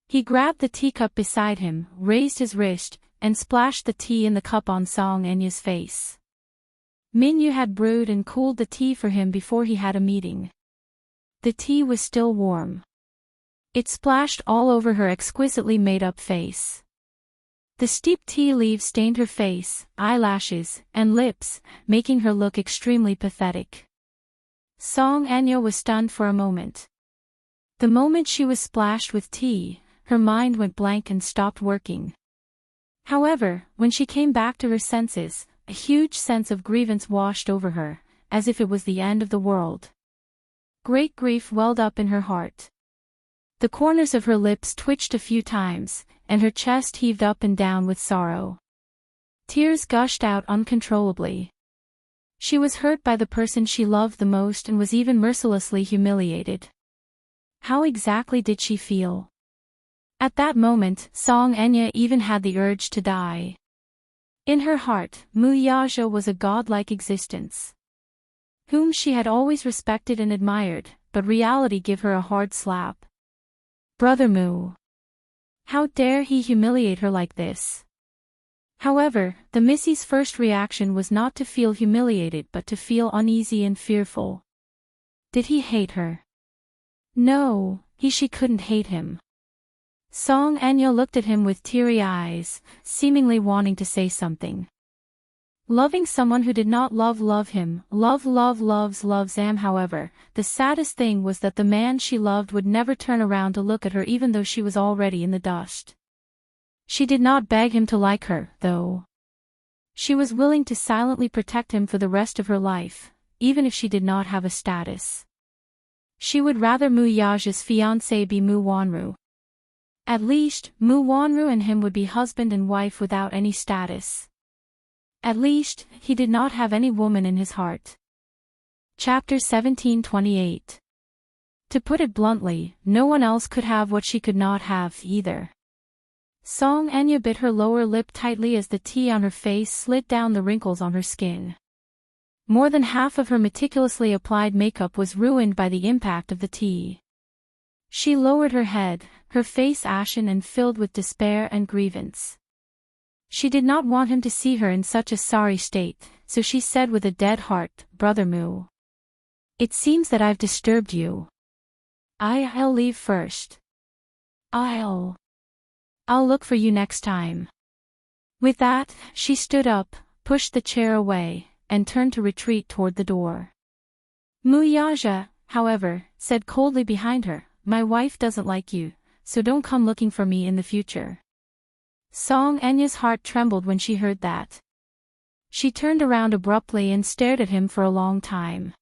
Speaker 1: He grabbed the teacup beside him, raised his wrist, and splashed the tea in the cup on Song Enya's face. Minyu had brewed and cooled the tea for him before he had a meeting. The tea was still warm. It splashed all over her exquisitely made-up face. The steeped tea leaves stained her face, eyelashes, and lips, making her look extremely pathetic. Song Enya was stunned for a moment. The moment she was splashed with tea, her mind went blank and stopped working. However, when she came back to her senses, a huge sense of grievance washed over her, as if it was the end of the world. Great grief welled up in her heart. The corners of her lips twitched a few times, and her chest heaved up and down with sorrow. Tears gushed out uncontrollably. She was hurt by the person she loved the most and was even mercilessly humiliated. How exactly did she feel? At that moment, Song Enya even had the urge to die. In her heart, Muyaja was a godlike existence, whom she had always respected and admired, but reality gave her a hard slap. Brother Mu. How dare he humiliate her like this? However, the Missy's first reaction was not to feel humiliated but to feel uneasy and fearful. Did he hate her? No, she couldn't hate him. Song Enya looked at him with teary eyes, seemingly wanting to say something. Loving someone who did not love him, loves him. However, the saddest thing was that the man she loved would never turn around to look at her even though she was already in the dust. She did not beg him to like her, though. She was willing to silently protect him for the rest of her life, even if she did not have a status. She would rather Muyaja's fiancé be Mu Wanru. At least, Mu Wanru and him would be husband and wife without any status. At least, he did not have any woman in his heart. Chapter 1728. To put it bluntly, no one else could have what she could not have either. Song Enya bit her lower lip tightly as the tea on her face slid down the wrinkles on her skin. More than half of her meticulously applied makeup was ruined by the impact of the tea. She lowered her head, her face ashen and filled with despair and grievance. She did not want him to see her in such a sorry state, so she said with a dead heart, Brother Mu. It seems that I've disturbed you. I'll leave first. I'll look for you next time. With that, she stood up, pushed the chair away, and turned to retreat toward the door. Muyaja, however, said coldly behind her, My wife doesn't like you, so don't come looking for me in the future. Song Enya's heart trembled when she heard that. She turned around abruptly and stared at him for a long time.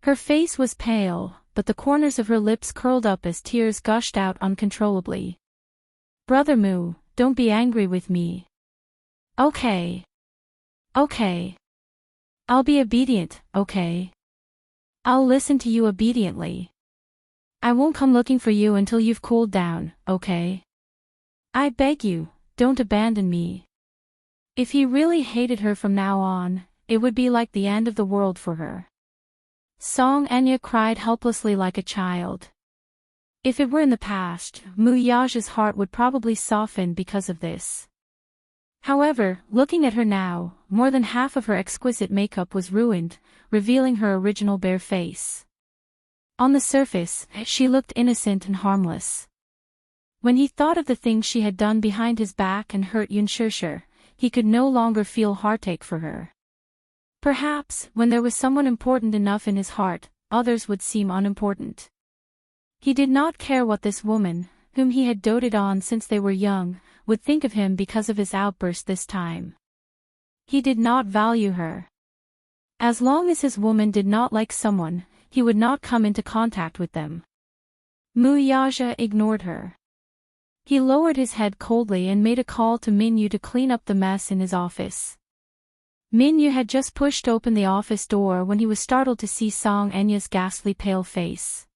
Speaker 1: Her face was pale, but the corners of her lips curled up as tears gushed out uncontrollably. Brother Mu, don't be angry with me. Okay. I'll be obedient, okay? I'll listen to you obediently. I won't come looking for you until you've cooled down, okay? I beg you, don't abandon me. If he really hated her from now on, it would be like the end of the world for her. Song Enya cried helplessly like a child. If it were in the past, Muyaja's heart would probably soften because of this. However, looking at her now, more than half of her exquisite makeup was ruined, revealing her original bare face. On the surface, she looked innocent and harmless. When he thought of the things she had done behind his back and hurt Yunshishir, he could no longer feel heartache for her. Perhaps, when there was someone important enough in his heart, others would seem unimportant. He did not care what this woman, whom he had doted on since they were young, would think of him because of his outburst this time. He did not value her. As long as his woman did not like someone, he would not come into contact with them. Muyaja ignored her. He lowered his head coldly and made a call to Minyu to clean up the mess in his office. Minyu had just pushed open the office door when he was startled to see Song Enya's ghastly pale face.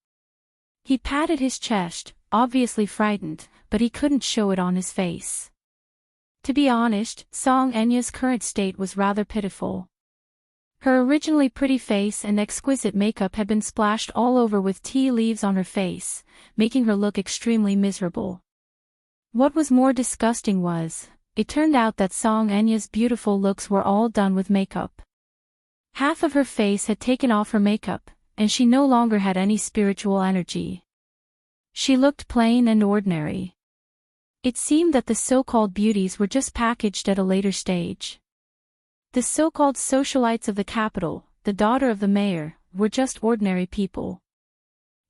Speaker 1: He patted his chest, obviously frightened, but he couldn't show it on his face. To be honest, Song Enya's current state was rather pitiful. Her originally pretty face and exquisite makeup had been splashed all over with tea leaves on her face, making her look extremely miserable. What was more disgusting was, it turned out that Song Enya's beautiful looks were all done with makeup. Half of her face had taken off her makeup, and she no longer had any spiritual energy. She looked plain and ordinary. It seemed that the so-called beauties were just packaged at a later stage. The so-called socialites of the capital, the daughter of the mayor, were just ordinary people.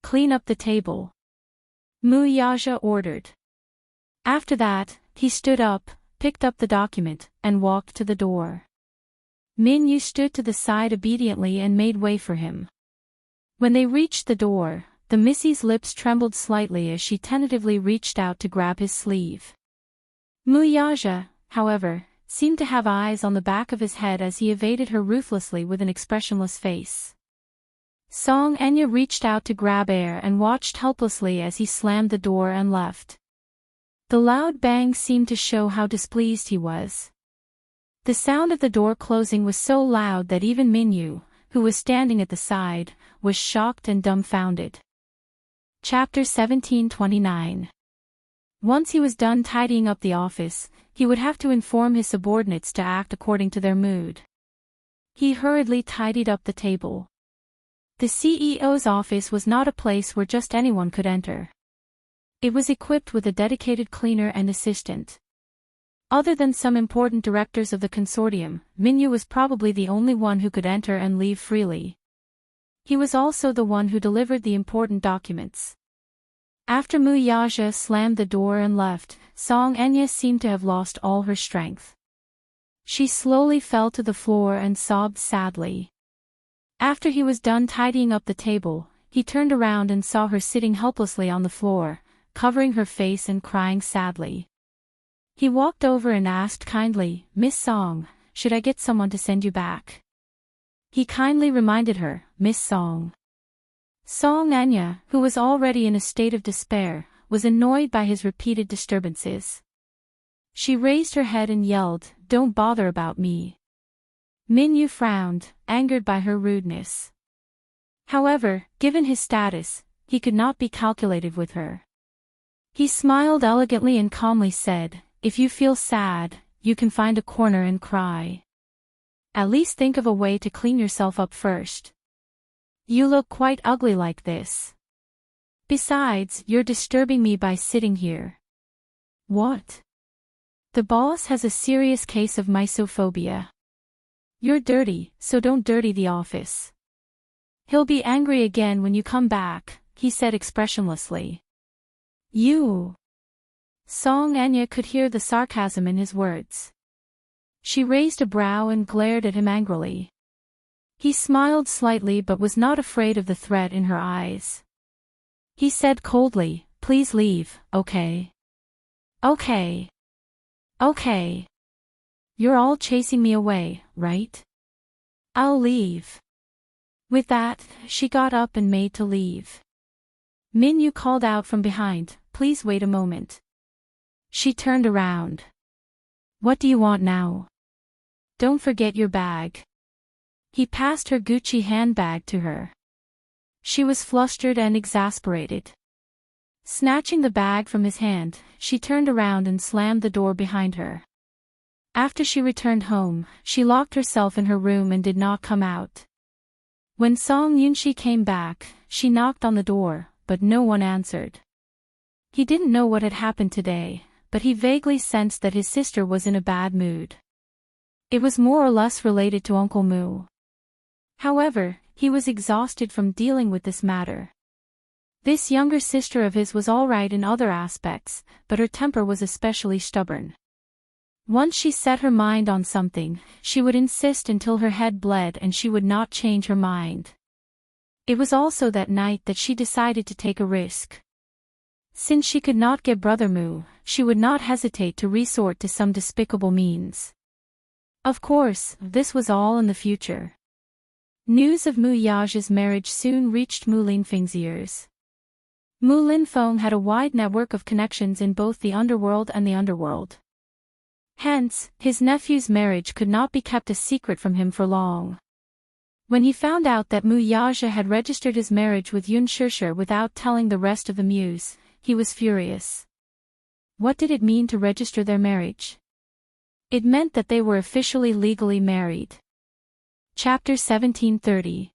Speaker 1: Clean up the table, Mu Yaja ordered. After that, he stood up, picked up the document, and walked to the door. Min Yu stood to the side obediently and made way for him. When they reached the door, the Missy's lips trembled slightly as she tentatively reached out to grab his sleeve. Mu Yaja, however, seemed to have eyes on the back of his head as he evaded her ruthlessly with an expressionless face. Song Enya reached out to grab air and watched helplessly as he slammed the door and left. The loud bang seemed to show how displeased he was. The sound of the door closing was so loud that even Minyu, who was standing at the side, was shocked and dumbfounded. Chapter 1729. Once he was done tidying up the office, he would have to inform his subordinates to act according to their mood. He hurriedly tidied up the table. The CEO's office was not a place where just anyone could enter. It was equipped with a dedicated cleaner and assistant. Other than some important directors of the consortium, Minyu was probably the only one who could enter and leave freely. He was also the one who delivered the important documents. After Mu Yaja slammed the door and left, Song Enya seemed to have lost all her strength. She slowly fell to the floor and sobbed sadly. After he was done tidying up the table, he turned around and saw her sitting helplessly on the floor, covering her face and crying sadly. He walked over and asked kindly, "Miss Song, should I get someone to send you back?" He kindly reminded her, "Miss Song." Song Enya, who was already in a state of despair, was annoyed by his repeated disturbances. She raised her head and yelled, "Don't bother about me." Minyu frowned, angered by her rudeness. However, given his status, he could not be calculative with her. He smiled elegantly and calmly said, "If you feel sad, you can find a corner and cry. At least think of a way to clean yourself up first. You look quite ugly like this. Besides, you're disturbing me by sitting here." "What?" "The boss has a serious case of misophobia. You're dirty, so don't dirty the office. He'll be angry again when you come back," he said expressionlessly. "You." Song Enya could hear the sarcasm in his words. She raised a brow and glared at him angrily. He smiled slightly but was not afraid of the threat in her eyes. He said coldly, "Please leave, okay? Okay. Okay. You're all chasing me away, right? I'll leave." With that, she got up and made to leave. Minyu called out from behind, "Please wait a moment." She turned around. "What do you want now? Don't forget your bag." He passed her Gucci handbag to her. She was flustered and exasperated. Snatching the bag from his hand, she turned around and slammed the door behind her. After she returned home, she locked herself in her room and did not come out. When Song Yunshi came back, she knocked on the door, but no one answered. He didn't know what had happened today, but he vaguely sensed that his sister was in a bad mood. It was more or less related to Uncle Mu. However, he was exhausted from dealing with this matter. This younger sister of his was all right in other aspects, but her temper was especially stubborn. Once she set her mind on something, she would insist until her head bled and she would not change her mind. It was also that night that she decided to take a risk. Since she could not get Brother Mu, she would not hesitate to resort to some despicable means. Of course, this was all in the future. News of Mu Yaja's marriage soon reached Mu Linfeng's ears. Mu Linfeng had a wide network of connections in both the underworld and the underworld. Hence, his nephew's marriage could not be kept a secret from him for long. When he found out that Mu Yaja had registered his marriage with Yun Shishir without telling the rest of the Muse, he was furious. What did it mean to register their marriage? It meant that they were officially legally married. Chapter 1730.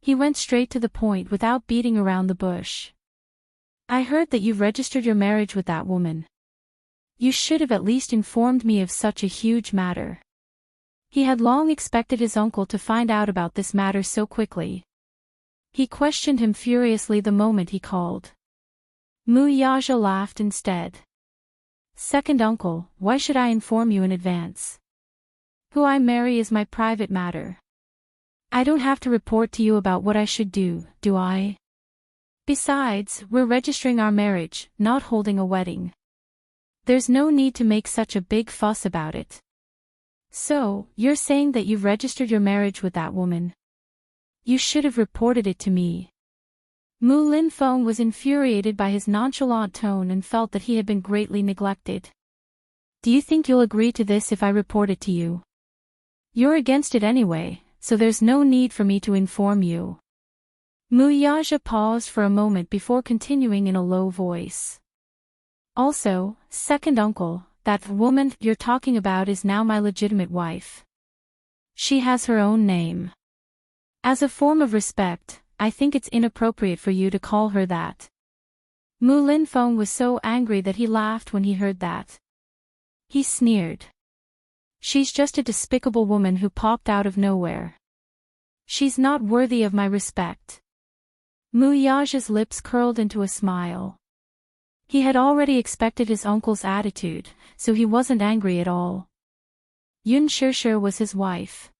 Speaker 1: He went straight to the point without beating around the bush. I heard that you've registered your marriage with that woman. You should have at least informed me of such a huge matter. He had long expected his uncle to find out about this matter so quickly. He questioned him furiously the moment he called. Mu Yaja laughed instead. Second uncle, why should I inform you in advance? Who I marry is my private matter. I don't have to report to you about what I should do I? Besides, we're registering our marriage, not holding a wedding. There's no need to make such a big fuss about it. So, you're saying that you've registered your marriage with that woman? You should have reported it to me. Mu Linfeng was infuriated by his nonchalant tone and felt that he had been greatly neglected. Do you think you'll agree to this if I report it to you? You're against it anyway, so there's no need for me to inform you. Mu Yaja paused for a moment before continuing in a low voice. Also, second uncle, that woman you're talking about is now my legitimate wife. She has her own name. As a form of respect, I think it's inappropriate for you to call her that. Mu Linfeng was so angry that he laughed when he heard that. He sneered. She's just a despicable woman who popped out of nowhere. She's not worthy of my respect. Mu Yaja's lips curled into a smile. He had already expected his uncle's attitude, so he wasn't angry at all. Yun Shishir was his wife.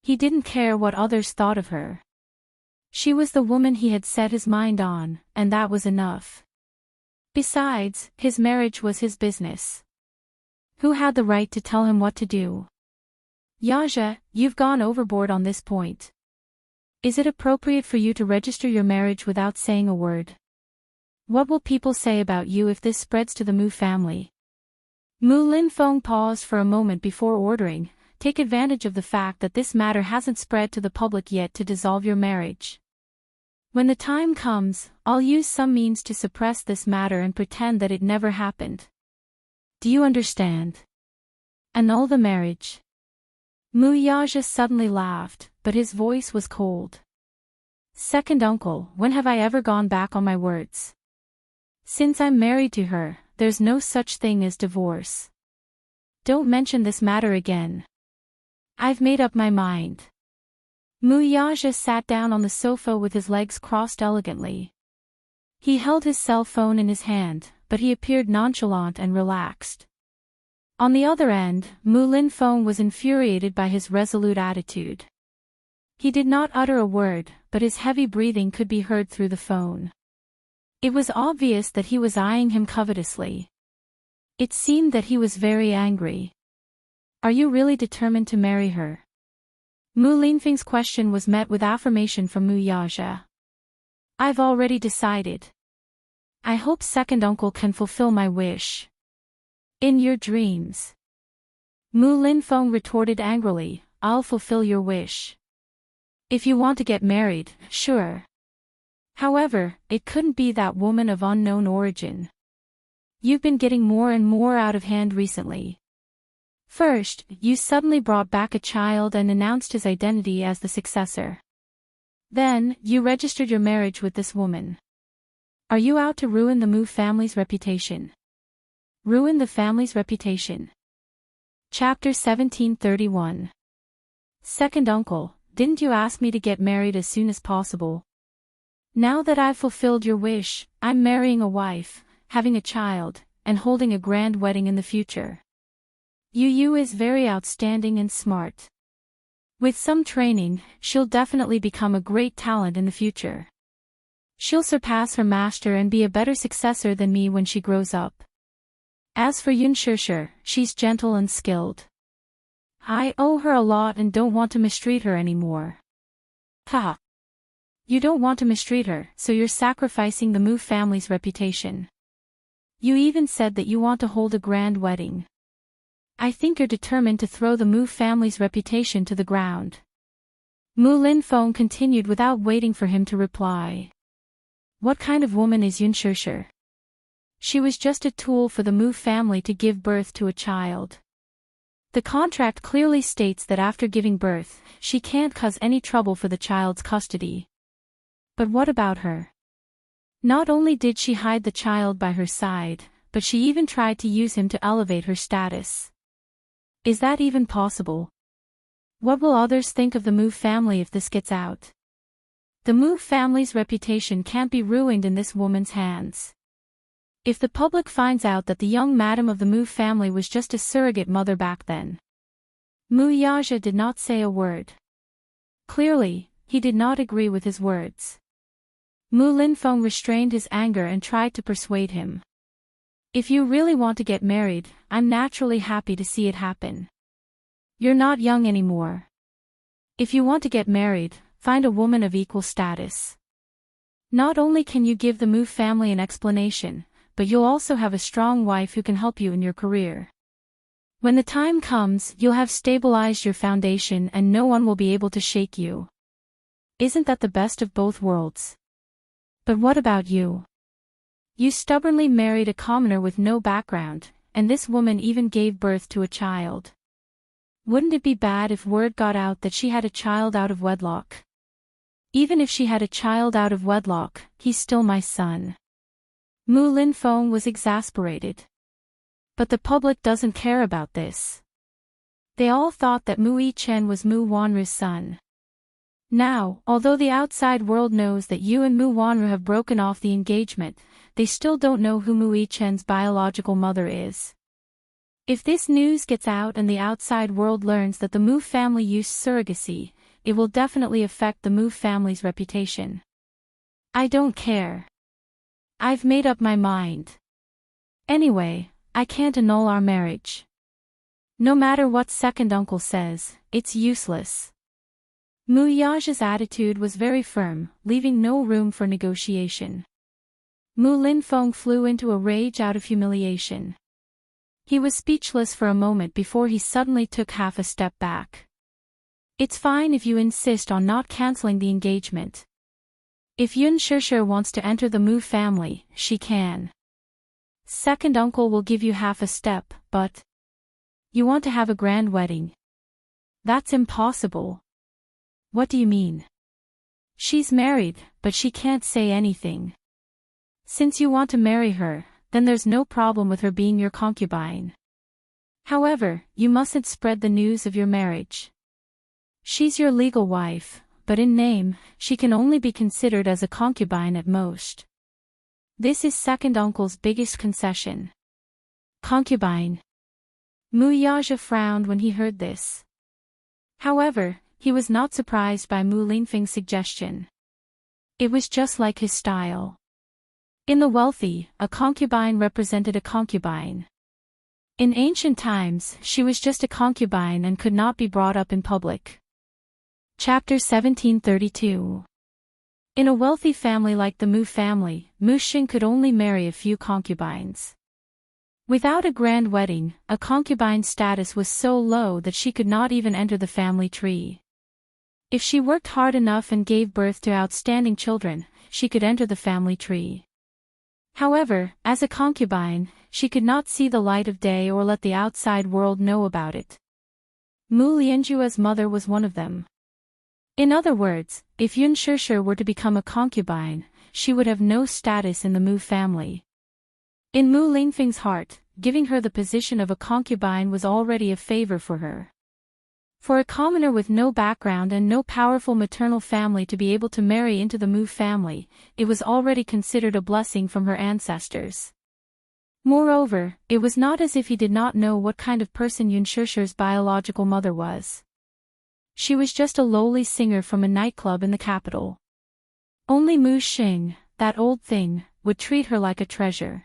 Speaker 1: He didn't care what others thought of her. She was the woman he had set his mind on, and that was enough. Besides, his marriage was his business. Who had the right to tell him what to do? Yaja, you've gone overboard on this point. Is it appropriate for you to register your marriage without saying a word? What will people say about you if this spreads to the Mu family? Mu Linfeng paused for a moment before ordering, take advantage of the fact that this matter hasn't spread to the public yet to dissolve your marriage. When the time comes, I'll use some means to suppress this matter and pretend that it never happened. Do you understand? Annul the marriage. Mu Yaja suddenly laughed, but his voice was cold. Second uncle, when have I ever gone back on my words? Since I'm married to her, there's no such thing as divorce. Don't mention this matter again. I've made up my mind. Mu Yaja sat down on the sofa with his legs crossed elegantly. He held his cell phone in his hand, but he appeared nonchalant and relaxed. On the other end, Mu Linfeng was infuriated by his resolute attitude. He did not utter a word, but his heavy breathing could be heard through the phone. It was obvious that he was eyeing him covetously. It seemed that he was very angry. Are you really determined to marry her? Mu Linfeng's question was met with affirmation from Mu Yaja. I've already decided. I hope second uncle can fulfill my wish. In your dreams. Mu Linfeng retorted angrily, I'll fulfill your wish. If you want to get married, sure. However, it couldn't be that woman of unknown origin. You've been getting more and more out of hand recently. First, you suddenly brought back a child and announced his identity as the successor. Then, you registered your marriage with this woman. Are you out to ruin the Mu family's reputation? Ruin the family's reputation. Chapter 1731. Second uncle, didn't you ask me to get married as soon as possible? Now that I've fulfilled your wish, I'm marrying a wife, having a child, and holding a grand wedding in the future. Yu is very outstanding and smart. With some training, she'll definitely become a great talent in the future. She'll surpass her master and be a better successor than me when she grows up. As for Yun Shishir, she's gentle and skilled. I owe her a lot and don't want to mistreat her anymore. Ha! You don't want to mistreat her, so you're sacrificing the Mu family's reputation. You even said that you want to hold a grand wedding. I think you're determined to throw the Mu family's reputation to the ground. Mu Linfeng continued without waiting for him to reply. What kind of woman is Yun Shusher? She was just a tool for the Mu family to give birth to a child. The contract clearly states that after giving birth, she can't cause any trouble for the child's custody. But what about her? Not only did she hide the child by her side, but she even tried to use him to elevate her status. Is that even possible? What will others think of the Mu family if this gets out? The Mu family's reputation can't be ruined in this woman's hands. If the public finds out that the young madam of the Mu family was just a surrogate mother back then. Mu Yaja did not say a word. Clearly, he did not agree with his words. Mu Linfeng restrained his anger and tried to persuade him. If you really want to get married, I'm naturally happy to see it happen. You're not young anymore. If you want to get married, find a woman of equal status. Not only can you give the Mu family an explanation, but you'll also have a strong wife who can help you in your career. When the time comes, you'll have stabilized your foundation and no one will be able to shake you. Isn't that the best of both worlds? But what about you? You stubbornly married a commoner with no background, and this woman even gave birth to a child. Wouldn't it be bad if word got out that she had a child out of wedlock? Even if she had a child out of wedlock, he's still my son. Mu Linfeng was exasperated. But the public doesn't care about this. They all thought that Mu Yichen was Mu Wanru's son. Now, although the outside world knows that you and Mu Wanru have broken off the engagement, they still don't know who Mu Yichen's biological mother is. If this news gets out and the outside world learns that the Mu family used surrogacy, it will definitely affect the Mu family's reputation. I don't care. I've made up my mind. Anyway, I can't annul our marriage. No matter what second uncle says, it's useless. Mu Yaja's attitude was very firm, leaving no room for negotiation. Mu Linfeng flew into a rage out of humiliation. He was speechless for a moment before he suddenly took half a step back. It's fine if you insist on not canceling the engagement. If Yun Shusher wants to enter the Mu family, she can. Second uncle will give you half a step, but you want to have a grand wedding. That's impossible. What do you mean? She's married, but she can't say anything. Since you want to marry her, then there's no problem with her being your concubine. However, you mustn't spread the news of your marriage. She's your legal wife, but in name, she can only be considered as a concubine at most. This is second uncle's biggest concession. Concubine. Mu Yaja frowned when he heard this. However, he was not surprised by Mu Linfeng's suggestion. It was just like his style. In the wealthy, a concubine represented a concubine. In ancient times, she was just a concubine and could not be brought up in public. Chapter 1732. In a wealthy family like the Mu family, Mu Xing could only marry a few concubines. Without a grand wedding, a concubine's status was so low that she could not even enter the family tree. If she worked hard enough and gave birth to outstanding children, she could enter the family tree. However, as a concubine, she could not see the light of day or let the outside world know about it. Mu Lianjua's mother was one of them. In other words, if Yun Shusher were to become a concubine, she would have no status in the Mu family. In Mu Linfeng's heart, giving her the position of a concubine was already a favor for her. For a commoner with no background and no powerful maternal family to be able to marry into the Mu family, it was already considered a blessing from her ancestors. Moreover, it was not as if he did not know what kind of person Yun Shusher's biological mother was. She was just a lowly singer from a nightclub in the capital. Only Mu Xing, that old thing, would treat her like a treasure.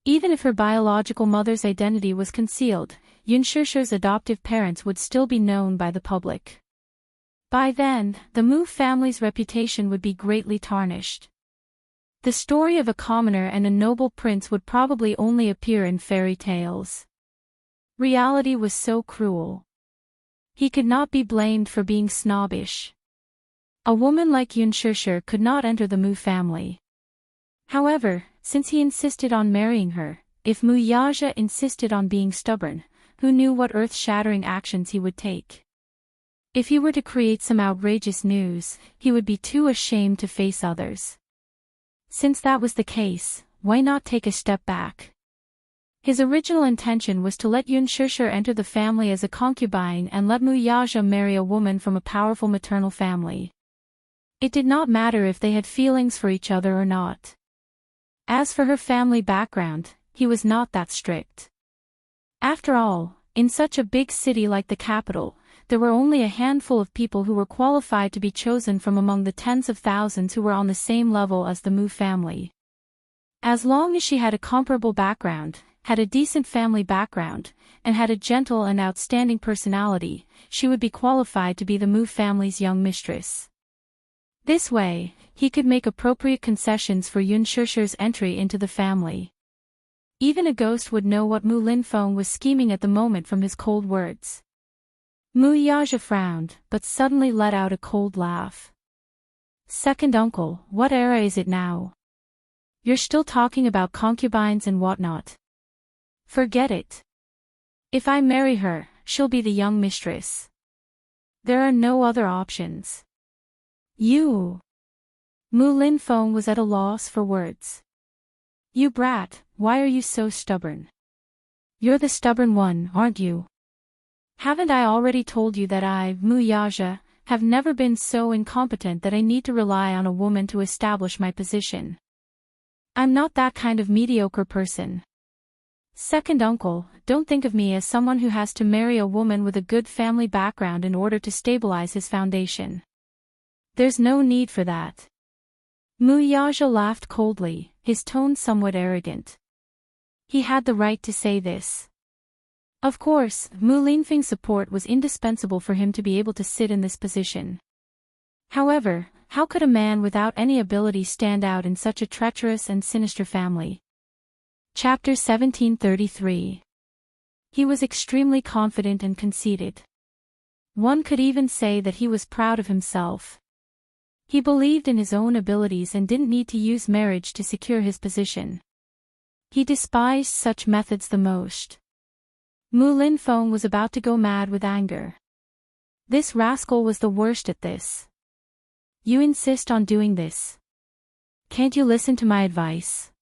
Speaker 1: Even if her biological mother's identity was concealed, Yun Shusher's adoptive parents would still be known by the public. By then, the Mu family's reputation would be greatly tarnished. The story of a commoner and a noble prince would probably only appear in fairy tales. Reality was so cruel. He could not be blamed for being snobbish. A woman like Yun Shishir could not enter the Mu family. However, since he insisted on marrying her, if Mu Yaja insisted on being stubborn, who knew what earth-shattering actions he would take? If he were to create some outrageous news, he would be too ashamed to face others. Since that was the case, why not take a step back? His original intention was to let Yun Shishir enter the family as a concubine and let Mu Yaja marry a woman from a powerful maternal family. It did not matter if they had feelings for each other or not. As for her family background, he was not that strict. After all, in such a big city like the capital, there were only a handful of people who were qualified to be chosen from among the tens of thousands who were on the same level as the Mu family. As long as she had a comparable background, had a decent family background, and had a gentle and outstanding personality, she would be qualified to be the Mu family's young mistress. This way, he could make appropriate concessions for Yun Shishir's entry into the family. Even a ghost would know what Mu Linfeng was scheming at the moment from his cold words. Mu Yaja frowned, but suddenly let out a cold laugh. Second uncle, what era is it now? You're still talking about concubines and whatnot. Forget it. If I marry her, she'll be the young mistress. There are no other options. You. Mu Linfeng was at a loss for words. You brat, why are you so stubborn? You're the stubborn one, aren't you? Haven't I already told you that I, Mu Yaja, have never been so incompetent that I need to rely on a woman to establish my position? I'm not that kind of mediocre person. Second uncle, don't think of me as someone who has to marry a woman with a good family background in order to stabilize his foundation. There's no need for that. Mu Yaja laughed coldly, his tone somewhat arrogant. He had the right to say this. Of course, Mu Linfeng's support was indispensable for him to be able to sit in this position. However, how could a man without any ability stand out in such a treacherous and sinister family? Chapter 1733. He was extremely confident and conceited. One could even say that he was proud of himself. He believed in his own abilities and didn't need to use marriage to secure his position. He despised such methods the most. Mu Linfeng was about to go mad with anger. This rascal was the worst at this. You insist on doing this. Can't you listen to my advice?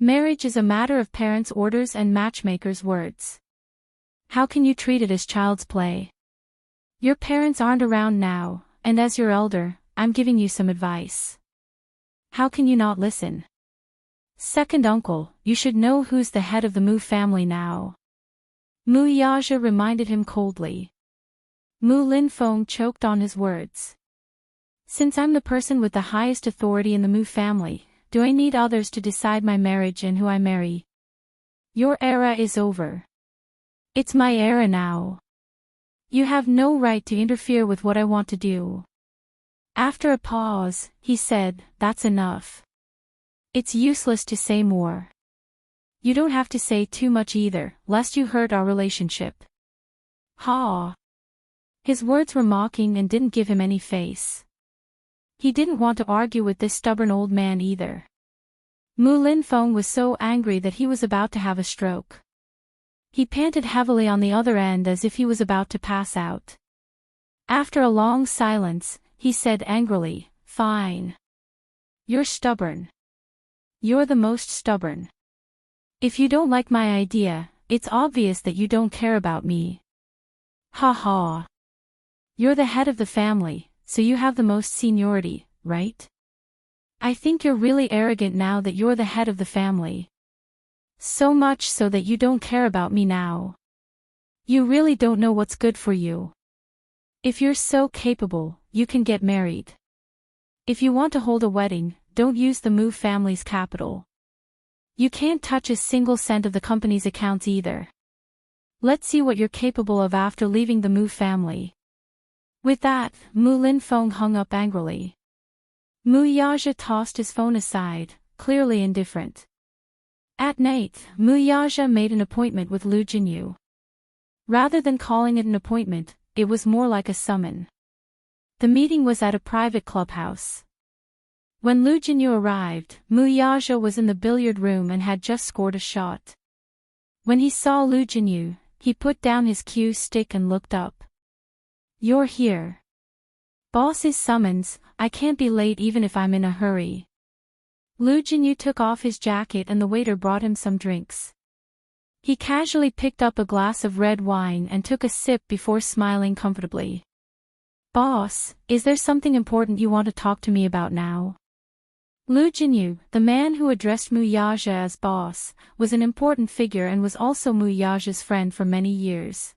Speaker 1: Marriage is a matter of parents' orders and matchmakers' words. How can you treat it as child's play? Your parents aren't around now, and as your elder, I'm giving you some advice. How can you not listen? Second uncle, you should know who's the head of the Mu family now. Mu Yaja reminded him coldly. Mu Linfeng choked on his words. Since I'm the person with the highest authority in the Mu family, do I need others to decide my marriage and who I marry? Your era is over. It's my era now. You have no right to interfere with what I want to do. After a pause, he said, that's enough. It's useless to say more. You don't have to say too much either, lest you hurt our relationship. Ha! His words were mocking and didn't give him any face. He didn't want to argue with this stubborn old man either. Mu Linfeng was so angry that he was about to have a stroke. He panted heavily on the other end as if he was about to pass out. After a long silence, he said angrily, fine. You're stubborn. You're the most stubborn. If you don't like my idea, it's obvious that you don't care about me. Ha ha. You're the head of the family, so you have the most seniority, right? I think you're really arrogant now that you're the head of the family. So much so that you don't care about me now. You really don't know what's good for you. If you're so capable, you can get married. If you want to hold a wedding, don't use the Mu family's capital. You can't touch a single cent of the company's accounts either. Let's see what you're capable of after leaving the Mu family. With that, Mu Linfeng hung up angrily. Mu Yaja tossed his phone aside, clearly indifferent. At night, Mu Yaja made an appointment with Lu Jinyu. Rather than calling it an appointment, it was more like a summon. The meeting was at a private clubhouse. When Lu Jinyu arrived, Mu Yaja was in the billiard room and had just scored a shot. When he saw Lu Jinyu, he put down his cue stick and looked up. "You're here. Boss's summons, I can't be late even if I'm in a hurry." Lu Jinyu took off his jacket and the waiter brought him some drinks. He casually picked up a glass of red wine and took a sip before smiling comfortably. "Boss, is there something important you want to talk to me about now?" Lu Jinyu, the man who addressed Mu Yaja as boss, was an important figure and was also Mu Yaja's friend for many years.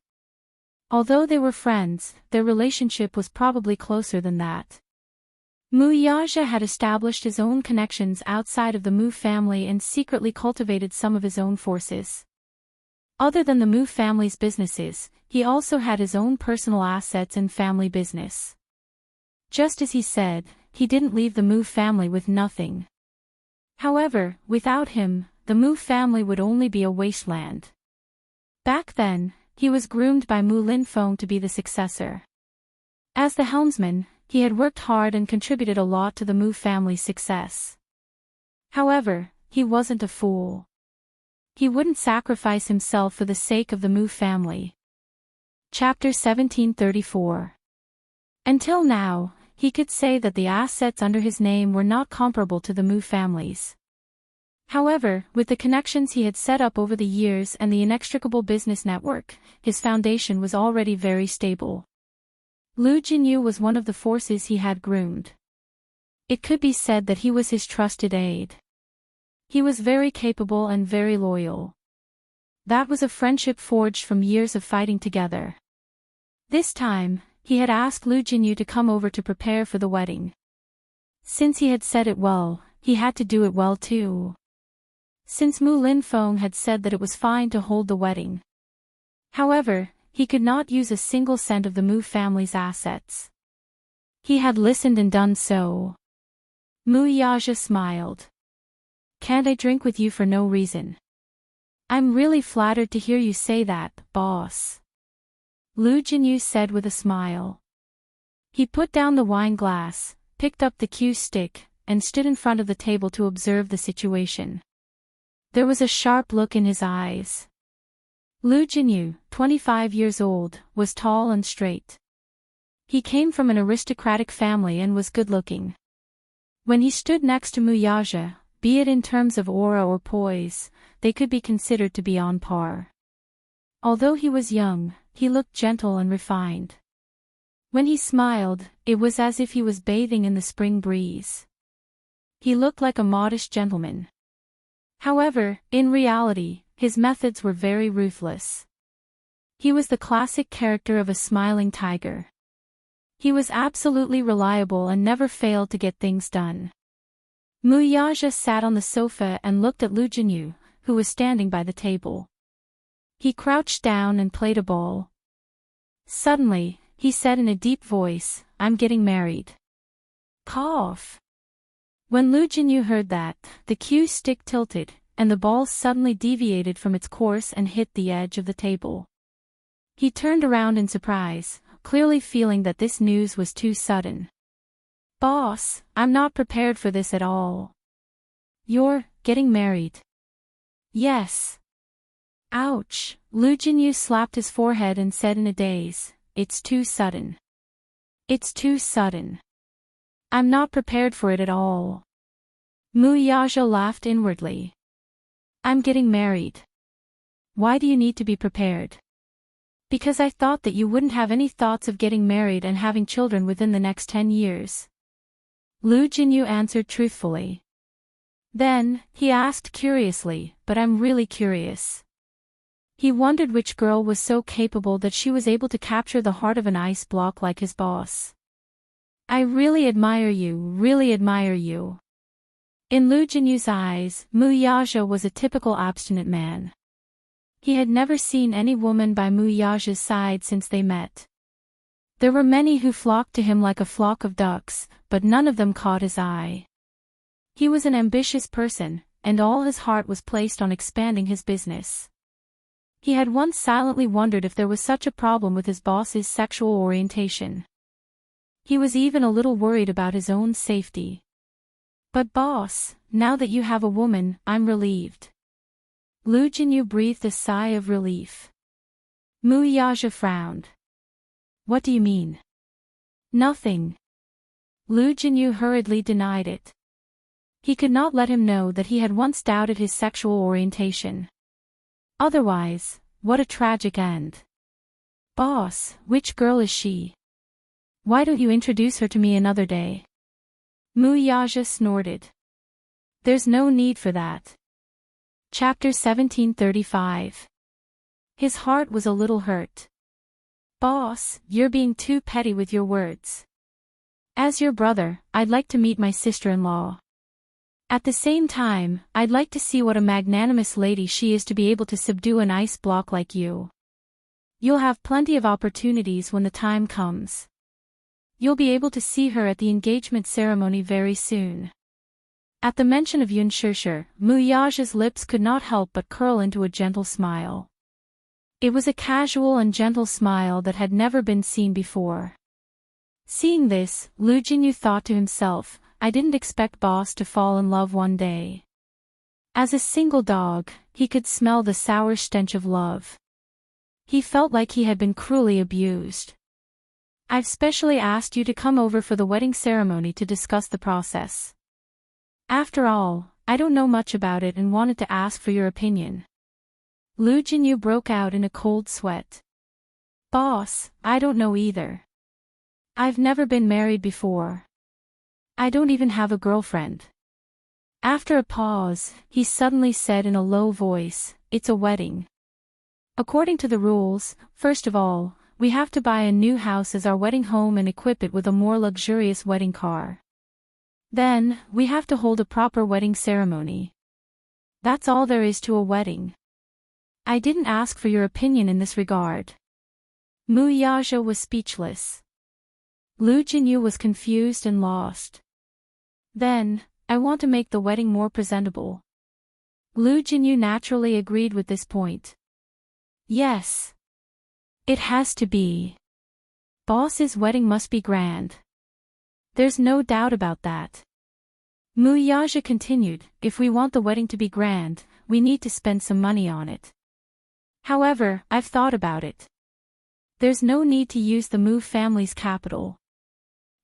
Speaker 1: Although they were friends, their relationship was probably closer than that. Mu Yaja had established his own connections outside of the Mu family and secretly cultivated some of his own forces. Other than the Mu family's businesses, he also had his own personal assets and family business. Just as he said, he didn't leave the Mu family with nothing. However, without him, the Mu family would only be a wasteland. Back then, he was groomed by Mu Linfeng to be the successor. As the helmsman, he had worked hard and contributed a lot to the Mu family's success. However, he wasn't a fool. He wouldn't sacrifice himself for the sake of the Mu family. Chapter 1734. Until now, he could say that the assets under his name were not comparable to the Mu family's. However, with the connections he had set up over the years and the inextricable business network, his foundation was already very stable. Lu Jinyu was one of the forces he had groomed. It could be said that he was his trusted aide. He was very capable and very loyal. That was a friendship forged from years of fighting together. This time, he had asked Lu Jinyu to come over to prepare for the wedding. Since he had said it well, he had to do it well too. Since Mu Linfeng had said that it was fine to hold the wedding. However, he could not use a single cent of the Mu family's assets. He had listened and done so. Mu Yaja smiled. "Can't I drink with you for no reason?" "I'm really flattered to hear you say that, boss," Lu Jinyu said with a smile. He put down the wine glass, picked up the cue stick, and stood in front of the table to observe the situation. There was a sharp look in his eyes. Lu Jinyu, 25 years old, was tall and straight. He came from an aristocratic family and was good-looking. When he stood next to Mu Yaja, be it in terms of aura or poise, they could be considered to be on par. Although he was young, he looked gentle and refined. When he smiled, it was as if he was bathing in the spring breeze. He looked like a modest gentleman. However, in reality, his methods were very ruthless. He was the classic character of a smiling tiger. He was absolutely reliable and never failed to get things done. Mu Yaja sat on the sofa and looked at Lu Jinyu, who was standing by the table. He crouched down and played a ball. Suddenly, he said in a deep voice, "I'm getting married." Cough. When Lu Jinyu heard that, the cue stick tilted, and the ball suddenly deviated from its course and hit the edge of the table. He turned around in surprise, clearly feeling that this news was too sudden. "Boss, I'm not prepared for this at all." "You're getting married?" "Yes." Ouch, Lu Jinyu slapped his forehead and said in a daze, "It's too sudden. It's too sudden. I'm not prepared for it at all." Mu Yaja laughed inwardly. "I'm getting married. Why do you need to be prepared?" "Because I thought that you wouldn't have any thoughts of getting married and having children within the next 10 years. Lu Jinyu answered truthfully. Then, he asked curiously, "But I'm really curious." He wondered which girl was so capable that she was able to capture the heart of an ice block like his boss. "I really admire you, really admire you." In Lu Jinyu's eyes, Mu Yaja was a typical abstinent man. He had never seen any woman by Mu Yaja's side since they met. There were many who flocked to him like a flock of ducks, but none of them caught his eye. He was an ambitious person, and all his heart was placed on expanding his business. He had once silently wondered if there was such a problem with his boss's sexual orientation. He was even a little worried about his own safety. But boss, now that you have a woman, I'm relieved. Lu Jinyu breathed a sigh of relief. Mu Yaja frowned. What do you mean? Nothing. Lu Jinyu hurriedly denied it. He could not let him know that he had once doubted his sexual orientation. Otherwise, what a tragic end. Boss, which girl is she? Why don't you introduce her to me another day? Mu Yaja snorted. There's no need for that. Chapter 1735. His heart was a little hurt. Boss, you're being too petty with your words. As your brother, I'd like to meet my sister-in-law. At the same time, I'd like to see what a magnanimous lady she is to be able to subdue an ice block like you. You'll have plenty of opportunities when the time comes. You'll be able to see her at the engagement ceremony very soon. At the mention of Yun Shishir, Mu Yaja's lips could not help but curl into a gentle smile. It was a casual and gentle smile that had never been seen before. Seeing this, Lu Jinyu thought to himself, I didn't expect boss to fall in love one day. As a single dog, he could smell the sour stench of love. He felt like he had been cruelly abused. I've specially asked you to come over for the wedding ceremony to discuss the process. After all, I don't know much about it and wanted to ask for your opinion. Lu Jinyu broke out in a cold sweat. Boss, I don't know either. I've never been married before. I don't even have a girlfriend. After a pause, he suddenly said in a low voice, it's a wedding. According to the rules, first of all, we have to buy a new house as our wedding home and equip it with a more luxurious wedding car. Then, we have to hold a proper wedding ceremony. That's all there is to a wedding. I didn't ask for your opinion in this regard. Mu Yaja was speechless. Lu Jinyu was confused and lost. Then, I want to make the wedding more presentable. Lu Jinyu naturally agreed with this point. Yes. It has to be. Boss's wedding must be grand. There's no doubt about that. Mu Yaja continued, if we want the wedding to be grand, we need to spend some money on it. However, I've thought about it. There's no need to use the Mu family's capital.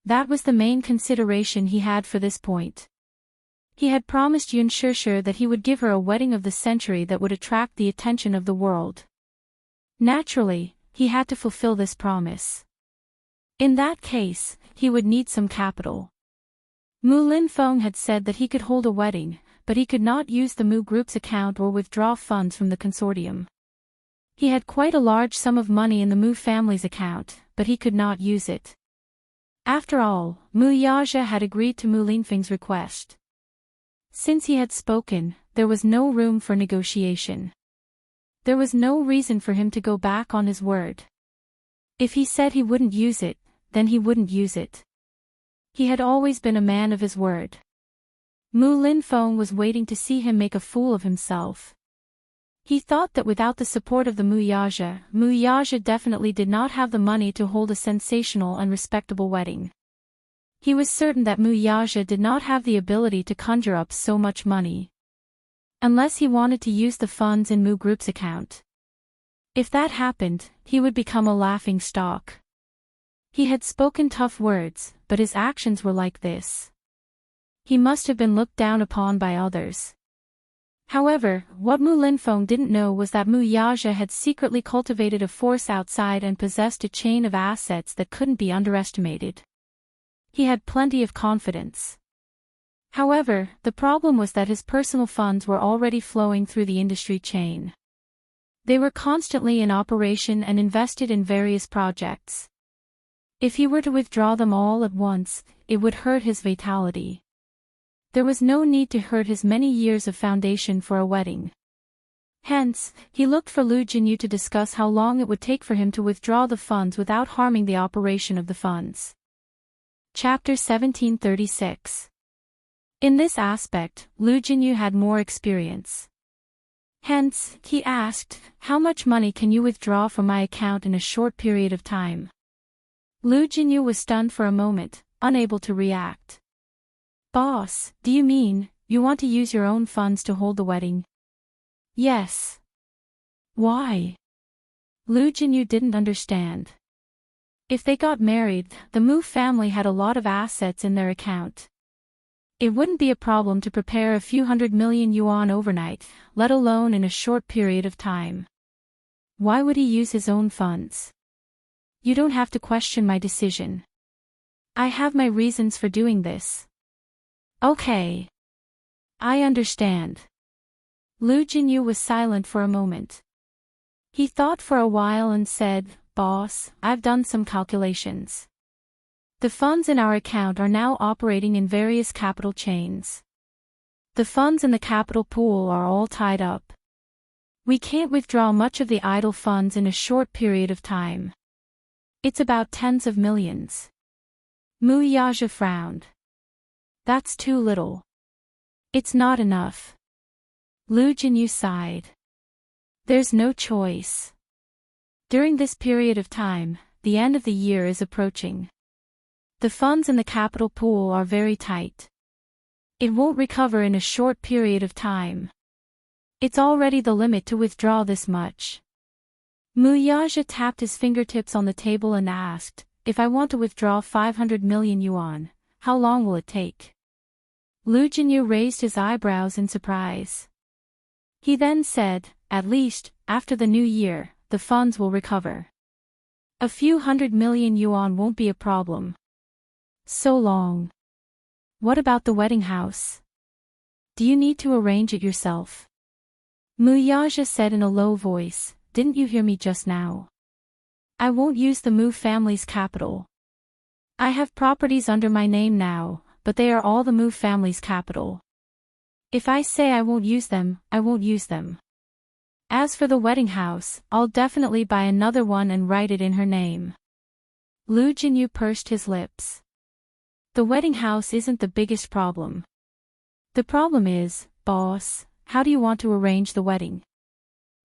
Speaker 1: That was the main consideration he had for this point. He had promised Yun Shishir that he would give her a wedding of the century that would attract the attention of the world. Naturally, he had to fulfill this promise. In that case, he would need some capital. Mu Linfeng had said that he could hold a wedding, but he could not use the Mu Group's account or withdraw funds from the consortium. He had quite a large sum of money in the Mu family's account, but he could not use it. After all, Mu Yaja had agreed to Mu Linfeng's request. Since he had spoken, there was no room for negotiation. There was no reason for him to go back on his word. If he said he wouldn't use it, then he wouldn't use it. He had always been a man of his word. Mu Linfeng was waiting to see him make a fool of himself. He thought that without the support of the Mu Yaja definitely did not have the money to hold a sensational and respectable wedding. He was certain that Mu Yaja did not have the ability to conjure up so much money. Unless he wanted to use the funds in Mu Group's account. If that happened, he would become a laughing stock. He had spoken tough words, but his actions were like this. He must have been looked down upon by others. However, what Mu Linfeng didn't know was that Mu Yaja had secretly cultivated a force outside and possessed a chain of assets that couldn't be underestimated. He had plenty of confidence. However, the problem was that his personal funds were already flowing through the industry chain. They were constantly in operation and invested in various projects. If he were to withdraw them all at once, it would hurt his vitality. There was no need to hurt his many years of foundation for a wedding. Hence, he looked for Lu Jinyu to discuss how long it would take for him to withdraw the funds without harming the operation of the funds. Chapter 1736. In this aspect, Lu Jinyu had more experience. Hence, he asked, how much money can you withdraw from my account in a short period of time? Lu Jinyu was stunned for a moment, unable to react. Boss, do you mean, you want to use your own funds to hold the wedding? Yes. Why? Lu Jinyu didn't understand. If they got married, the Mu family had a lot of assets in their account. It wouldn't be a problem to prepare a few 100 million yuan overnight, let alone in a short period of time. Why would he use his own funds? You don't have to question my decision. I have my reasons for doing this. Okay. I understand. Lu Jinyu was silent for a moment. He thought for a while and said, Boss, I've done some calculations. The funds in our account are now operating in various capital chains. The funds in the capital pool are all tied up. We can't withdraw much of the idle funds in a short period of time. It's about tens of millions. Mu Yaja frowned. That's too little. It's not enough. Lu Jinyu sighed. There's no choice. During this period of time, the end of the year is approaching. The funds in the capital pool are very tight. It won't recover in a short period of time. It's already the limit to withdraw this much. Mu Yaja tapped his fingertips on the table and asked, if I want to withdraw 500 million yuan, how long will it take? Lu Jinyu raised his eyebrows in surprise. He then said, at least, after the new year, the funds will recover. A few 100 million yuan won't be a problem. So long. What about the wedding house? Do you need to arrange it yourself? Mu Yaja said in a low voice, didn't you hear me just now? I won't use the Mu family's capital. I have properties under my name now, but they are all the Mu family's capital. If I say I won't use them, I won't use them. As for the wedding house, I'll definitely buy another one and write it in her name. Lu Jinyu pursed his lips. The wedding house isn't the biggest problem. The problem is, boss, how do you want to arrange the wedding?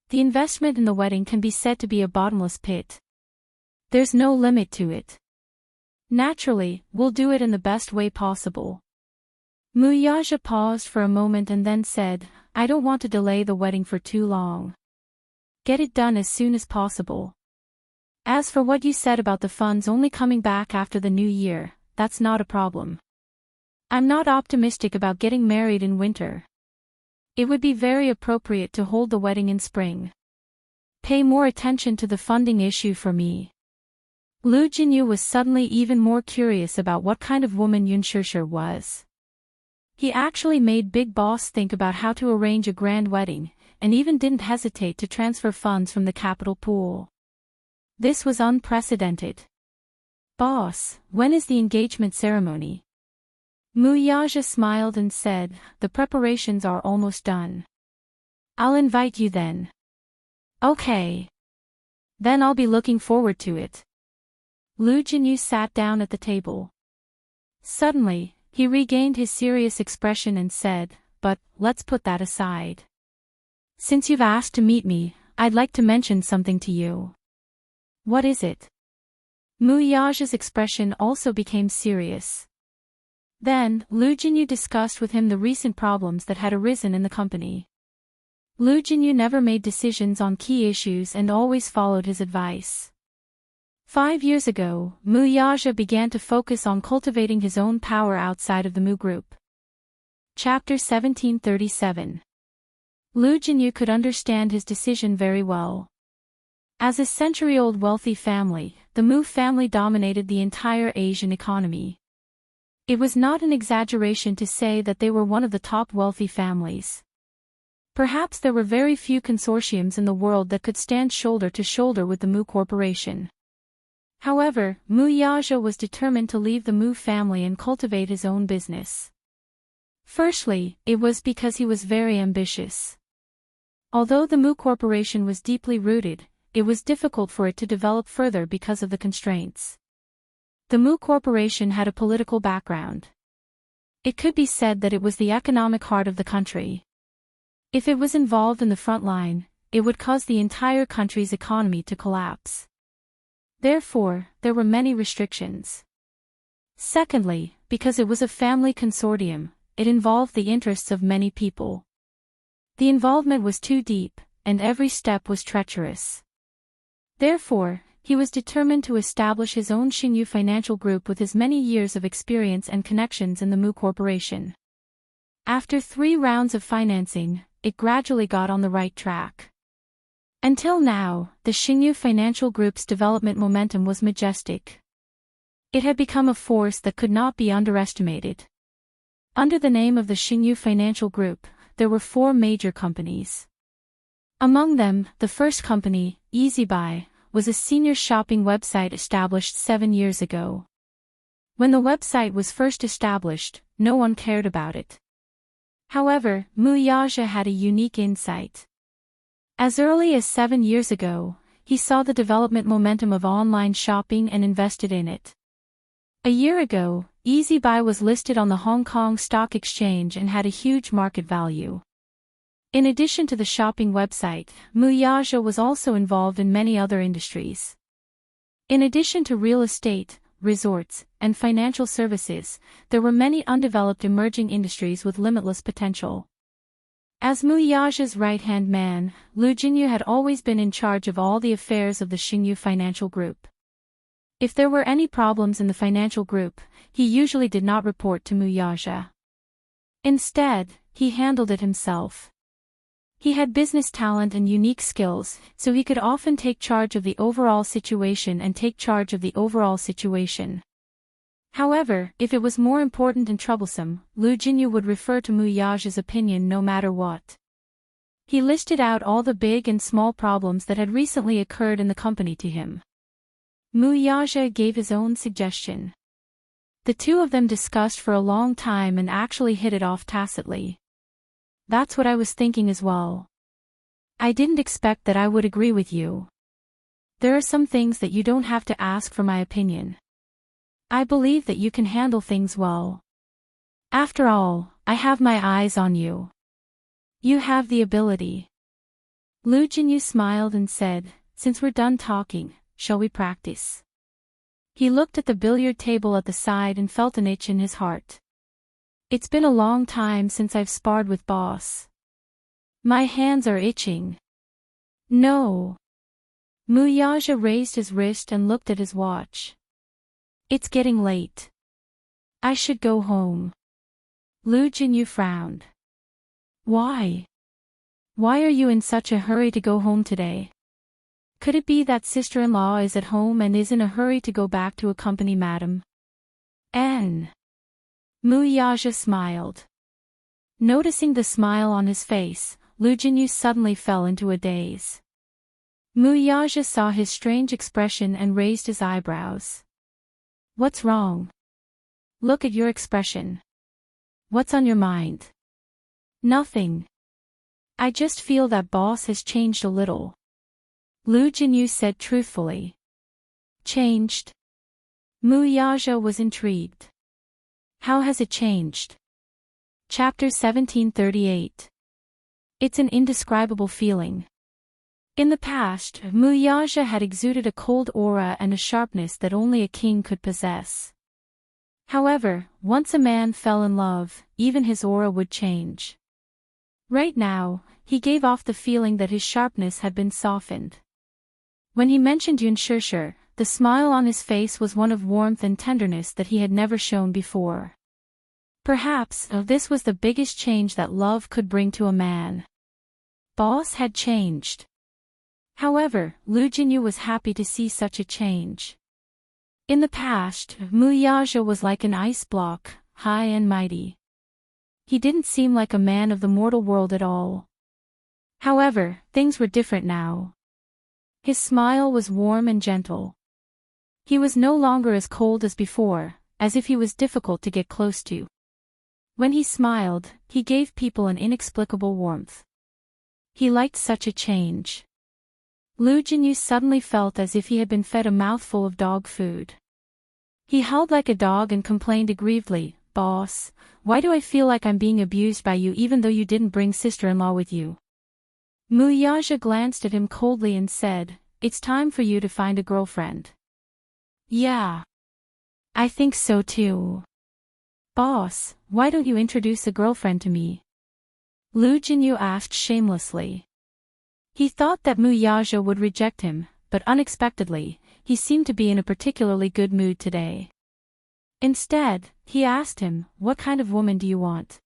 Speaker 1: The investment in the wedding can be said to be a bottomless pit. There's no limit to it. Naturally, we'll do it in the best way possible. Mu Yaja paused for a moment and then said, I don't want to delay the wedding for too long. Get it done as soon as possible. As for what you said about the funds only coming back after the new year, that's not a problem. I'm not optimistic about getting married in winter. It would be very appropriate to hold the wedding in spring. Pay more attention to the funding issue for me. Lu Jinyu was suddenly even more curious about what kind of woman Yun Shishir was. He actually made Big Boss think about how to arrange a grand wedding, and even didn't hesitate to transfer funds from the capital pool. This was unprecedented. Boss, when is the engagement ceremony? Mu Yaja smiled and said, the preparations are almost done. I'll invite you then. Okay. Then I'll be looking forward to it. Lu Jinyu sat down at the table. Suddenly, he regained his serious expression and said, but, let's put that aside. Since you've asked to meet me, I'd like to mention something to you. What is it? Mu Yaja's expression also became serious. Then, Lu Jinyu discussed with him the recent problems that had arisen in the company. Lu Jinyu never made decisions on key issues and always followed his advice. 5 years ago, Mu Yaja began to focus on cultivating his own power outside of the Mu group. Chapter 1737. Lu Jinyu could understand his decision very well. As a century-old wealthy family, the Mu family dominated the entire Asian economy. It was not an exaggeration to say that they were one of the top wealthy families. Perhaps there were very few consortiums in the world that could stand shoulder to shoulder with the Mu Corporation. However, Mu Yaja was determined to leave the Mu family and cultivate his own business. Firstly, it was because he was very ambitious. Although the Mu Corporation was deeply rooted, it was difficult for it to develop further because of the constraints. The Mu Corporation had a political background. It could be said that it was the economic heart of the country. If it was involved in the front line, it would cause the entire country's economy to collapse. Therefore, there were many restrictions. Secondly, because it was a family consortium, it involved the interests of many people. The involvement was too deep, and every step was treacherous. Therefore, he was determined to establish his own Xingyu financial group with his many years of experience and connections in the Mu Corporation. After 3 rounds of financing, it gradually got on the right track. Until now, the Xingyu Financial Group's development momentum was majestic. It had become a force that could not be underestimated. Under the name of the Xingyu Financial Group, there were 4 major companies. Among them, the first company, EasyBuy, was a senior shopping website established 7 years ago. When the website was first established, no one cared about it. However, Mu Yaja had a unique insight. As early as 7 years ago, he saw the development momentum of online shopping and invested in it. A year ago, EasyBuy was listed on the Hong Kong Stock Exchange and had a huge market value. In addition to the shopping website, Mu Yaja was also involved in many other industries. In addition to real estate, resorts, and financial services, there were many undeveloped emerging industries with limitless potential. As Mu Yaja's right-hand man, Lu Jinyu had always been in charge of all the affairs of the Xingyu Financial Group. If there were any problems in the financial group, he usually did not report to Mu Yaja. Instead, he handled it himself. He had business talent and unique skills, so he could often take charge of the overall situation. However, if it was more important and troublesome, Lu Jinyu would refer to Mu Yaja's opinion no matter what. He listed out all the big and small problems that had recently occurred in the company to him. Mu Yaja gave his own suggestion. The two of them discussed for a long time and actually hit it off tacitly. That's what I was thinking as well. I didn't expect that I would agree with you. There are some things that you don't have to ask for my opinion. I believe that you can handle things well. After all, I have my eyes on you. You have the ability. Lu Jinyu smiled and said, "Since we're done talking, shall we practice?" He looked at the billiard table at the side and felt an itch in his heart. It's been a long time since I've sparred with boss. My hands are itching. No. Mu Yaja raised his wrist and looked at his watch. It's getting late. I should go home. Lu Jinyu frowned. Why? Why are you in such a hurry to go home today? Could it be that sister-in-law is at home and is in a hurry to go back to accompany madam? Mu Yaja smiled. Noticing the smile on his face, Lu Jinyu suddenly fell into a daze. Mu Yaja saw his strange expression and raised his eyebrows. What's wrong? Look at your expression. What's on your mind? Nothing. I just feel that boss has changed a little. Lu Jinyu said truthfully. Changed? Mu Yaja was intrigued. How has it changed? Chapter 1738. It's an indescribable feeling. In the past, Mu Yaja had exuded a cold aura and a sharpness that only a king could possess. However, once a man fell in love, even his aura would change. Right now, he gave off the feeling that his sharpness had been softened. When he mentioned Yun Shishir, the smile on his face was one of warmth and tenderness that he had never shown before. Perhaps, this was the biggest change that love could bring to a man. Boss had changed. However, Lu Jinyu was happy to see such a change. In the past, Mu Yaja was like an ice block, high and mighty. He didn't seem like a man of the mortal world at all. However, things were different now. His smile was warm and gentle. He was no longer as cold as before, as if he was difficult to get close to. When he smiled, he gave people an inexplicable warmth. He liked such a change. Lu Jinyu suddenly felt as if he had been fed a mouthful of dog food. He howled like a dog and complained aggrievedly, Boss, why do I feel like I'm being abused by you even though you didn't bring sister-in-law with you? Muyaja glanced at him coldly and said, it's time for you to find a girlfriend. Yeah. I think so too. Boss, why don't you introduce a girlfriend to me? Lu Jinyu asked shamelessly. He thought that Muyaja would reject him, but unexpectedly, he seemed to be in a particularly good mood today. Instead, he asked him, what kind of woman do you want?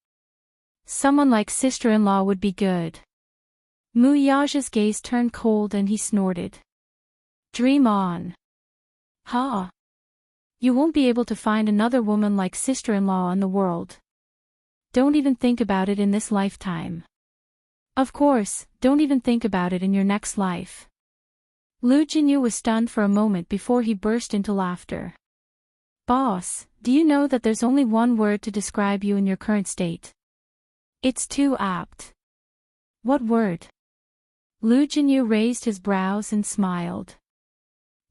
Speaker 1: Someone like sister-in-law would be good. Muyaja's gaze turned cold and he snorted. Dream on. Ha! You won't be able to find another woman like sister-in-law in the world. Don't even think about it in this lifetime. Of course, don't even think about it in your next life. Lu Jinyu was stunned for a moment before he burst into laughter. Boss, do you know that there's only one word to describe you in your current state? It's too apt. What word? Lu Jinyu raised his brows and smiled.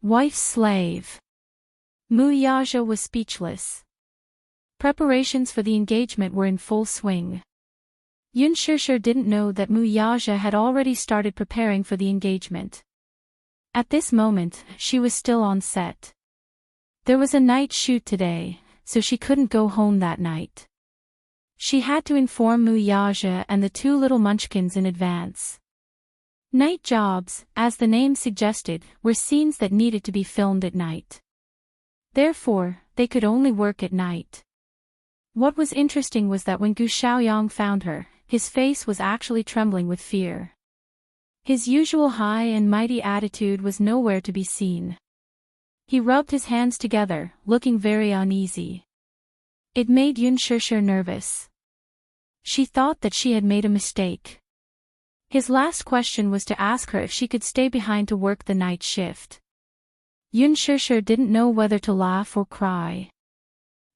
Speaker 1: Wife's slave. Muyaja was speechless. Preparations for the engagement were in full swing. Yun Shishir didn't know that Muyaja had already started preparing for the engagement. At this moment, she was still on set. There was a night shoot today, so she couldn't go home that night. She had to inform Muyaja and the two little munchkins in advance. Night jobs, as the name suggested, were scenes that needed to be filmed at night. Therefore, they could only work at night. What was interesting was that when Gu Xiaoyang found her, his face was actually trembling with fear. His usual high and mighty attitude was nowhere to be seen. He rubbed his hands together, looking very uneasy. It made Yun Shishir nervous. She thought that she had made a mistake. His last question was to ask her if she could stay behind to work the night shift. Yun Shishir didn't know whether to laugh or cry.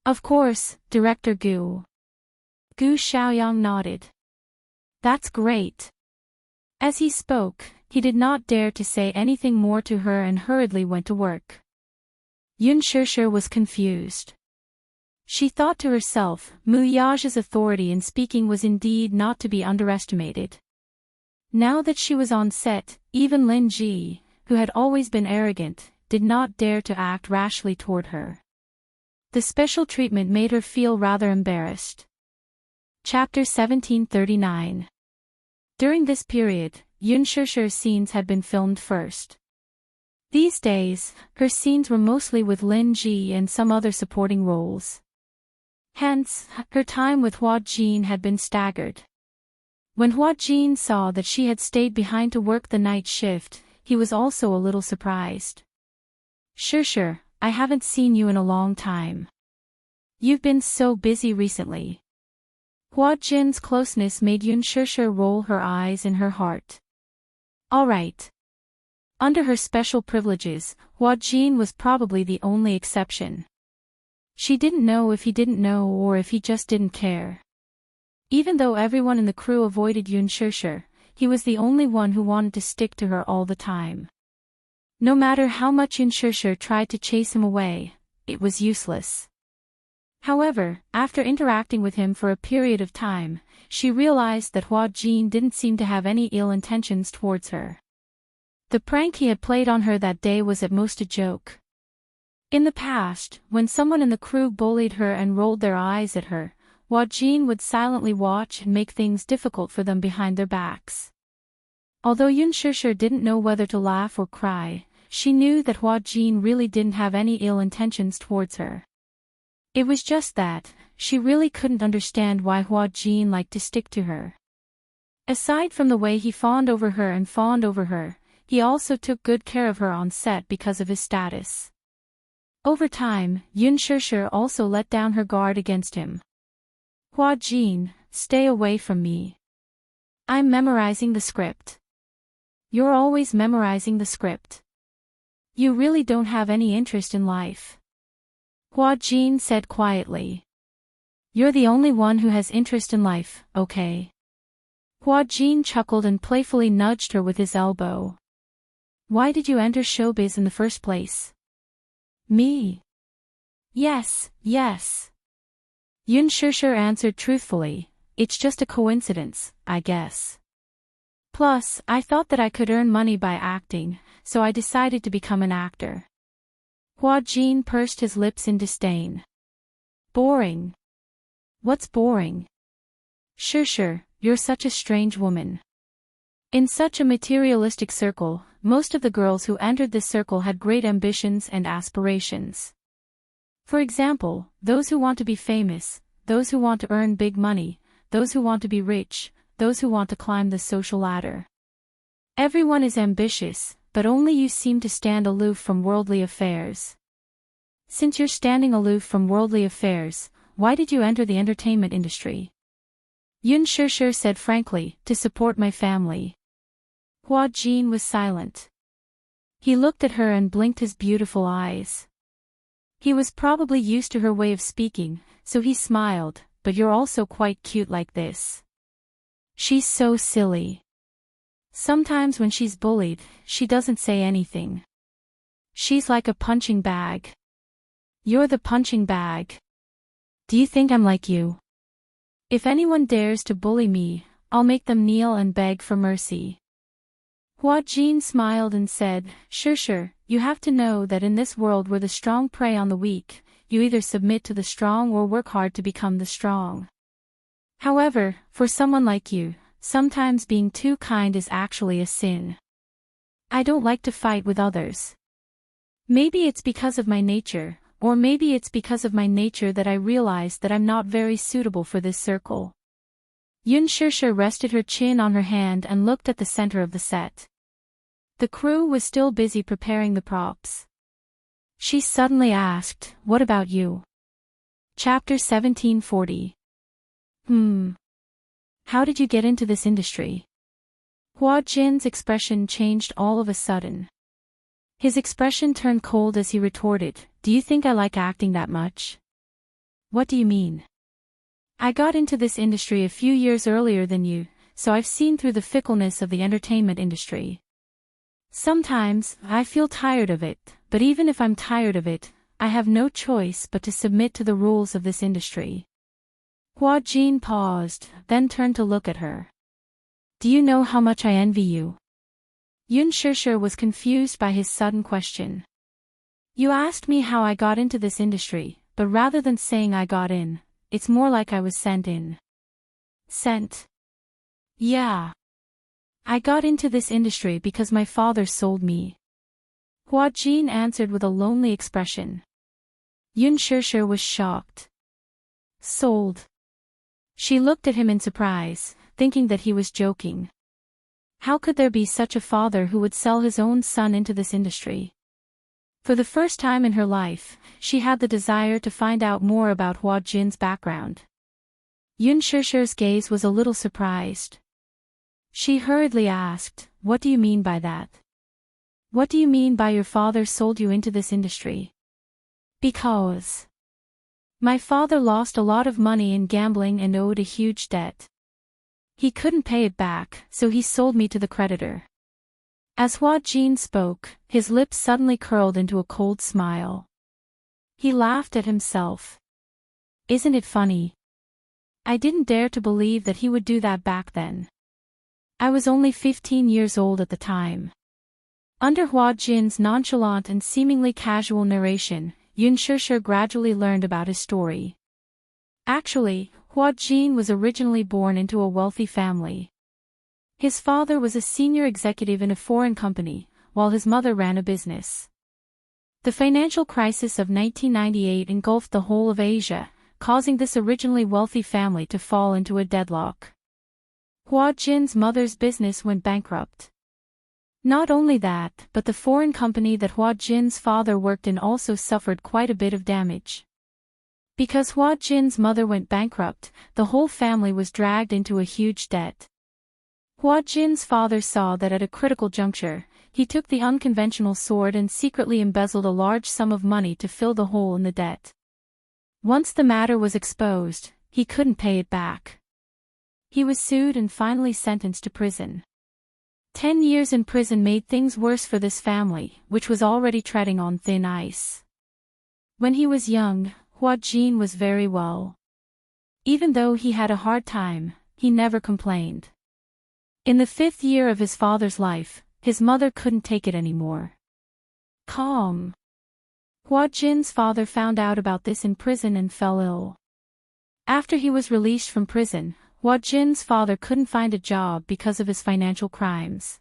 Speaker 1: Of course, Director Gu. Gu Xiaoyang nodded. That's great. As he spoke, he did not dare to say anything more to her and hurriedly went to work. Yun Shishir was confused. She thought to herself, Muyaja's authority in speaking was indeed not to be underestimated. Now that she was on set, even Lin Ji, who had always been arrogant, did not dare to act rashly toward her. The special treatment made her feel rather embarrassed. Chapter 1739. During this period, Yun Shishir's scenes had been filmed first. These days, her scenes were mostly with Lin Ji and some other supporting roles. Hence, her time with Hua Jin had been staggered. When Hua Jin saw that she had stayed behind to work the night shift, he was also a little surprised. Shishir, I haven't seen you in a long time. You've been so busy recently. Hua Jin's closeness made Yun Shishir roll her eyes in her heart. All right. Under her special privileges, Hua Jin was probably the only exception. She didn't know if he didn't know or if he just didn't care. Even though everyone in the crew avoided Yun Shishir, he was the only one who wanted to stick to her all the time. No matter how much Yun Shishir tried to chase him away, it was useless. However, after interacting with him for a period of time, she realized that Hua Jin didn't seem to have any ill intentions towards her. The prank he had played on her that day was at most a joke. In the past, when someone in the crew bullied her and rolled their eyes at her, Hua Jin would silently watch and make things difficult for them behind their backs. Although Yun Shishir didn't know whether to laugh or cry, she knew that Hua Jin really didn't have any ill intentions towards her. It was just that, she really couldn't understand why Hua Jin liked to stick to her. Aside from the way he fawned over her, he also took good care of her on set because of his status. Over time, Yun Shishir also let down her guard against him. Hua Jin, stay away from me. I'm memorizing the script. You're always memorizing the script. You really don't have any interest in life. Hua Jin said quietly. You're the only one who has interest in life, okay? Hua Jin chuckled and playfully nudged her with his elbow. Why did you enter showbiz in the first place? Me? Yes. Yun Shishir answered truthfully, "It's just a coincidence, I guess. Plus, I thought that I could earn money by acting, so I decided to become an actor." Hua Jin pursed his lips in disdain. "Boring. What's boring? Shishir, you're such a strange woman." In such a materialistic circle, most of the girls who entered this circle had great ambitions and aspirations. For example, those who want to be famous, those who want to earn big money, those who want to be rich, those who want to climb the social ladder. Everyone is ambitious, but only you seem to stand aloof from worldly affairs. Since you're standing aloof from worldly affairs, why did you enter the entertainment industry? Yun Shishir said frankly, "To support my family." Hua Jin was silent. He looked at her and blinked his beautiful eyes. He was probably used to her way of speaking, so he smiled, "But you're also quite cute like this." "She's so silly. Sometimes when she's bullied, she doesn't say anything. She's like a punching bag." "You're the punching bag. Do you think I'm like you? If anyone dares to bully me, I'll make them kneel and beg for mercy." Hua Jin smiled and said, "Shishir, you have to know that in this world where the strong prey on the weak, you either submit to the strong or work hard to become the strong. However, for someone like you, sometimes being too kind is actually a sin. I don't like to fight with others. Maybe it's because of my nature, or maybe it's because of my nature that I realized that I'm not very suitable for this circle." Yun Shishir rested her chin on her hand and looked at the center of the set. The crew was still busy preparing the props. She suddenly asked, "What about you?" Chapter 1740. How did you get into this industry?" Hua Jin's expression changed all of a sudden. His expression turned cold as he retorted, "Do you think I like acting that much?" "What do you mean?" "I got into this industry a few years earlier than you, so I've seen through the fickleness of the entertainment industry. Sometimes, I feel tired of it, but even if I'm tired of it, I have no choice but to submit to the rules of this industry." Hua Jin paused, then turned to look at her. "Do you know how much I envy you?" Yun Shishir was confused by his sudden question. "You asked me how I got into this industry, but rather than saying I got in, it's more like I was sent in." "Sent?" "Yeah. I got into this industry because my father sold me." Hua Jin answered with a lonely expression. Yun Shishir was shocked. "Sold?" She looked at him in surprise, thinking that he was joking. How could there be such a father who would sell his own son into this industry? For the first time in her life, she had the desire to find out more about Hua Jin's background. Yun Shishir's gaze was a little surprised. She hurriedly asked, "What do you mean by that? What do you mean by your father sold you into this industry?" "Because my father lost a lot of money in gambling and owed a huge debt. He couldn't pay it back, so he sold me to the creditor." As Hua Jin spoke, his lips suddenly curled into a cold smile. He laughed at himself. "Isn't it funny? I didn't dare to believe that he would do that back then. I was only 15 years old at the time." Under Hua Jin's nonchalant and seemingly casual narration, Yun Shishir gradually learned about his story. Actually, Hua Jin was originally born into a wealthy family. His father was a senior executive in a foreign company, while his mother ran a business. The financial crisis of 1998 engulfed the whole of Asia, causing this originally wealthy family to fall into a deadlock. Hua Jin's mother's business went bankrupt. Not only that, but the foreign company that Hua Jin's father worked in also suffered quite a bit of damage. Because Hua Jin's mother went bankrupt, the whole family was dragged into a huge debt. Hua Jin's father saw that at a critical juncture, he took the unconventional sword and secretly embezzled a large sum of money to fill the hole in the debt. Once the matter was exposed, he couldn't pay it back. He was sued and finally sentenced to prison. 10 years in prison made things worse for this family, which was already treading on thin ice. When he was young, Hua Jin was very well. Even though he had a hard time, he never complained. In the 5th year of his father's life, his mother couldn't take it anymore. Calm. Hua Jin's father found out about this in prison and fell ill. After he was released from prison, Hua Jin's father couldn't find a job because of his financial crimes.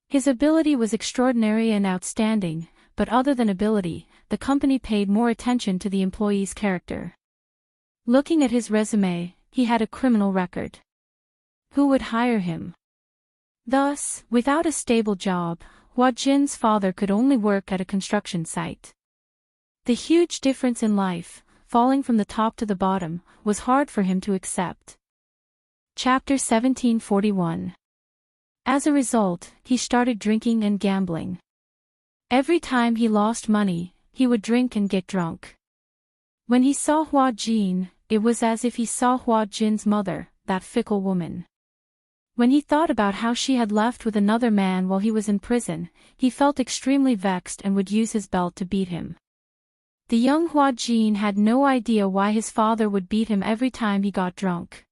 Speaker 1: His ability was extraordinary and outstanding, but other than ability, the company paid more attention to the employee's character. Looking at his resume, he had a criminal record. Who would hire him? Thus, without a stable job, Hua Jin's father could only work at a construction site. The huge difference in life, falling from the top to the bottom, was hard for him to accept. Chapter 1741. As a result, he started drinking and gambling. Every time he lost money, he would drink and get drunk. When he saw Hua Jin, it was as if he saw Hua Jin's mother, that fickle woman. When he thought about how she had left with another man while he was in prison, he felt extremely vexed and would use his belt to beat him. The young Hua Jin had no idea why his father would beat him every time he got drunk.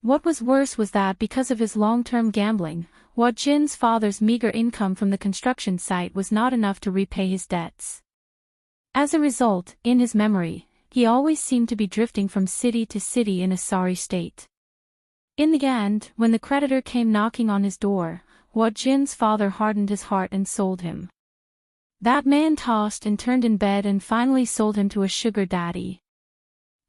Speaker 1: What was worse was that because of his long-term gambling, Hua Jin's father's meager income from the construction site was not enough to repay his debts. As a result, in his memory, he always seemed to be drifting from city to city in a sorry state. In the end, when the creditor came knocking on his door, Hua Jin's father hardened his heart and sold him. That man tossed and turned in bed and finally sold him to a sugar daddy.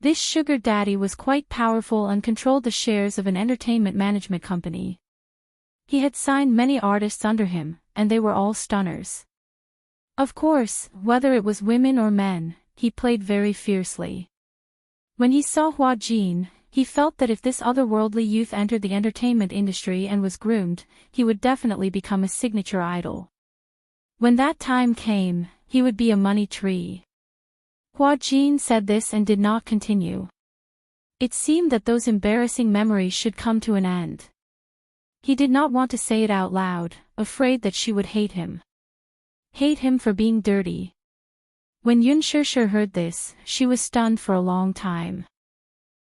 Speaker 1: This sugar daddy was quite powerful and controlled the shares of an entertainment management company. He had signed many artists under him, and they were all stunners. Of course, whether it was women or men, he played very fiercely. When he saw Hua Jin, he felt that if this otherworldly youth entered the entertainment industry and was groomed, he would definitely become a signature idol. When that time came, he would be a money tree. Hua Jin said this and did not continue. It seemed that those embarrassing memories should come to an end. He did not want to say it out loud, afraid that she would hate him. Hate him for being dirty. When Yun Shishir heard this, she was stunned for a long time.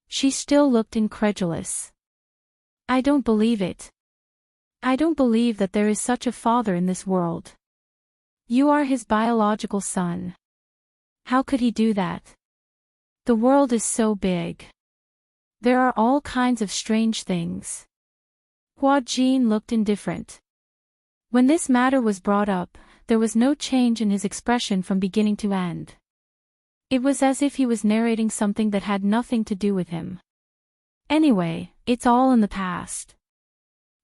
Speaker 1: She still looked incredulous. I don't believe it. I don't believe that there is such a father in this world. You are his biological son. How could he do that? The world is so big. There are all kinds of strange things. Hua Jin looked indifferent. When this matter was brought up, there was no change in his expression from beginning to end. It was as if he was narrating something that had nothing to do with him. Anyway, it's all in the past.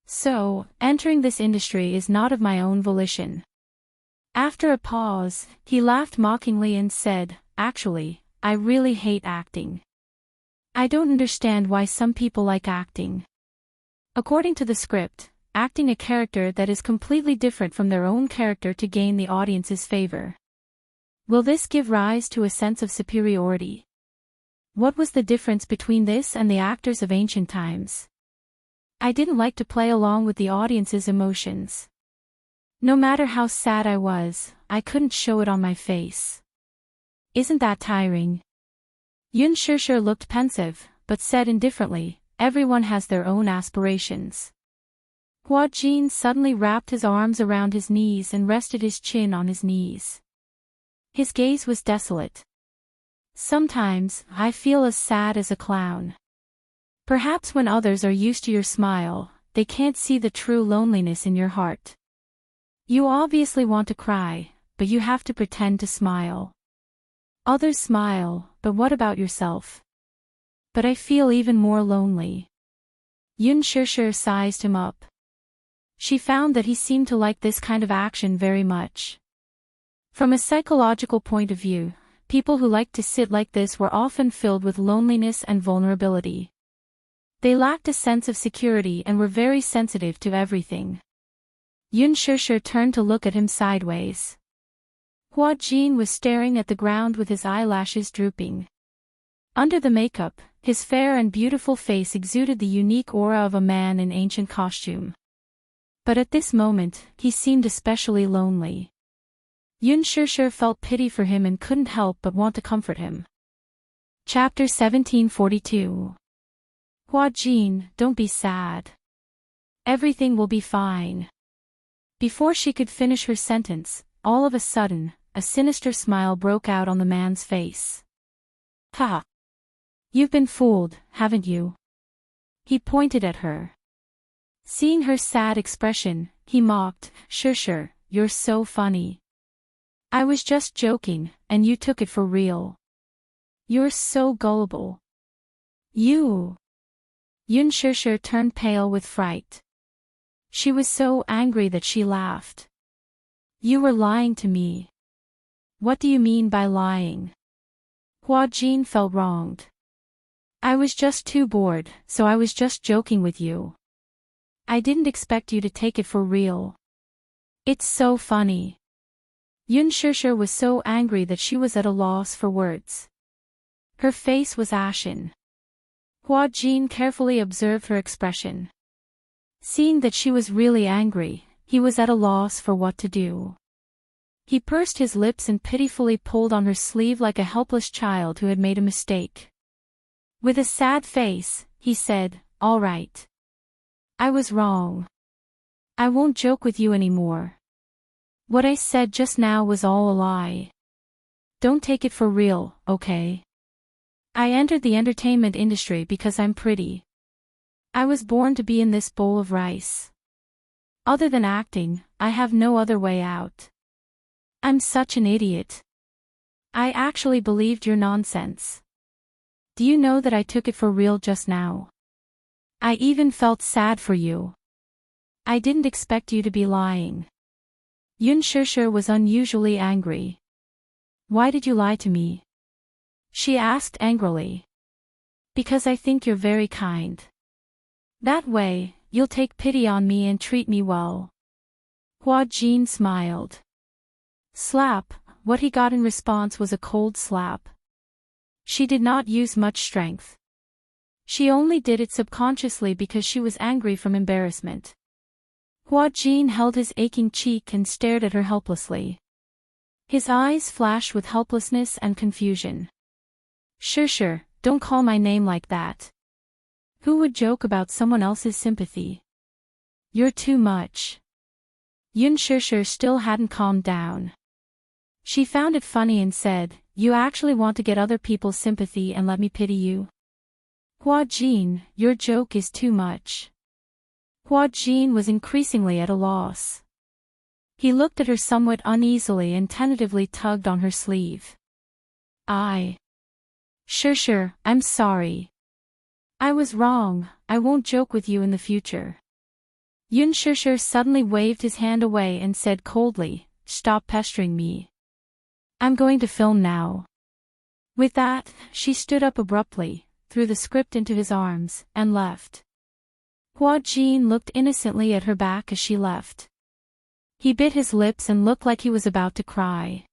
Speaker 1: So, entering this industry is not of my own volition. After a pause, he laughed mockingly and said, Actually, I really hate acting. I don't understand why some people like acting. According to the script, acting a character that is completely different from their own character to gain the audience's favor. Will this give rise to a sense of superiority? What was the difference between this and the actors of ancient times? I didn't like to play along with the audience's emotions. No matter how sad I was, I couldn't show it on my face. Isn't that tiring? Yun Shishir looked pensive, but said indifferently, Everyone has their own aspirations. Hua Jin suddenly wrapped his arms around his knees and rested his chin on his knees. His gaze was desolate. Sometimes, I feel as sad as a clown. Perhaps when others are used to your smile, they can't see the true loneliness in your heart. You obviously want to cry, but you have to pretend to smile. Others smile, but what about yourself? But I feel even more lonely. Yun Shishir sized him up. She found that he seemed to like this kind of action very much. From a psychological point of view, people who liked to sit like this were often filled with loneliness and vulnerability. They lacked a sense of security and were very sensitive to everything. Yun Shishir turned to look at him sideways. Hua Jin was staring at the ground with his eyelashes drooping. Under the makeup, his fair and beautiful face exuded the unique aura of a man in ancient costume. But at this moment, he seemed especially lonely. Yun Shishir felt pity for him and couldn't help but want to comfort him. Chapter 1742. Hua Jin, don't be sad. Everything will be fine. Before she could finish her sentence, all of a sudden, a sinister smile broke out on the man's face. Ha! You've been fooled, haven't you? He pointed at her. Seeing her sad expression, he mocked, Sure, you're so funny. I was just joking, and you took it for real. You're so gullible. You. Yun Sure turned pale with fright. She was so angry that she laughed. You were lying to me. What do you mean by lying? Hua Jin felt wronged. I was just too bored, so I was just joking with you. I didn't expect you to take it for real. It's so funny. Yun Sure was so angry that she was at a loss for words. Her face was ashen. Hua Jin carefully observed her expression. Seeing that she was really angry, he was at a loss for what to do. He pursed his lips and pitifully pulled on her sleeve like a helpless child who had made a mistake. With a sad face, he said, All right. I was wrong. I won't joke with you anymore. What I said just now was all a lie. Don't take it for real, okay? I entered the entertainment industry because I'm pretty. I was born to be in this bowl of rice. Other than acting, I have no other way out. I'm such an idiot. I actually believed your nonsense. Do you know that I took it for real just now? I even felt sad for you. I didn't expect you to be lying. Yun Sure was unusually angry. Why did you lie to me? She asked angrily. Because I think you're very kind. That way, you'll take pity on me and treat me well. Hua Jin smiled. Slap, what he got in response was a cold slap. She did not use much strength. She only did it subconsciously because she was angry from embarrassment. Hua Jin held his aching cheek and stared at her helplessly. His eyes flashed with helplessness and confusion. Sure, don't call my name like that. Who would joke about someone else's sympathy? You're too much. Yun Sure still hadn't calmed down. She found it funny and said, You actually want to get other people's sympathy and let me pity you? Hua Jin, your joke is too much. Hua Jin was increasingly at a loss. He looked at her somewhat uneasily and tentatively tugged on her sleeve. Sure, I'm sorry. I was wrong, I won't joke with you in the future. Yun Sure suddenly waved his hand away and said coldly, Stop pestering me. I'm going to film now. With that, she stood up abruptly, threw the script into his arms, and left. Hua Jin looked innocently at her back as she left. He bit his lips and looked like he was about to cry.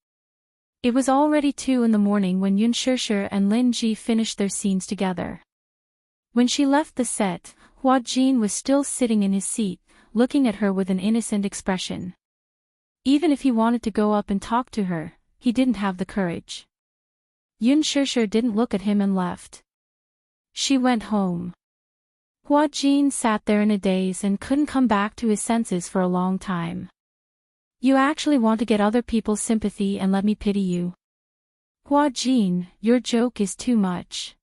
Speaker 1: It was already 2 a.m. when Yun Sure and Lin Ji finished their scenes together. When she left the set, Hua Jin was still sitting in his seat, looking at her with an innocent expression. Even if he wanted to go up and talk to her, he didn't have the courage. Yun Sure didn't look at him and left. She went home. Hua Jin sat there in a daze and couldn't come back to his senses for a long time. You actually want to get other people's sympathy and let me pity you? Hua Jin, your joke is too much.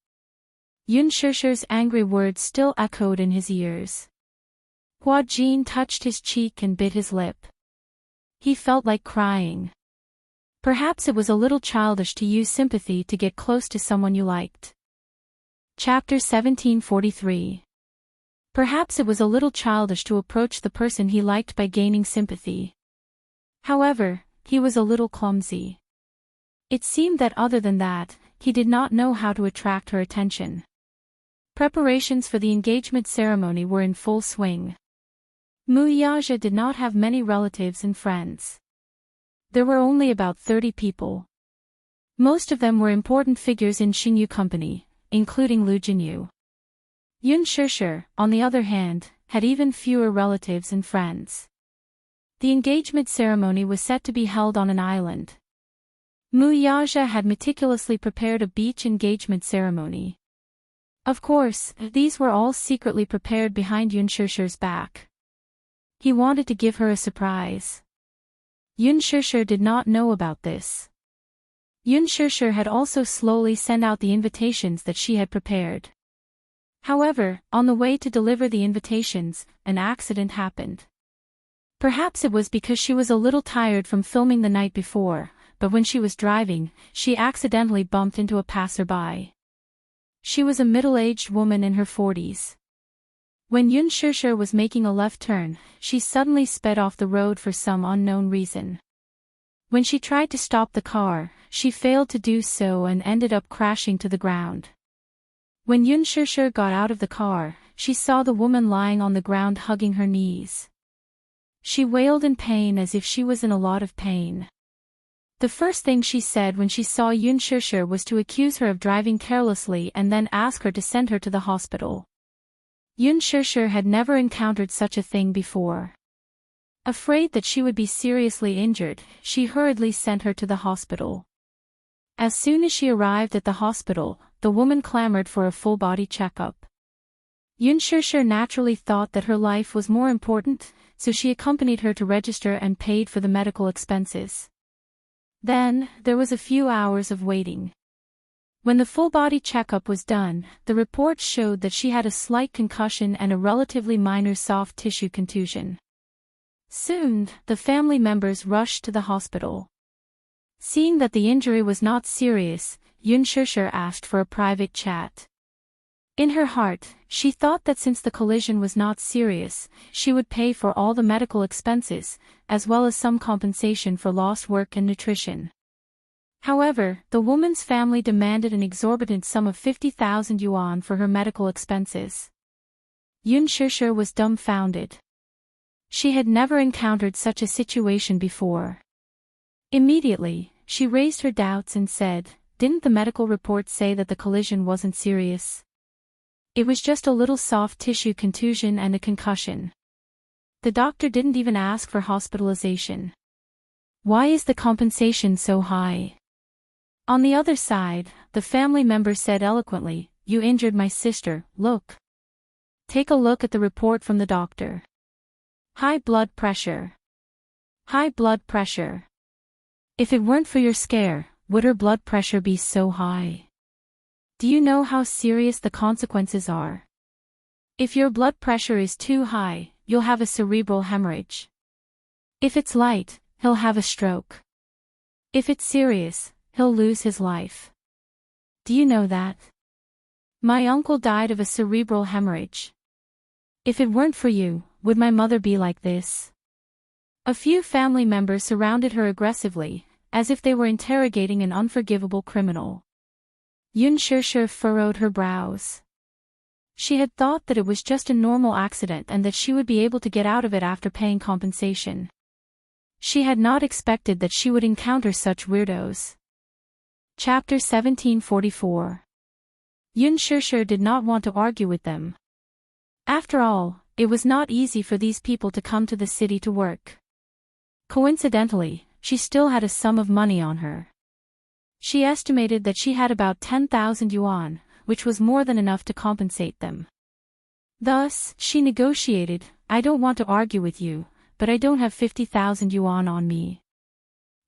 Speaker 1: Yun Sure's angry words still echoed in his ears. Hua Jin touched his cheek and bit his lip. He felt like crying. Perhaps it was a little childish to use sympathy to get close to someone you liked. Chapter 1743. Perhaps it was a little childish to approach the person he liked by gaining sympathy. However, he was a little clumsy. It seemed that other than that, he did not know how to attract her attention. Preparations for the engagement ceremony were in full swing. Mu Yaja did not have many relatives and friends. There were only about 30 people. Most of them were important figures in Xingyu Company, including Lu Jinyu. Yun Sure, on the other hand, had even fewer relatives and friends. The engagement ceremony was set to be held on an island. Muyaja had meticulously prepared a beach engagement ceremony. Of course, these were all secretly prepared behind Yunshishir's back. He wanted to give her a surprise. Yunshishir did not know about this. Yunshishir had also slowly sent out the invitations that she had prepared. However, on the way to deliver the invitations, an accident happened. Perhaps it was because she was a little tired from filming the night before, but when she was driving, she accidentally bumped into a passerby. She was a middle-aged woman in her 40s. When Yunshishir was making a left turn, she suddenly sped off the road for some unknown reason. When she tried to stop the car, she failed to do so and ended up crashing to the ground. When Yunshishir got out of the car, she saw the woman lying on the ground hugging her knees. She wailed in pain as if she was in a lot of pain. The first thing she said when she saw Yunshishir was to accuse her of driving carelessly and then ask her to send her to the hospital. Yunshishir had never encountered such a thing before. Afraid that she would be seriously injured, she hurriedly sent her to the hospital. As soon as she arrived at the hospital, the woman clamored for a full-body checkup. Yunshishir naturally thought that her life was more important, so she accompanied her to register and paid for the medical expenses. Then, there was a few hours of waiting. When the full-body checkup was done, the reports showed that she had a slight concussion and a relatively minor soft tissue contusion. Soon, the family members rushed to the hospital. Seeing that the injury was not serious, Yunshishir asked for a private chat. In her heart, she thought that since the collision was not serious, she would pay for all the medical expenses, as well as some compensation for lost work and nutrition. However, the woman's family demanded an exorbitant sum of 50,000 yuan for her medical expenses. Yunshishir was dumbfounded. She had never encountered such a situation before. Immediately, she raised her doubts and said, "Didn't the medical report say that the collision wasn't serious? It was just a little soft tissue contusion and a concussion. The doctor didn't even ask for hospitalization. Why is the compensation so high?" On the other side, the family member said eloquently, "You injured my sister, look. Take a look at the report from the doctor. High blood pressure. High blood pressure. If it weren't for your scare, would her blood pressure be so high? Do you know how serious the consequences are? If your blood pressure is too high, you'll have a cerebral hemorrhage. If it's light, he'll have a stroke. If it's serious, he'll lose his life. Do you know that? My uncle died of a cerebral hemorrhage. If it weren't for you, would my mother be like this?" A few family members surrounded her aggressively, as if they were interrogating an unforgivable criminal. Yunshishir furrowed her brows. She had thought that it was just a normal accident and that she would be able to get out of it after paying compensation. She had not expected that she would encounter such weirdos. Chapter 1744. Yunshishir did not want to argue with them. After all, it was not easy for these people to come to the city to work. Coincidentally, she still had a sum of money on her. She estimated that she had about 10,000 yuan, which was more than enough to compensate them. Thus, she negotiated, "I don't want to argue with you, but I don't have 50,000 yuan on me.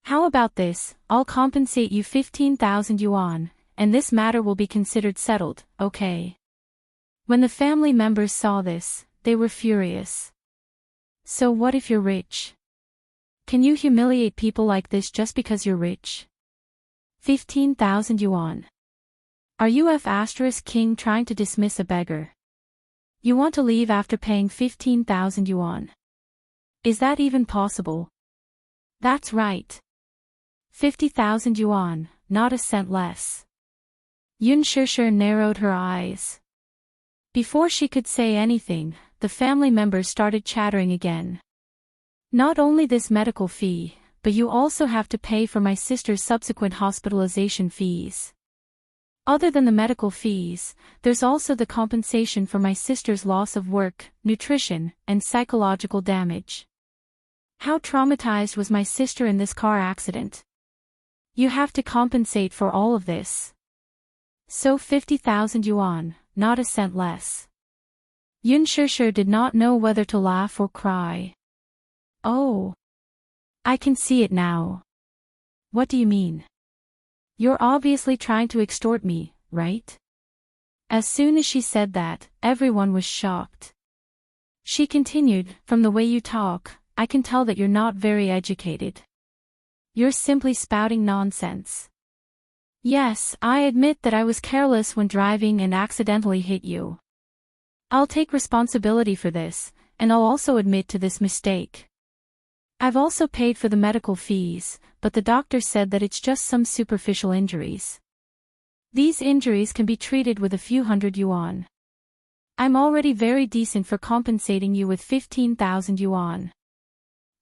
Speaker 1: How about this, I'll compensate you 15,000 yuan, and this matter will be considered settled, okay?" When the family members saw this, they were furious. "So what if you're rich? Can you humiliate people like this just because you're rich? 15,000 yuan. Are you F***king trying to dismiss a beggar? You want to leave after paying 15,000 yuan? Is that even possible?" "That's right. 50,000 yuan, not a cent less." Yunshishir narrowed her eyes. Before she could say anything, the family members started chattering again. "Not only this medical fee, but you also have to pay for my sister's subsequent hospitalization fees. Other than the medical fees, there's also the compensation for my sister's loss of work, nutrition, and psychological damage. How traumatized was my sister in this car accident? You have to compensate for all of this. So 50,000 yuan, not a cent less. Yun Shishir did not know whether to laugh or cry. Oh. I can see it now. What do you mean? You're obviously trying to extort me, right? As soon as she said that, everyone was shocked. She continued, from the way you talk, I can tell that you're not very educated. You're simply spouting nonsense. Yes, I admit that I was careless when driving and accidentally hit you. I'll take responsibility for this, and I'll also admit to this mistake. I've also paid for the medical fees, but the doctor said that it's just some superficial injuries. These injuries can be treated with a few hundred yuan. I'm already very decent for compensating you with 15,000 yuan.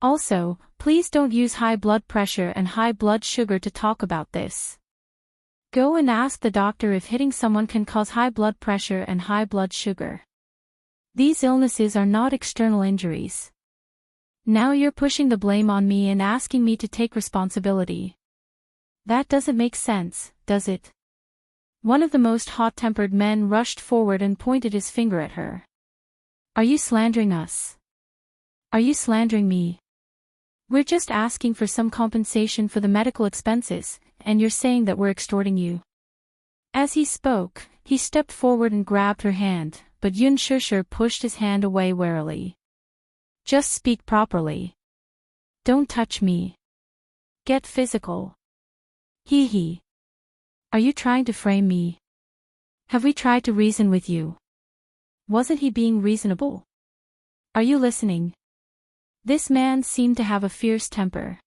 Speaker 1: Also, please don't use high blood pressure and high blood sugar to talk about this. Go and ask the doctor if hitting someone can cause high blood pressure and high blood sugar. These illnesses are not external injuries. Now you're pushing the blame on me and asking me to take responsibility. That doesn't make sense, does it? One of the most hot-tempered men rushed forward and pointed his finger at her. Are you slandering us? Are you slandering me? We're just asking for some compensation for the medical expenses, and you're saying that we're extorting you. As he spoke, he stepped forward and grabbed her hand, but Yun Shishir pushed his hand away warily. Just speak properly. Don't touch me. Get physical. Hee hee. Are you trying to frame me? Have we tried to reason with you? Wasn't he being reasonable? Are you listening? This man seemed to have a fierce temper.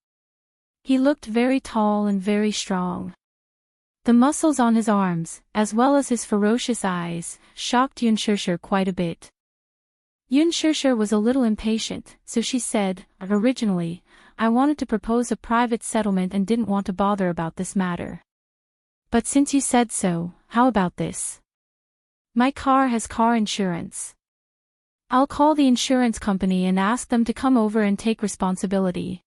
Speaker 1: He looked very tall and very strong. The muscles on his arms, as well as his ferocious eyes, shocked Yun Shishir quite a bit. Yun Shishir was a little impatient, so she said, originally, I wanted to propose a private settlement and didn't want to bother about this matter. But since you said so, how about this? My car has car insurance. I'll call the insurance company and ask them to come over and take responsibility.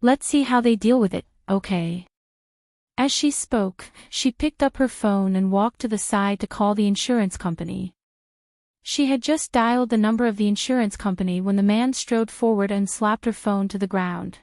Speaker 1: Let's see how they deal with it, okay? As she spoke, she picked up her phone and walked to the side to call the insurance company. She had just dialed the number of the insurance company when the man strode forward and slapped her phone to the ground.